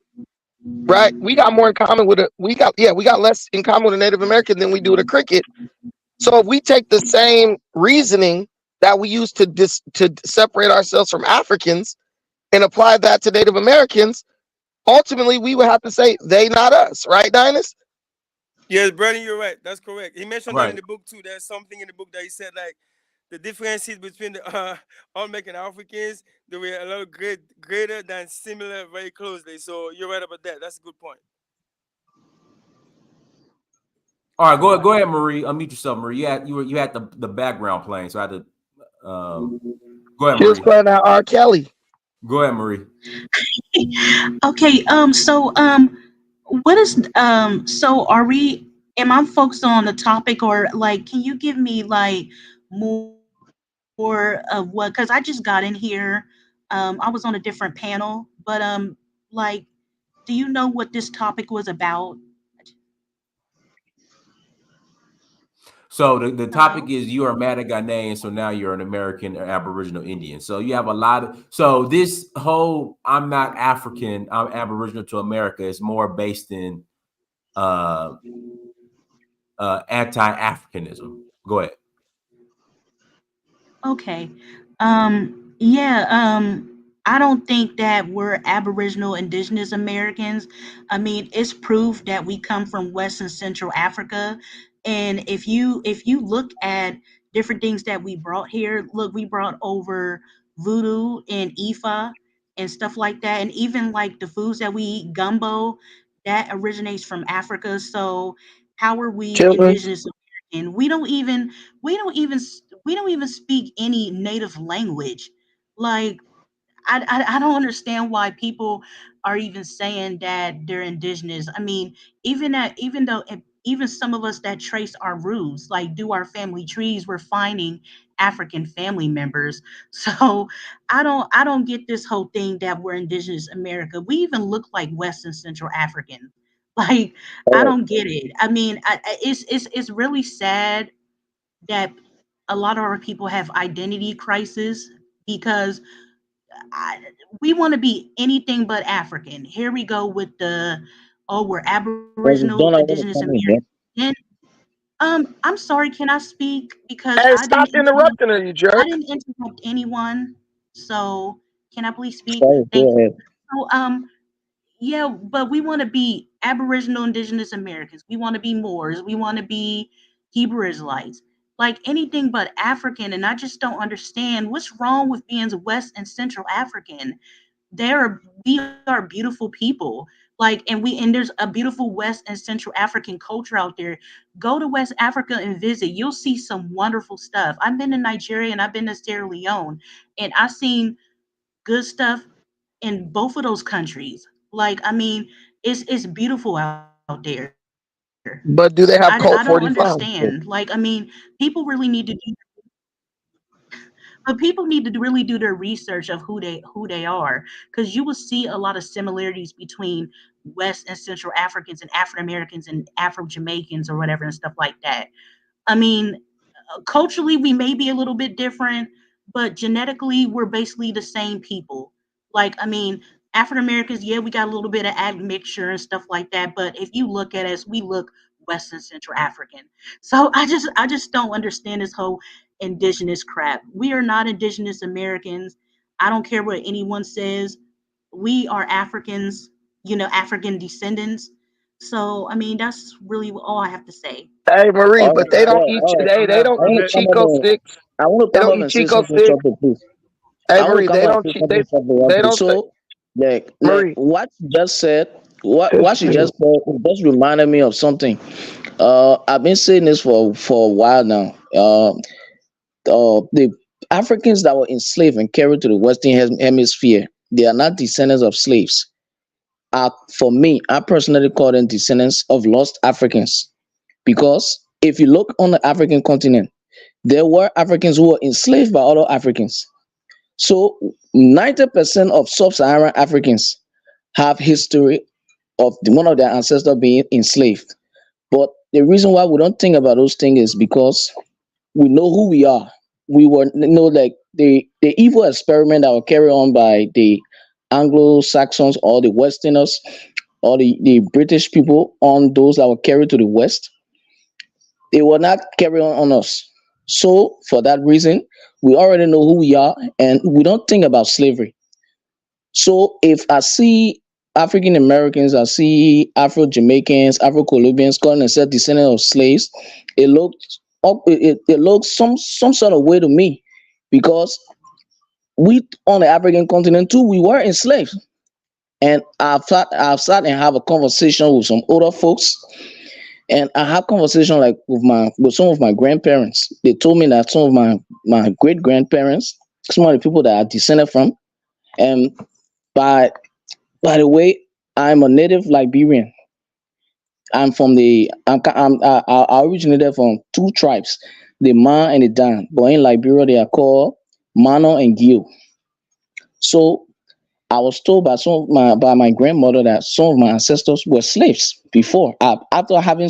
right? We got more in common with we got less in common with a Native American than we do with a cricket. So if we take the same reasoning that we use to separate ourselves from Africans and apply that to Native Americans, ultimately we would have to say they not us, right, Dynas? Yes, Brandon, you're right. That's correct. He mentioned that in Right. the book too. There's something in the book that he said like the differences between the Olmec and Africans, they were a little greater than similar very closely. So you're right about that. That's a good point. All right, go ahead, Marie. Unmute yourself, Marie. You had the background playing, so I had to go ahead, She was Marie. playing out R. Kelly. Go ahead, Marie. Okay, what is so are we am I focused on the topic, or like can you give me like more of what, because I just got in here. I was on a different panel, but like do you know what this topic was about? So the topic Hello? is you are mad at Ghanaian, so now you're an American or Aboriginal Indian. So you have a lot of this whole I'm not African, I'm Aboriginal to America is more based in uh anti-Africanism. Go ahead. Okay. Yeah, I don't think that we're Aboriginal Indigenous Americans. I mean, it's proof that we come from West and Central Africa. And if you look at different things that we brought here, look, we brought over voodoo and Ifa and stuff like that. And even like the foods that we eat, gumbo, that originates from Africa. So how are we Children. Indigenous American? We don't even speak any native language. Like I don't understand why people are even saying that they're indigenous. I mean, even some of us that trace our roots, like do our family trees, we're finding African family members. So I don't get this whole thing that we're indigenous America. We even look like West and Central African. Like I don't get it. I mean, it's really sad that a lot of our people have identity crisis because I, we want to be anything but African. Here we go with the, oh, we're Aboriginal, Don't I Indigenous want to come in American. here? Then I'm sorry, can I speak? Because Hey, stop interrupting her, you I jerk. didn't interrupt anyone. So can I please speak? Sorry, Thank go you. ahead. So yeah, but we want to be Aboriginal Indigenous Americans. We want to be Moors. We want to be Hebrew Israelites. Like anything but African, and I just don't understand what's wrong with being West and Central African. We are beautiful people. And there's a beautiful West and Central African culture out there. Go to West Africa and visit. You'll see some wonderful stuff. I've been to Nigeria and I've been to Sierra Leone, and I've seen good stuff in both of those countries. It's beautiful out there. I don't But do they have Colt understand. 45? People really need to do but people need to really do their research of who they are, because you will see a lot of similarities between West and Central Africans and African Americans and Afro Jamaicans or whatever and stuff like that. I mean, culturally we may be a little bit different, but genetically we're basically the same people. African Americans, yeah, we got a little bit of admixture and stuff like that, but if you look at us, we look West and Central African. So I just don't understand this whole indigenous crap. We are not indigenous Americans. I don't care what anyone says. We are Africans, African descendants. So that's really all I have to say. Hey, Marie, All but right, they don't all right, eat all right. they don't I eat want to come up Chico and sticks. I want to They come don't up eat and say Chico something sticks. something, please. Hey, I want to Marie, come they up and don't say cheat. something something real They quick. don't say So, like Marie. what you just said, what Piss she me. just said, it just reminded me of something. I've been saying this for a while now. The Africans that were enslaved and carried to the Western Hemisphere, they are not descendants of slaves. For me, I personally call them descendants of lost Africans, because if you look on the African continent, there were Africans who were enslaved by other Africans. So 90% of sub-Saharan Africans have history of one of their ancestors being enslaved. But the reason why we don't think about those things is because we know who we are. We were like the evil experiment that were carried on by the Anglo-Saxons or the Westerners or the British people on those that were carried to the West. They were not carried on us. So for that reason, we already know who we are and we don't think about slavery. So if I see African Americans, I see Afro Jamaicans, Afro Colombians calling themselves descendants of slaves, it looks it looks some sort of way to me, because we on the African continent too, we were enslaved. And I've sat and have a conversation with some older folks, and I have conversation like with some of my grandparents. They told me that some of my great grandparents, some of the people that I descended from, and by by the way, I'm a native Liberian. I originated from two tribes, the Ma and the Dan. But in Liberia, they are called Mano and Gio. So I was told by my grandmother that some of my ancestors were slaves before. After hearing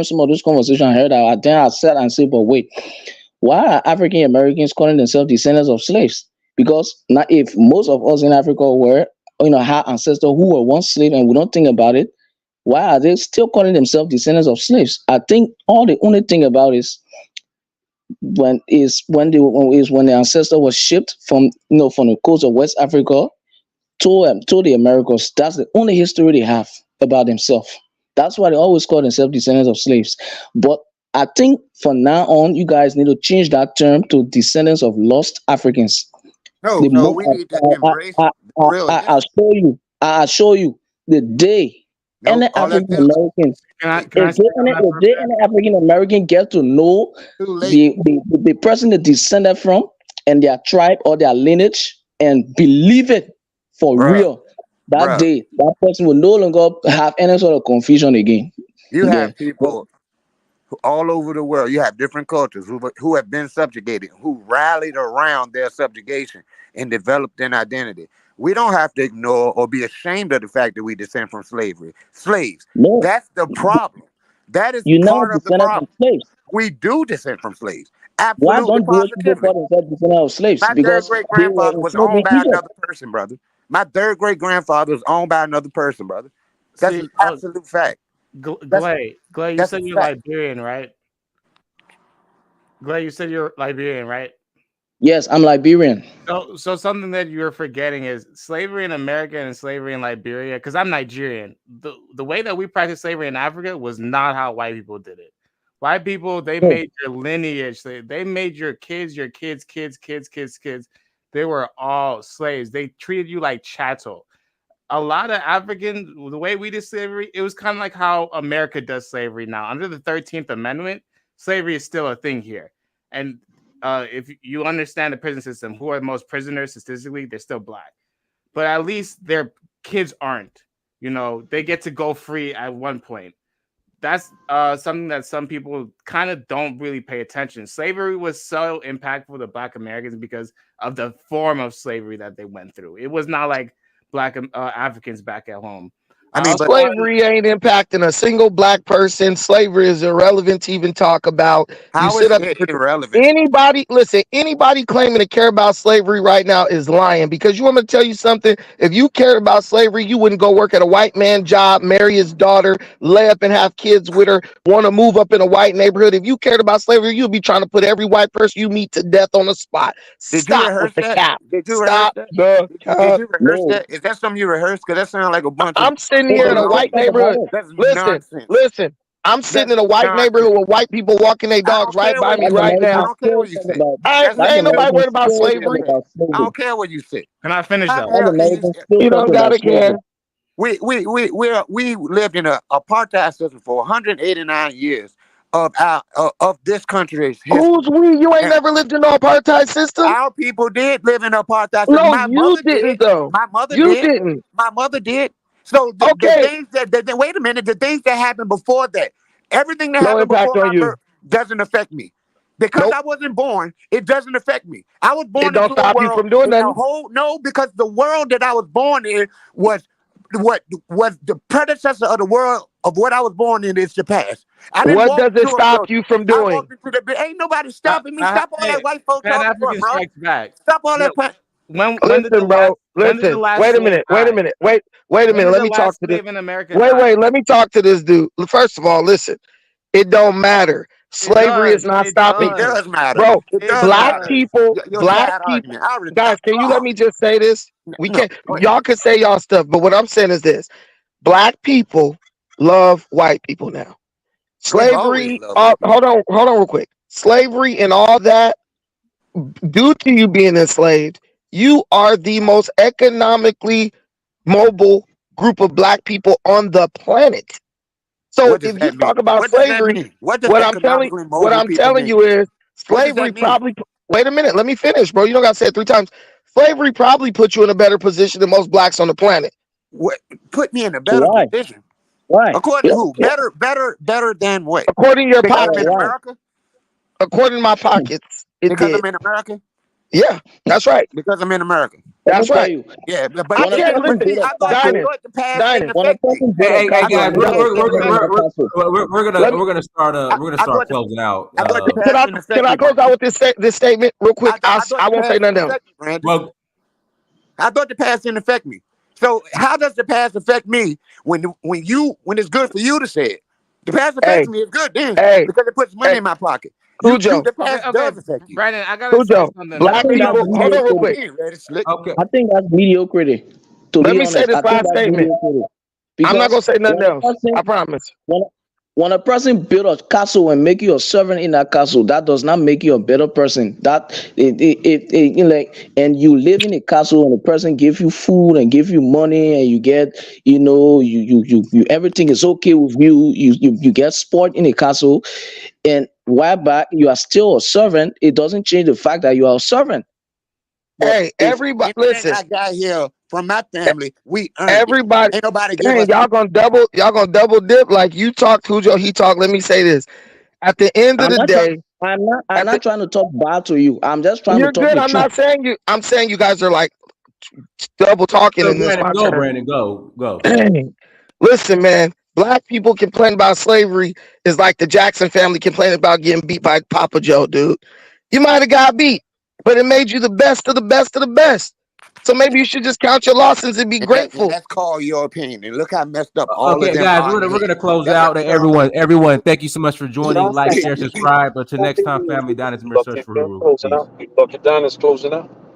some of those conversations, I heard that. Then I sat and said, "But wait, why are African Americans calling themselves descendants of slaves? Because now, if most of us in Africa were, had ancestors who were once slaves, and we don't think about it, why are they still calling themselves descendants of slaves? I think all the only thing about is when the ancestor was shipped from the coast of West Africa to the Americas. That's the only history they have about themselves. That's why they always call themselves descendants of slaves. But I think from now on, you guys need to change that term to descendants of lost Africans. No, The no, mo- we need to embrace real I'll history. show you. I'll show you the day No, any all that African American, Can I speak on that if for a they minute? any African American get to know too late, the person they descended from and their tribe or their lineage and believe it for bruh, real, that bruh. day that person will no longer have any sort of confusion again. You Yeah. have people all over the world. You have different cultures who have been subjugated, who rallied around their subjugation and developed an identity. We don't have to ignore or be ashamed of the fact that we descend from slaves. No, That's the problem. That is you never part of the descended from problem. slaves. We do descend from slaves. Why Absolutely, don't Jewish people positively. call themselves descendants of slaves? My third Because great they were grandfather was enslaved owned in by Egypt. another person, brother. My third great grandfather was owned by another person, brother. That's See, an absolute fact. That's Glay, you that's a said you're fact. Liberian, right? Glay, you said you're Liberian, right? Yes, I'm Liberian. So something that you're forgetting is slavery in America and slavery in Liberia. Because I'm Nigerian. The way that we practiced slavery in Africa was not how white people did it. White people, they made your lineage. They made your kids, kids. They were all slaves. They treated you like chattel. A lot of Africans, the way we did slavery, it was kind of like how America does slavery now. Under the 13th Amendment, slavery is still a thing here. And if you understand the prison system, who are the most prisoners statistically, they're still black. But at least their kids aren't. They get to go free at one point. That's something that some people kind of don't really pay attention. Slavery was so impactful to Black Americans because of the form of slavery that they went through. It was not like Black Africans back at home. I mean, but slavery ain't impacting a single black person. Slavery is irrelevant to even talk about. You how sit is up it irrelevant? anybody claiming to care about slavery right now is lying, because you want me to tell you something? If you cared about slavery, you wouldn't go work at a white man job, marry his daughter, lay up and have kids with her, want to move up in a white neighborhood. If you cared about slavery, you'd be trying to put every white person you meet to death on the spot. Did you Stop with rehearse the that? cap. Did you rehearse Stop that? the Did cap. you rehearse No, that? Is that something you rehearsed? Because that sounds like a bunch of I'm sitting no, here but in a we can white talk nonsense. about neighborhood. it. That's Listen, nonsense. listen. I'm sitting That's in a white neighborhood nonsense. with white people walking their I dogs don't right care by what you me Black say. right I now. Americans don't care still what you talk say. about I That's Black ain't nobody irrelevant. worried Americans about still That's talk slavery. irrelevant. about I slavery. don't care what you say. Can I finish How the though? Black hell can you? Americans still You talk don't about gotta slavery. care. We lived in a apartheid system for 189 years of this country's Who's history. we? You ain't And never lived in no apartheid system. our people did live in an apartheid system. No, My you mother didn't did. though. My mother You did. didn't. My mother did. So the Okay, things that wait a minute, the things that happened before that, everything that no happened impact before on my you. birth doesn't affect me. Because Nope. I wasn't born, it doesn't affect me. I was It born don't into a stop you world from doing in the nothing. whole no, because the world that I was born in was what was the predecessor of the world of what I was born in is the past. I didn't What walk does it into a stop building. you from I doing? walked into the ain't nobody stopping me. Stop all that Hey, white folk Pan talking for, African bro. Strikes Back. Stop all When that. when did the Listen, last bro. when did the Listen. last Wait a slave minute. Wait a die? minute. Wait a When minute. did Let the me talk last to this. slave in America Wait, die? wait. Let me talk to this dude. First of all, listen. It don't matter. It Slavery is does. not It stopping. It does. does matter. Bro, It It does black matter. does. people, Your black side people, argument. I already. guys, can you let me just say this? We No, can't, go ahead. y'all can say y'all stuff, but what I'm saying is this: black people love white people now. We've always Slavery, loved white people. hold on real quick. Slavery and all that, due to you being enslaved, you are the most economically mobile group of black people on the planet. So What does if you that mean? talk about What does that slavery, mean? What does economically what mobile I'm people telling mean? you is What does slavery that mean? probably, wait a minute, let me finish, bro. You don't got to say it 3 times. Slavery probably put you in a better position than most blacks on the planet. What put me in a better Why? position? Why? According to who? Better than what? According to your Because I'm in pockets. Why? America? According to my pockets, it Because did. I'm in America? Yeah, that's right. Because I'm in America. Let me That's tell right. you, Yeah, but I when a can't person but listen. build see, a castle, I thought the past didn't when a affect me. person build a Hey I castle thought guys, and the make we're a past we're didn't we're servant in affect we're, the me. we're, castle. we're gonna I start thought closing out. I thought the Can past I didn't can affect I me, close Brandon. out with this statement real quick? I thought I the won't say past nothing didn't else. affect me, Brandon. Well, I thought the past didn't affect me. So how does the past affect me when it's good for you to say it? The past affects Hey, me. It's good then hey, because it puts money hey, in my pocket. Cujo, The Okay, past okay, does affect you. Brandon, I gotta say Cujo. something I though. Black think that's people. Hold on real quick. mediocrity. Slick. okay. I think that's mediocrity. To Let be me say honest, this I think last that's statement. mediocrity I'm not because gonna say nothing when a else. person I promise. when when a person build a castle and make you a servant in that castle, that does not make you a better person. That you know, like, and you live in a castle and the person give you food and give you money and you get, you everything is okay with you. You get sport in a castle, and while back you are still a servant. It doesn't change the fact that you are a servant. But Hey, it's everybody, anything listen. I got here from my family, we earned it. Everybody, Ain't nobody give dang, us it. y'all gonna double dip like you talk, Cujo, he talk. Let me say this. At the end of I'm the not trying. day, I'm at the not trying to talk bad to you. I'm just trying to you're talk good. the I'm truth. not saying you. I'm saying you guys are like double talking, So and it's Brandon, my go, turn. Brandon, go. Dang. Listen, man. Black people complain about slavery is like the Jackson family complaining about getting beat by Papa Joe, dude. You might have got beat, but it made you the best of the best of the best. So maybe you should just count your losses and be And grateful. that's called your opinion. And look how messed up all of Okay, them guys, are. we're gonna close That's out. Everyone, thank you so much for joining. Last Like, thing, share, subscribe. Until next time, family, Dynasty, search for Ruru. closing Peace. out. Dr. Don is closing out.